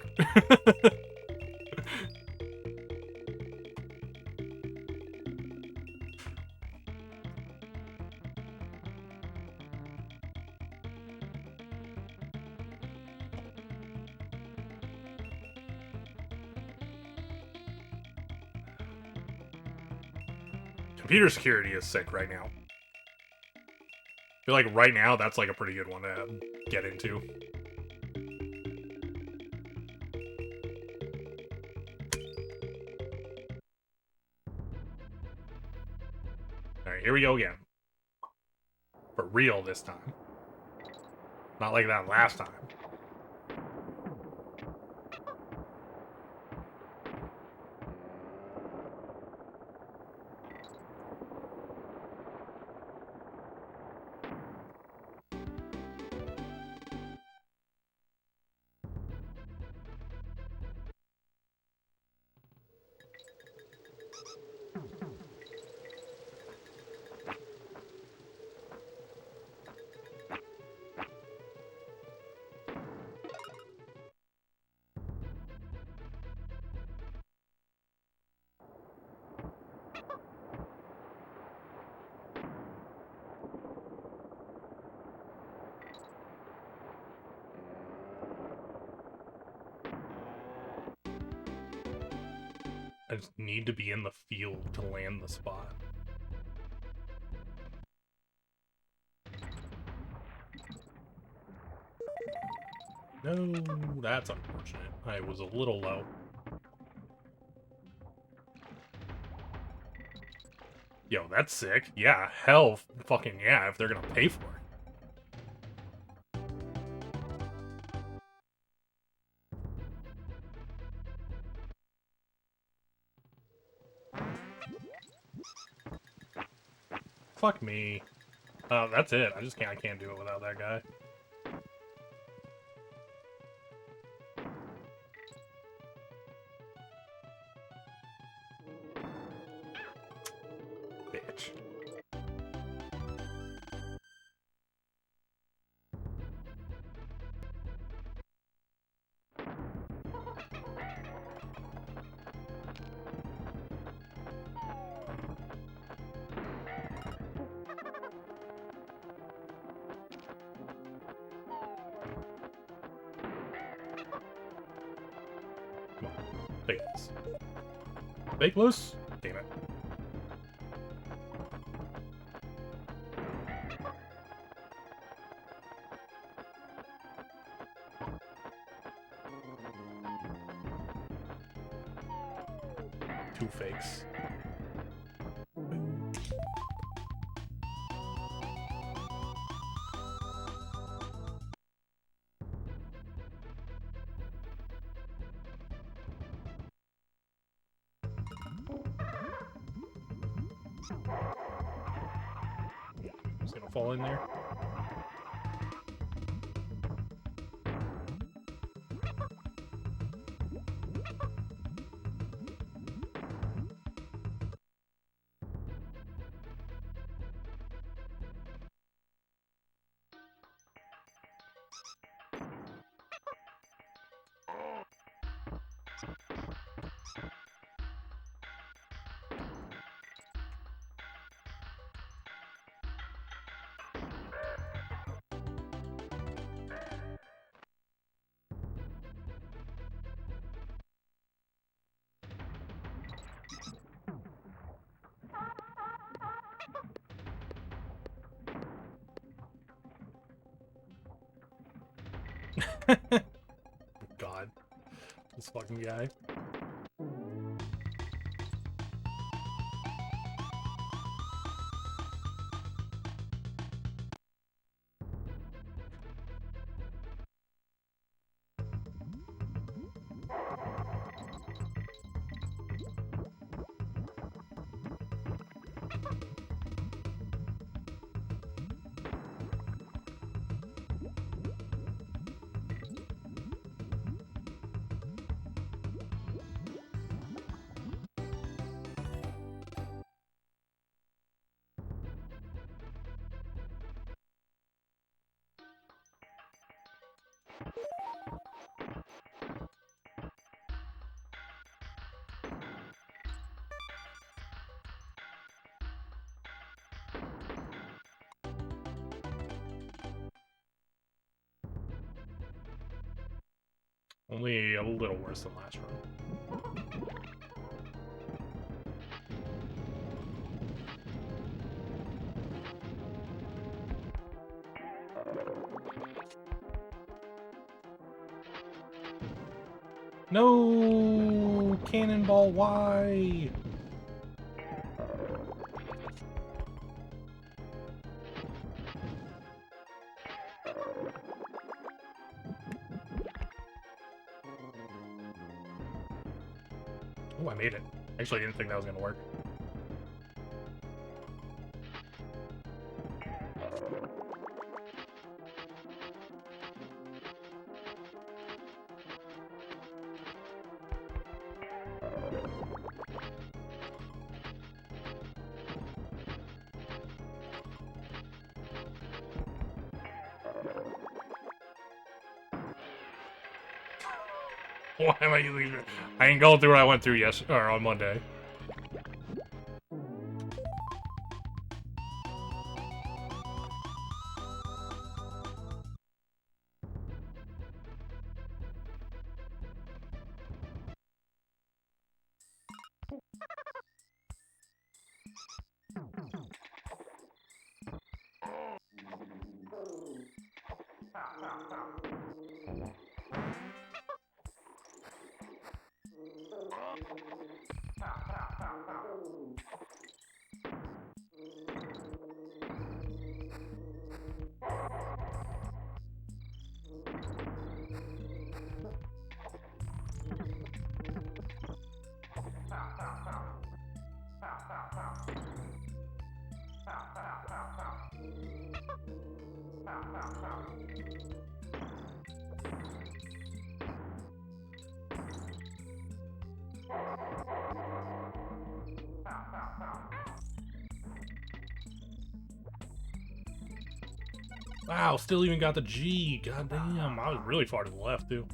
Computer security is sick right now. I feel like right now that's like a pretty good one to get into. Alright, here we go again. For real this time. Not like that last time. I just need to be in the field to land the spot. No, that's unfortunate. I was a little low. Yo, that's sick. Yeah, hell fucking yeah, if they're gonna pay for it. Fuck me. That's it. I can't do it without that guy. Bitch. Fake loose. Fake loose? Damn it. Two fakes. Just gonna fall in there. God. This fucking guy. Only a little worse than last run. No! Cannonball, why? Oh, I made it. Actually, I didn't think that was gonna work. Why am I using it? I ain't going through what I went through on Monday. Wow, still even got the G. God damn, I was really far to the left, too.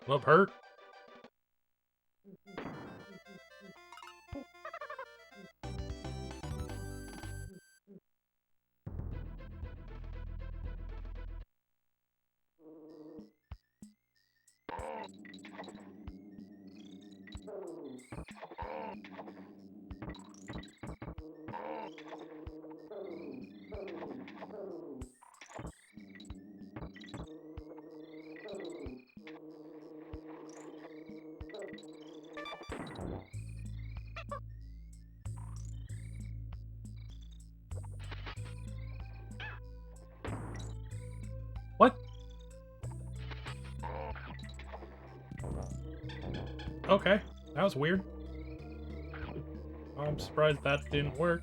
Love hurt. What? Okay, that was weird. I'm surprised that didn't work.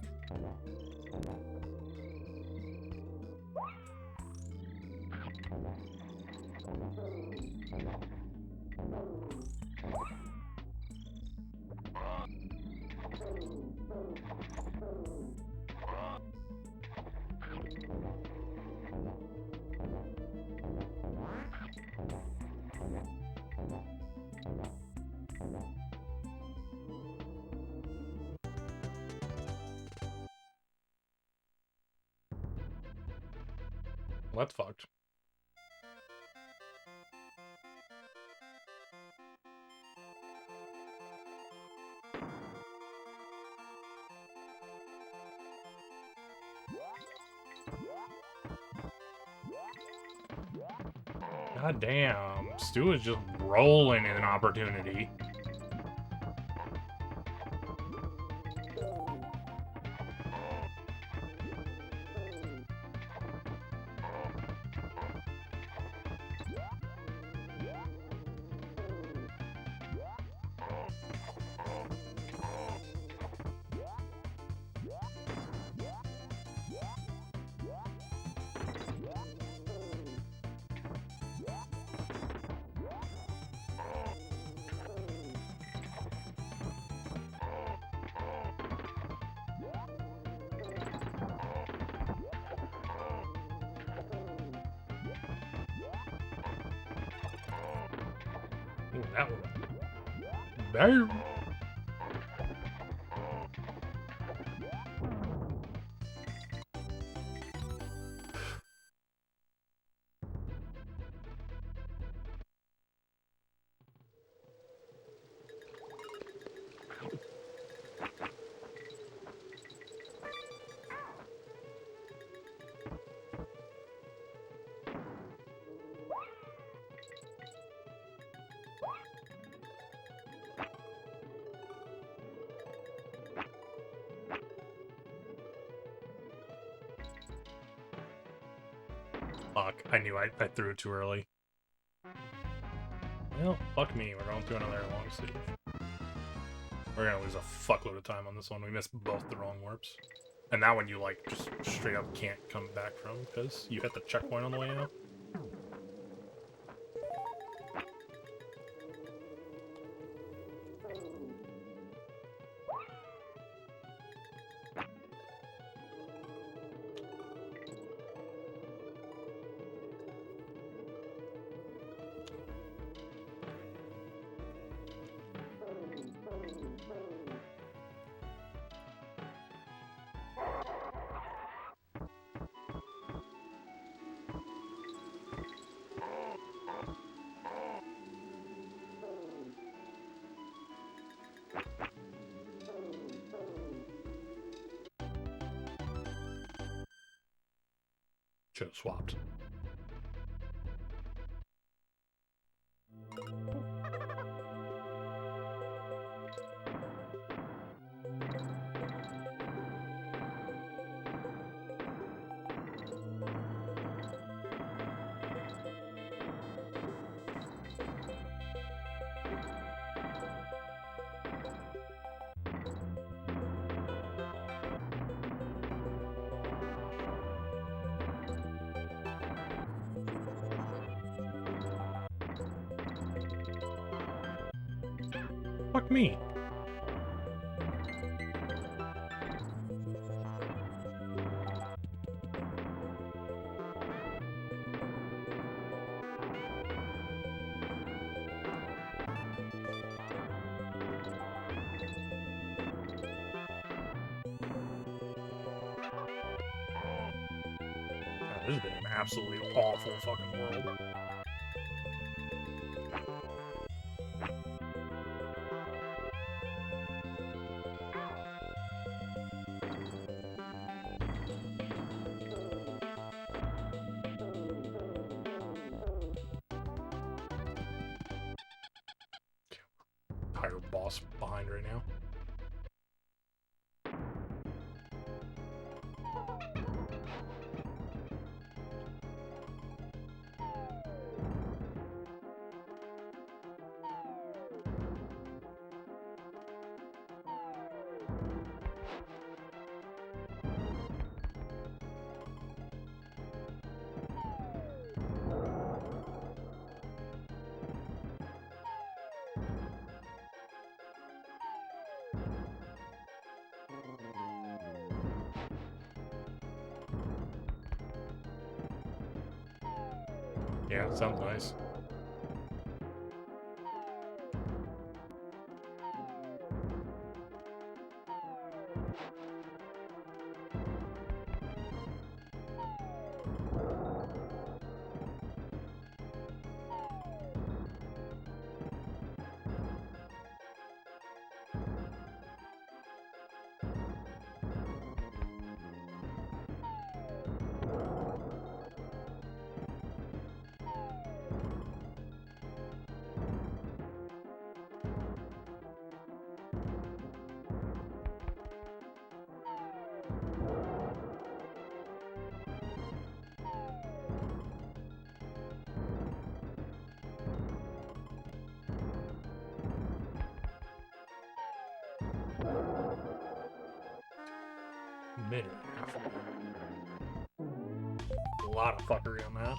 Well, that's fucked. God damn. Stu is just rolling in an opportunity. Ooh, that one. Damn. Fuck, I knew I threw it too early. Well, fuck me, we're going through another long stage. We're gonna lose a fuckload of time on this one. We missed both the wrong warps. And that one you, like, just straight up can't come back from, because you hit the checkpoint on the way out. Should have swapped. Fuck me. God, this has been an absolutely awful fucking world. Entire boss behind right now. Yeah, it sounds nice. minute and a half. A lot of fuckery on that.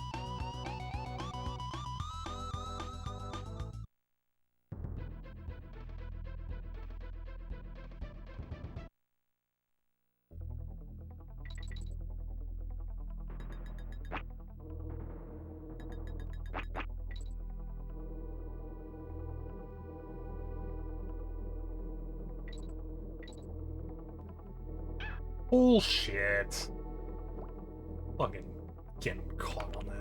Bullshit. Fucking getting caught on that.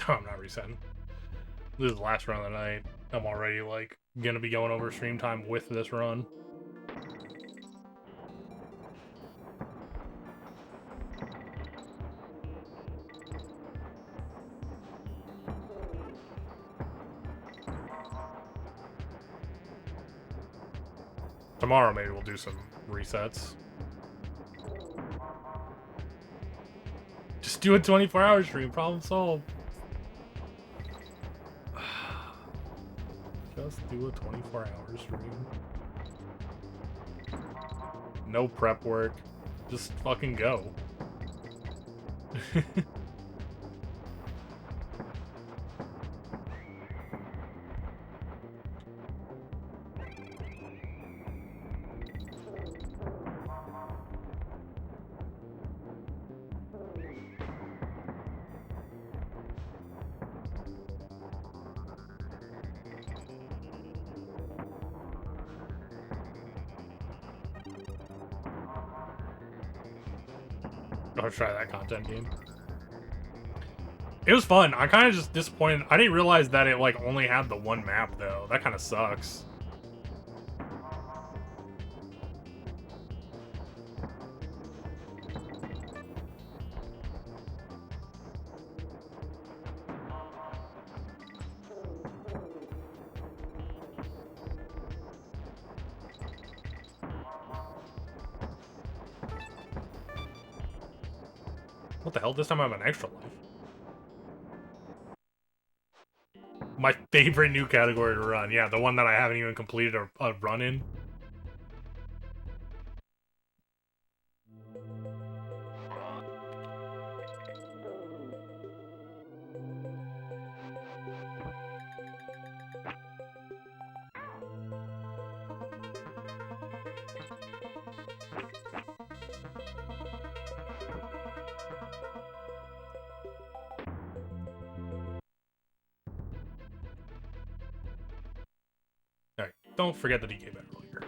No, I'm not resetting. This is the last run of the night. I'm already, like, gonna be going over stream time with this run. Tomorrow maybe we'll do some resets. Just do a 24-hour stream, problem solved. Just do a 24-hour stream. No prep work. Just fucking go. I'll try that content game. It was fun. I'm kind of just disappointed. I didn't realize that it like only had the one map though. That kind of sucks. What the hell? This time I have an extra life. My favorite new category to run. Yeah, the one that I haven't even completed a run in. Alright, don't forget the DK battle here.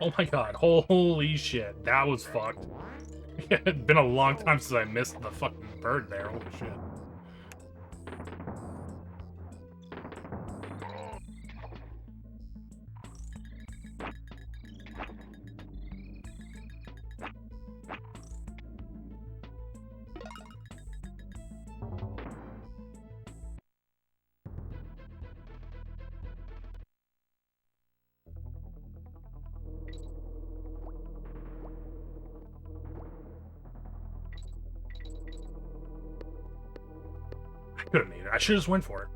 Oh my god, holy shit, that was fucked. It's been a long time since I missed the fucking bird there, holy shit. Could have made it. I should have just went for it.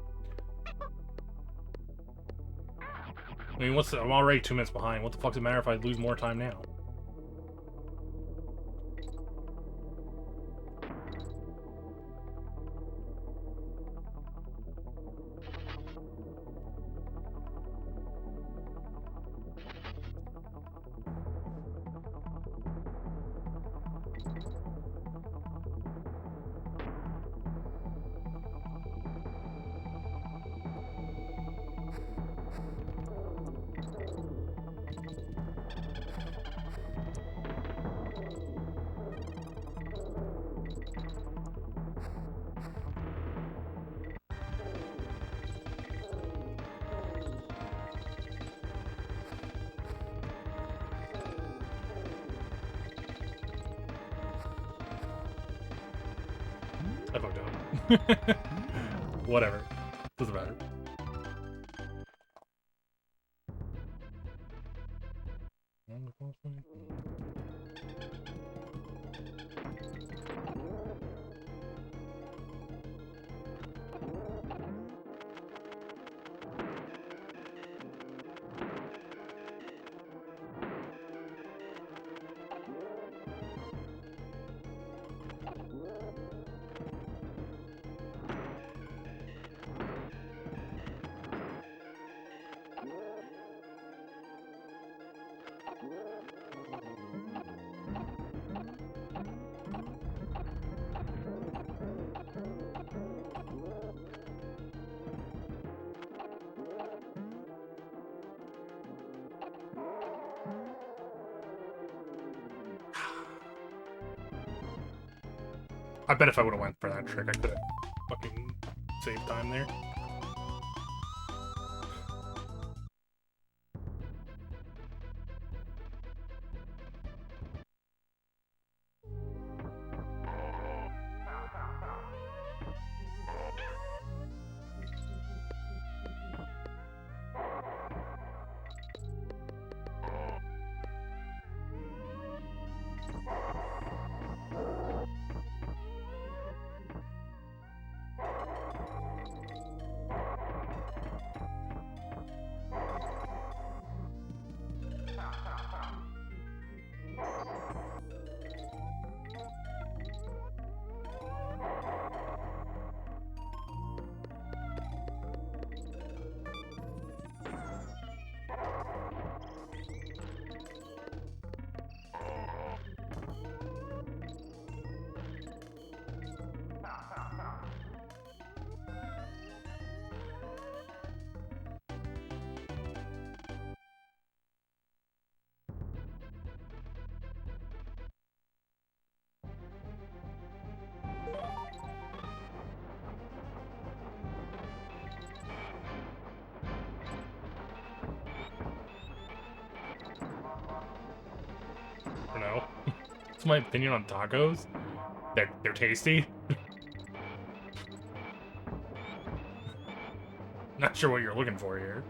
I mean, I'm already 2 minutes behind. What the fuck does it matter if I lose more time now? I fucked up. Whatever. Doesn't matter. I bet if I would have went for that trick, I could have fucking saved time there. I don't know. That's my opinion on tacos. They're tasty. Not sure what you're looking for here.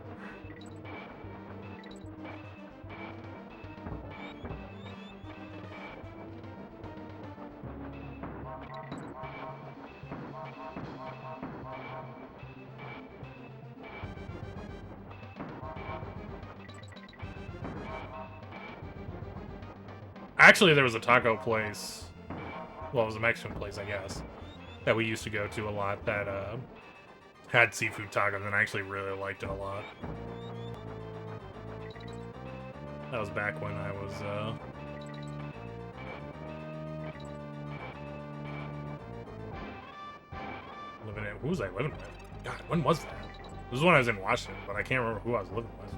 Actually, there was a taco place. Well, it was a Mexican place, I guess, that we used to go to a lot that had seafood tacos, and I actually really liked it a lot. That was back when I was living in. Who was I living with? God, when was that? This was when I was in Washington, but I can't remember who I was living with.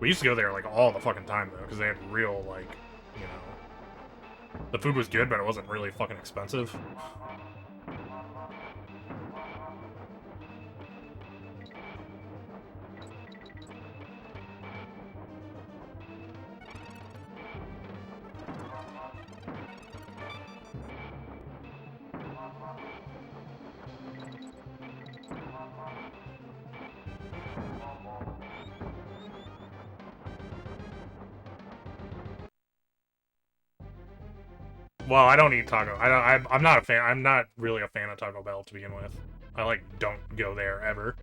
We used to go there like all the fucking time though, because they had real like, you know, the food was good, but it wasn't really fucking expensive. Well, I don't eat taco. I'm not a fan. I'm not really a fan of Taco Bell to begin with. I like don't go there ever.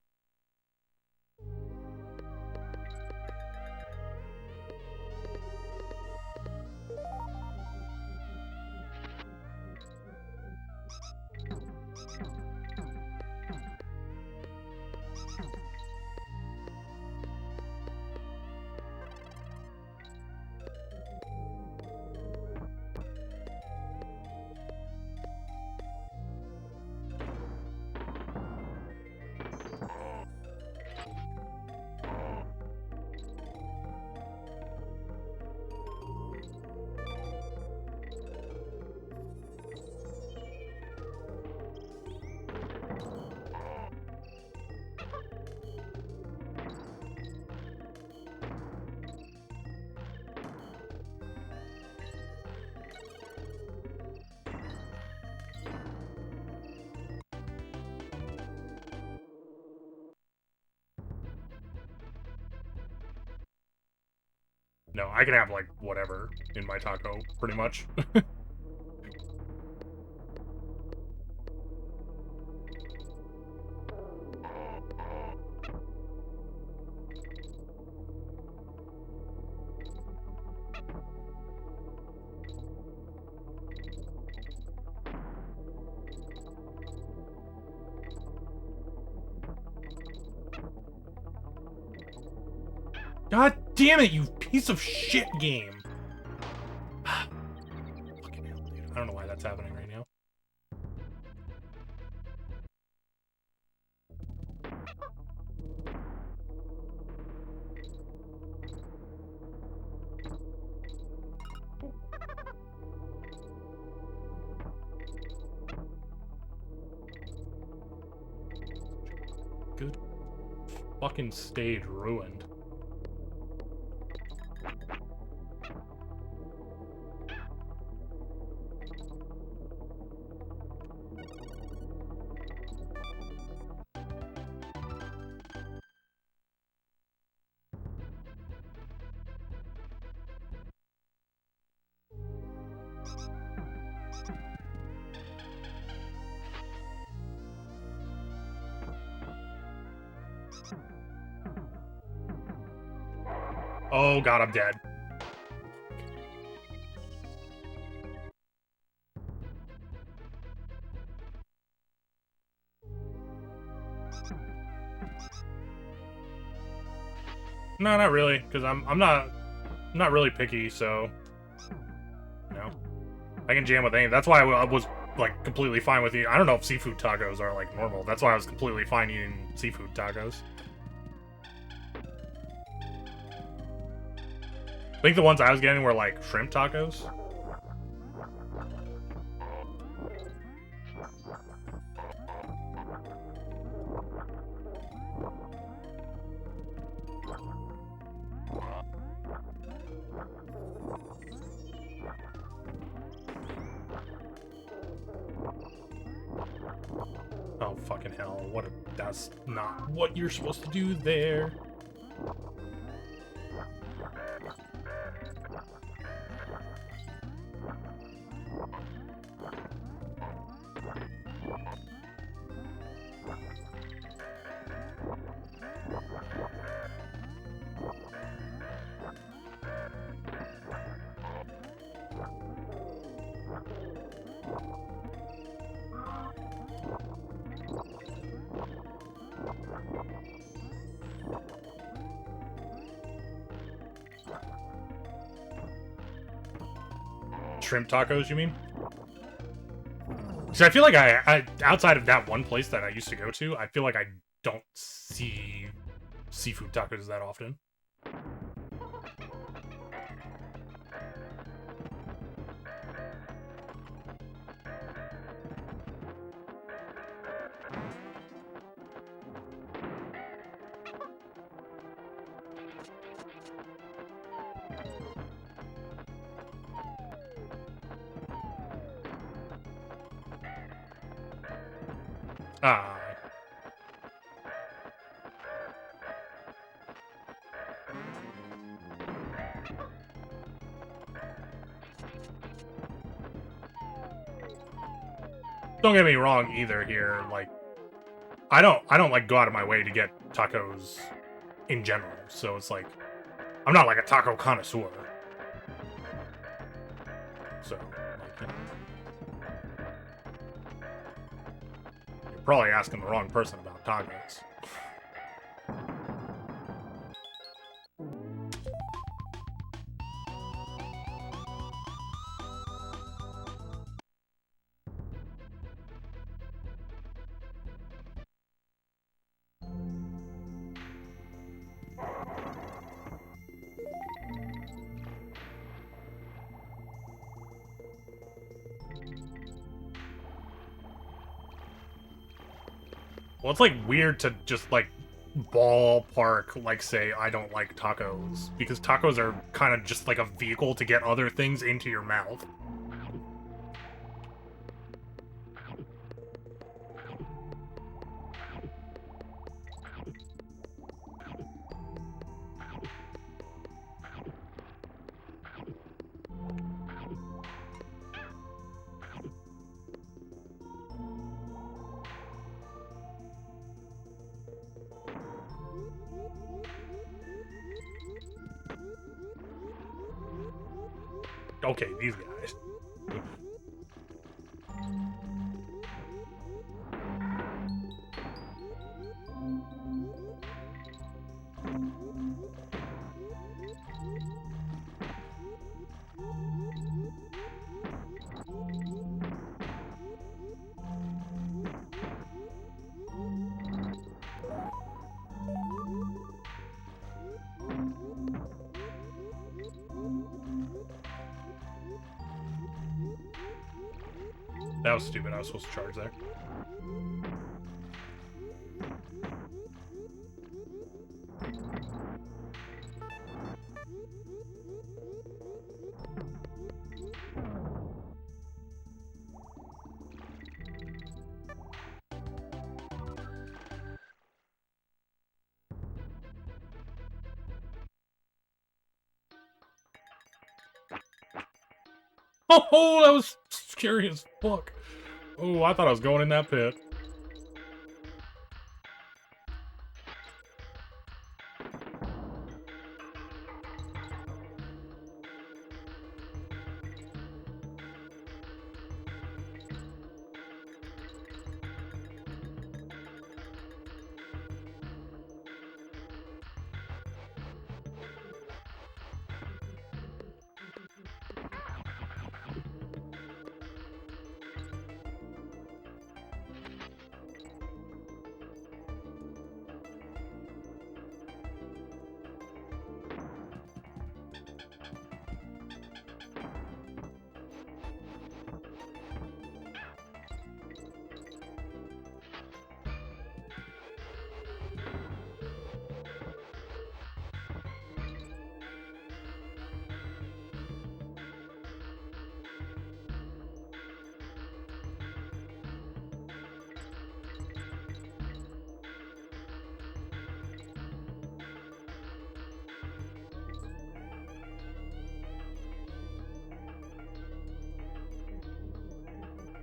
No, I can have, like, whatever in my taco, pretty much. God damn it, you piece of shit game! Fucking hell, dude. I don't know why that's happening right now. Good fucking stage ruined. Oh god, I'm dead. No, not really, because I'm not really picky, so you know, I can jam with anything. That's why I was like completely fine with eating. I don't know if seafood tacos are like normal. That's why I was completely fine eating seafood tacos. I think the ones I was getting were like shrimp tacos. Oh, fucking hell. That's not what you're supposed to do there. Shrimp tacos, you mean? So I feel like I outside of that one place that I used to go to, I feel like I don't see seafood tacos that often. Ah. Don't get me wrong either here, like I don't like go out of my way to get tacos in general. So it's like I'm not like a taco connoisseur. So like, you're probably asking the wrong person about tacos. Well, it's like weird to just like ballpark, like say I don't like tacos, because tacos are kind of just like a vehicle to get other things into your mouth. Okay, these guys. That was stupid. I was supposed to charge there. Oh, that was scary as fuck. Oh, I thought I was going in that pit.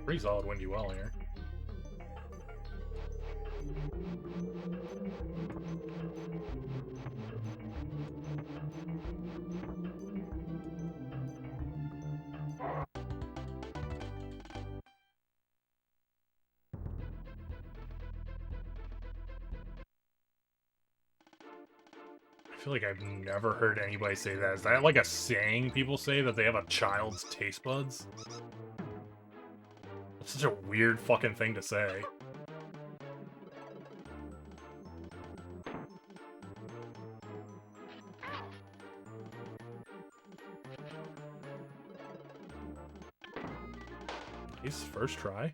Pretty solid windy well here. I feel like I've never heard anybody say that. Is that like a saying people say, that they have a child's taste buds? It's such a weird fucking thing to say. His first try?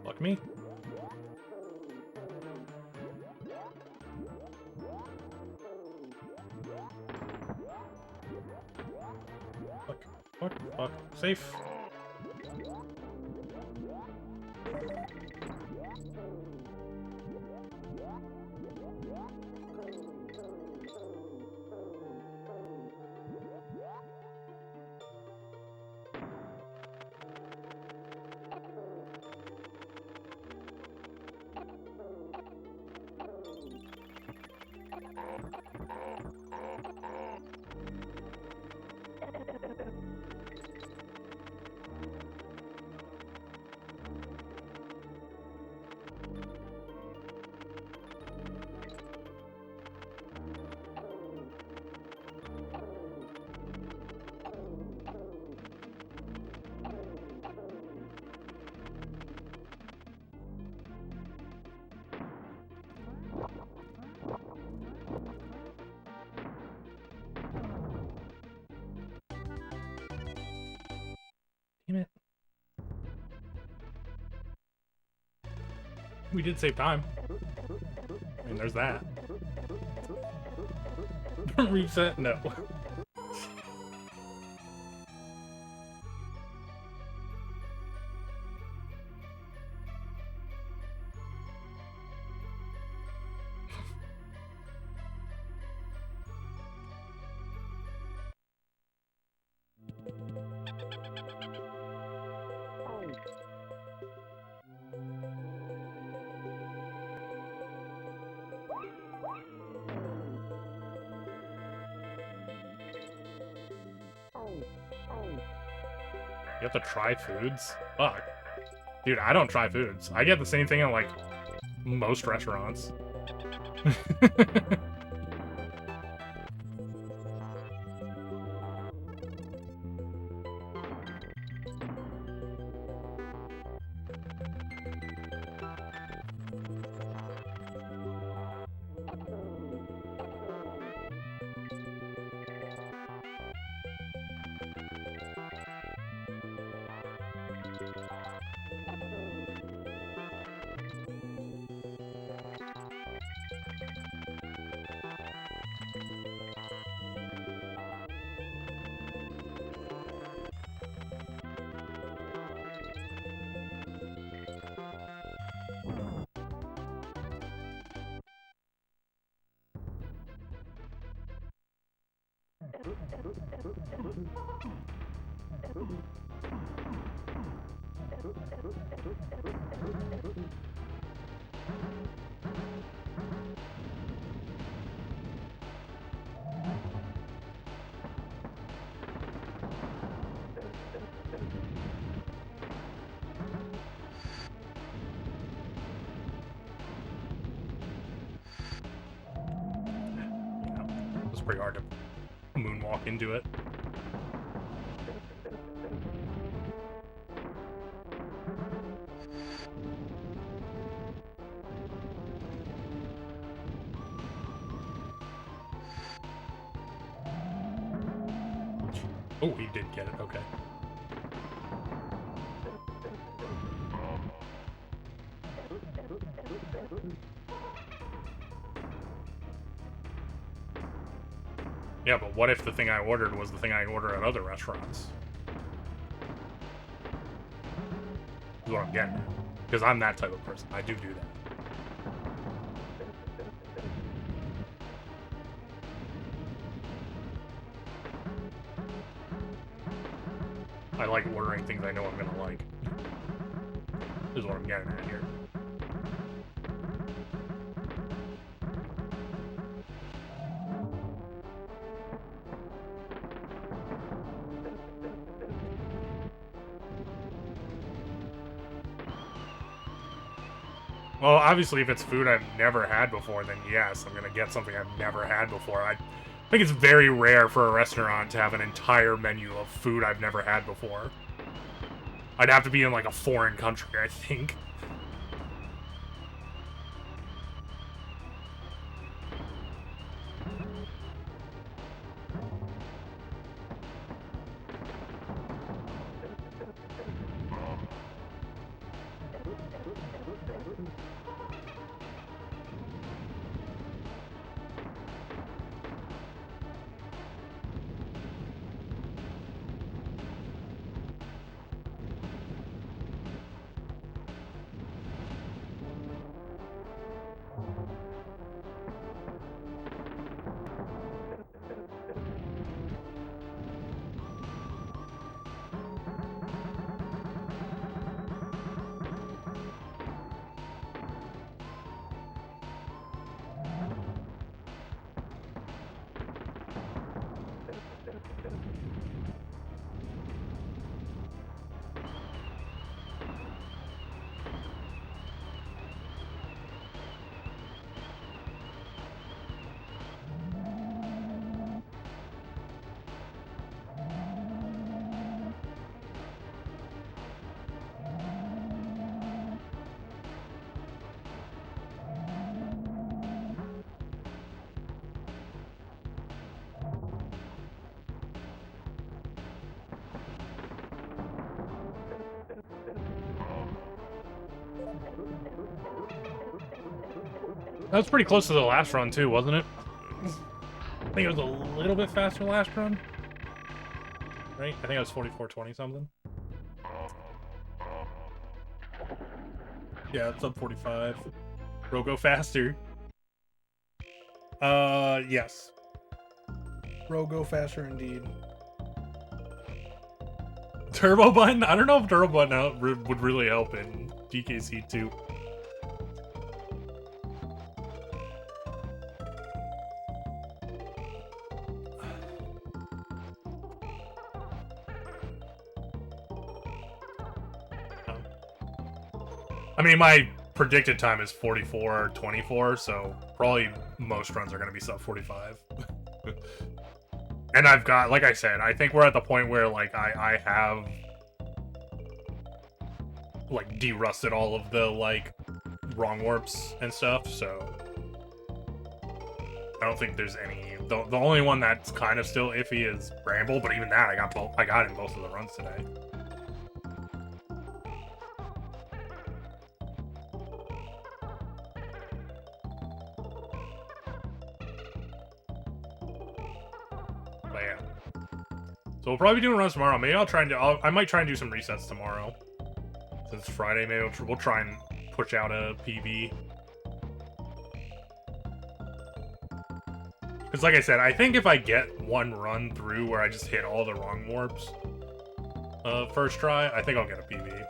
Fuck me. Fuck. Safe. Damn it. We did save time. I mean, there's that. Reset? No. You have to try foods? Fuck. Dude, I don't try foods. I get the same thing at, like, most restaurants. It's pretty hard to moonwalk into it. Oh, he did get it. Okay. Yeah, but what if the thing I ordered was the thing I order at other restaurants? Is what I'm getting at. Because I'm that type of person. I do that. I like ordering things I know I'm gonna like. Is what I'm getting at here. Well, obviously, if it's food I've never had before, then yes, I'm gonna get something I've never had before. I think it's very rare for a restaurant to have an entire menu of food I've never had before. I'd have to be in, like, a foreign country, I think. That was pretty close to the last run, too, wasn't it? I think it was a little bit faster last run. Right? I think it was 44:20 something. Yeah, it's up 45. Bro, go faster. Yes. Bro, go faster indeed. Turbo button? I don't know if turbo button would really help in DKC2. I mean, my predicted time is 44:24, so probably most runs are going to be sub 45. And I've got, like I said, I think we're at the point where, like, I have, like, de-rusted all of the, like, wrong warps and stuff, so I don't think there's any. The only one that's kind of still iffy is Bramble, but even that I got in both of the runs today. But yeah. So we'll probably be doing runs tomorrow. Maybe I'll try and I might try and do some resets tomorrow. Since it's Friday, maybe we'll try and push out a PB. Because like I said, I think if I get one run through where I just hit all the wrong warps first try, I think I'll get a PB.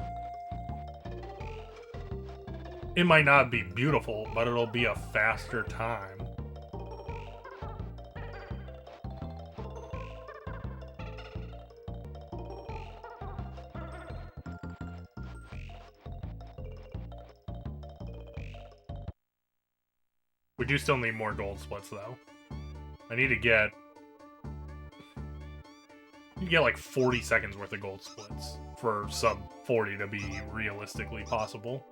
It might not be beautiful, but it'll be a faster time. We do still need more gold splits, though. I need to get... like 40 seconds worth of gold splits for sub 40 to be realistically possible.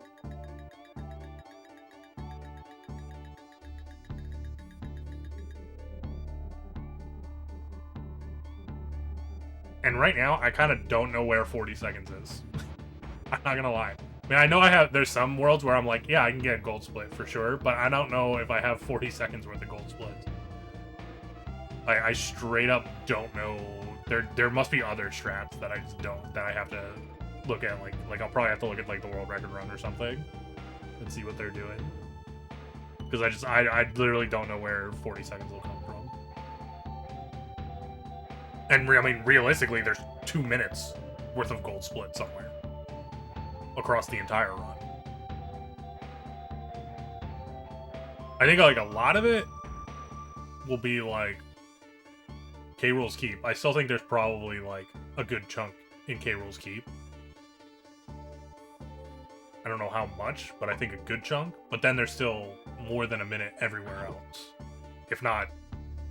And right now, I kind of don't know where 40 seconds is. I'm not gonna lie. I mean, I know there's some worlds where I'm like, yeah, I can get a gold split for sure, but I don't know if I have 40 seconds worth of gold splits. I straight up don't know. There must be other strats that I just don't, that I have to look at, like I'll probably have to look at like the world record run or something and see what they're doing. Because I literally don't know where 40 seconds will come from. And I mean, realistically, there's 2 minutes worth of gold split somewhere across the entire run. I think like a lot of it will be like K. Rool's Keep. I still think there's probably like a good chunk in K. Rool's Keep. I don't know how much, but I think a good chunk. But then there's still more than a minute everywhere else. If not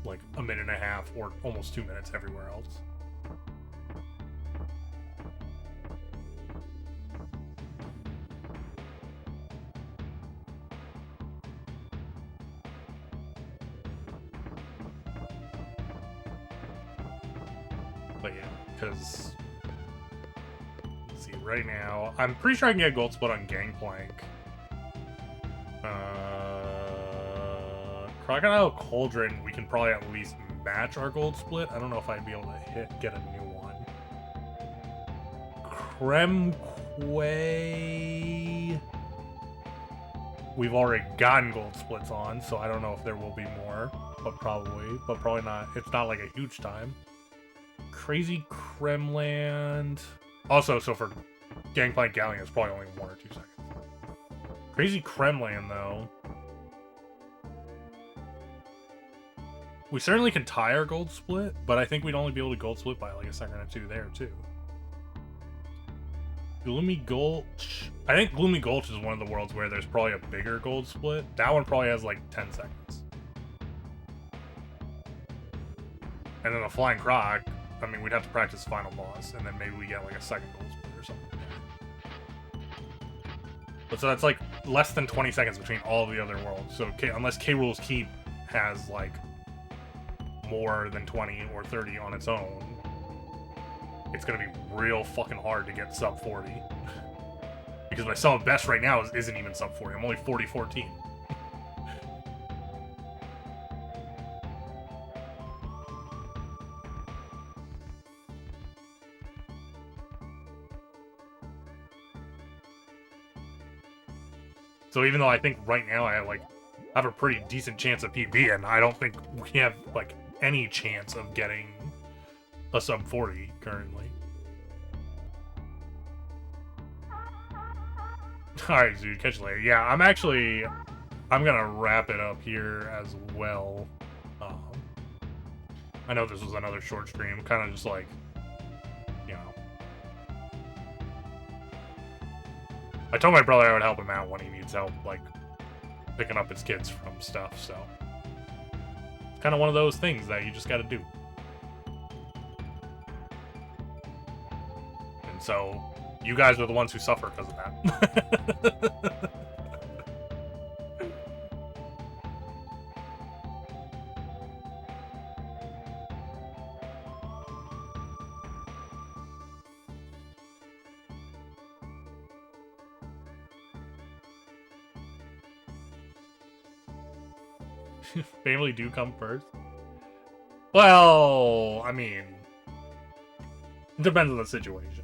like a minute and a half or almost 2 minutes everywhere else. But yeah, because let's see, right now, I'm pretty sure I can get a gold split on Gangplank. Crocodile Cauldron, we can probably at least match our gold split. I don't know if I'd be able to get a new one. Kremquay, we've already gotten gold splits on, so I don't know if there will be more, but probably not. It's not like a huge time. Crazy Kremland. Also, so for Gangplank Galleon, it's probably only 1 or 2 seconds. Crazy Kremland, though. We certainly can tie our gold split, but I think we'd only be able to gold split by like a second or two there, too. Gloomy Gulch. I think Gloomy Gulch is one of the worlds where there's probably a bigger gold split. That one probably has like 10 seconds. And then the Flying Croc, I mean, we'd have to practice Final Boss, and then maybe we get like a second gold split or something. But so that's like less than 20 seconds between all the other worlds. So unless K. Rool's Keep has like more than 20 or 30 on its own, it's gonna be real fucking hard to get sub 40. Because my sub best right now isn't even sub 40. I'm only 40-14. So even though I think right now I like have a pretty decent chance of PB, and I don't think we have like any chance of getting a sub 40 currently. Alright, dude, catch you later. Yeah, I'm gonna wrap it up here as well. I know this was another short stream, kind of just like, you know. I told my brother I would help him out when he needs help, like, picking up his kids from stuff, so. It's kind of one of those things that you just gotta do. And so, you guys are the ones who suffer because of that. Family do come first? Well, I mean, it depends on the situation.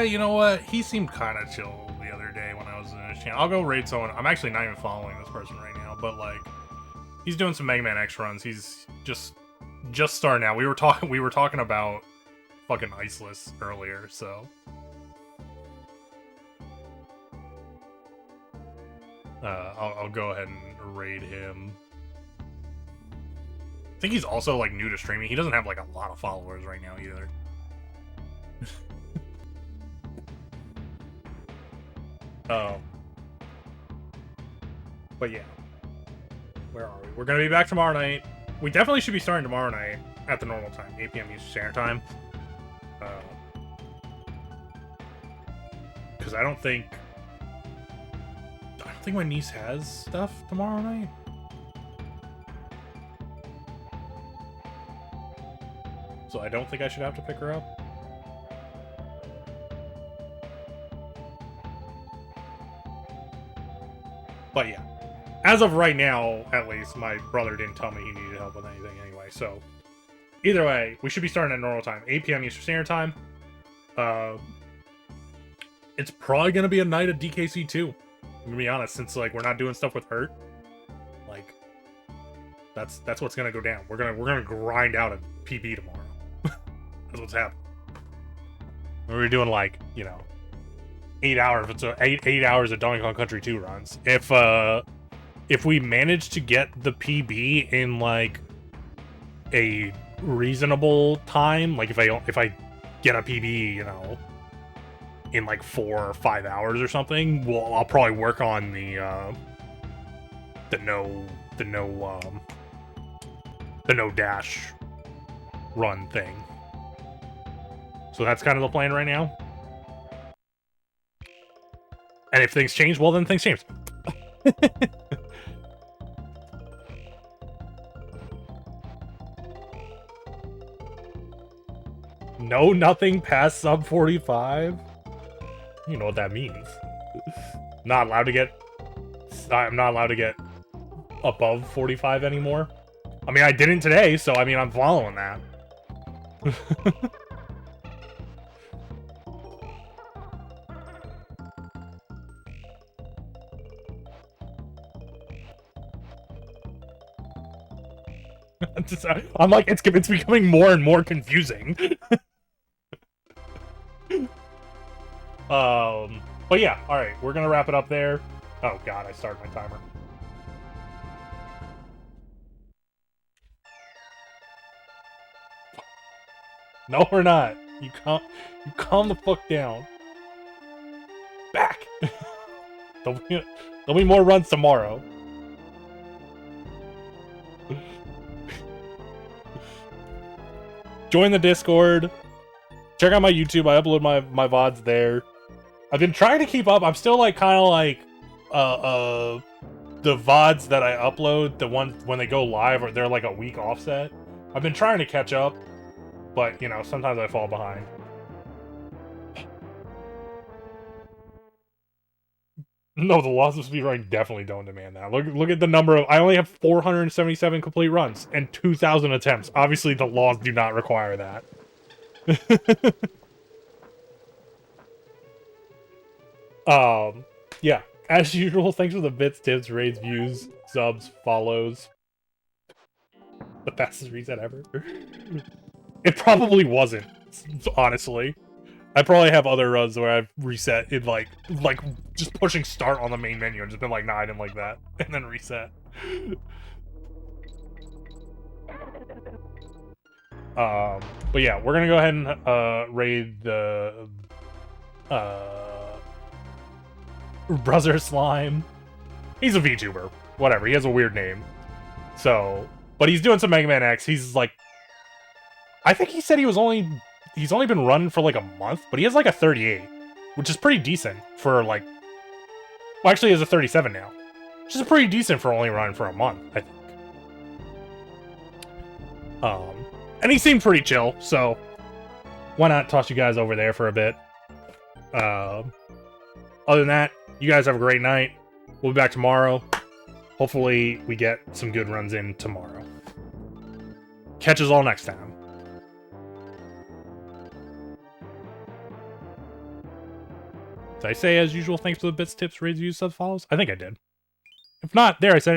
You know what? He seemed kind of chill the other day when I was in his channel. I'll go raid someone. I'm actually not even following this person right now, but like, he's doing some Mega Man X runs. He's just starting out. We were talking about fucking Iceless earlier, so. I'll go ahead and raid him. I think he's also like new to streaming. He doesn't have like a lot of followers right now either. But yeah, where are we? We're gonna be back tomorrow night. We definitely should be starting tomorrow night at the normal time, 8 p.m. Eastern Standard Time. Because I don't think my niece has stuff tomorrow night. So I don't think I should have to pick her up. But yeah, as of right now, at least, my brother didn't tell me he needed help with anything anyway. So either way, we should be starting at normal time, 8 p.m. Eastern Standard Time. It's probably gonna be a night of DKC2. I'm gonna be honest, since like we're not doing stuff with Hurt, like that's what's gonna go down. We're gonna grind out a PB tomorrow. That's what's happening. We're doing like, you know, 8 hours. It's eight hours of Donkey Kong Country 2 runs. If we manage to get the PB in like a reasonable time, like if I get a PB, you know, in like 4 or 5 hours or something, I'll probably work on the no dash run thing. So that's kind of the plan right now. And if things change, well then things change. No, nothing past sub 45. You know what that means. Not allowed to get. I'm not allowed to get above 45 anymore. I mean, I didn't today, so I mean, I'm following that. I'm like, it's becoming more and more confusing. But yeah, alright, we're gonna wrap it up there. Oh god, I started my timer. No, we're not. You calm the fuck down. Back! There'll be more runs tomorrow. Join the Discord. Check out my YouTube. I upload my VODs there. I've been trying to keep up. I'm still like kind of like the VODs that I upload, the ones when they go live, or they're like a week offset. I've been trying to catch up, but you know, sometimes I fall behind. No, the laws of speedrunning definitely don't demand that. Look at the number of... I only have 477 complete runs and 2,000 attempts. Obviously, the laws do not require that. Yeah. As usual, thanks for the bits, tips, raids, views, subs, follows. The fastest reset ever. It probably wasn't, honestly. I probably have other runs where I've reset in like just pushing start on the main menu and just been like, nah, I didn't like that, and then reset. But yeah, we're gonna go ahead and raid the Brother Slime. He's a VTuber, whatever. He has a weird name. So, but he's doing some Mega Man X. He's like, I think he said he's only been running for like a month, but he has like a 38, which is pretty decent for like, well, actually he has a 37 now, which is pretty decent for only running for a month, I think. And he seemed pretty chill, so why not toss you guys over there for a bit. Other than that, you guys have a great night. We'll be back tomorrow. Hopefully, we get some good runs in tomorrow. Catch us all next time. Did I say, as usual, thanks for the bits, tips, reviews, sub follows? I think I did. If not, there I said it.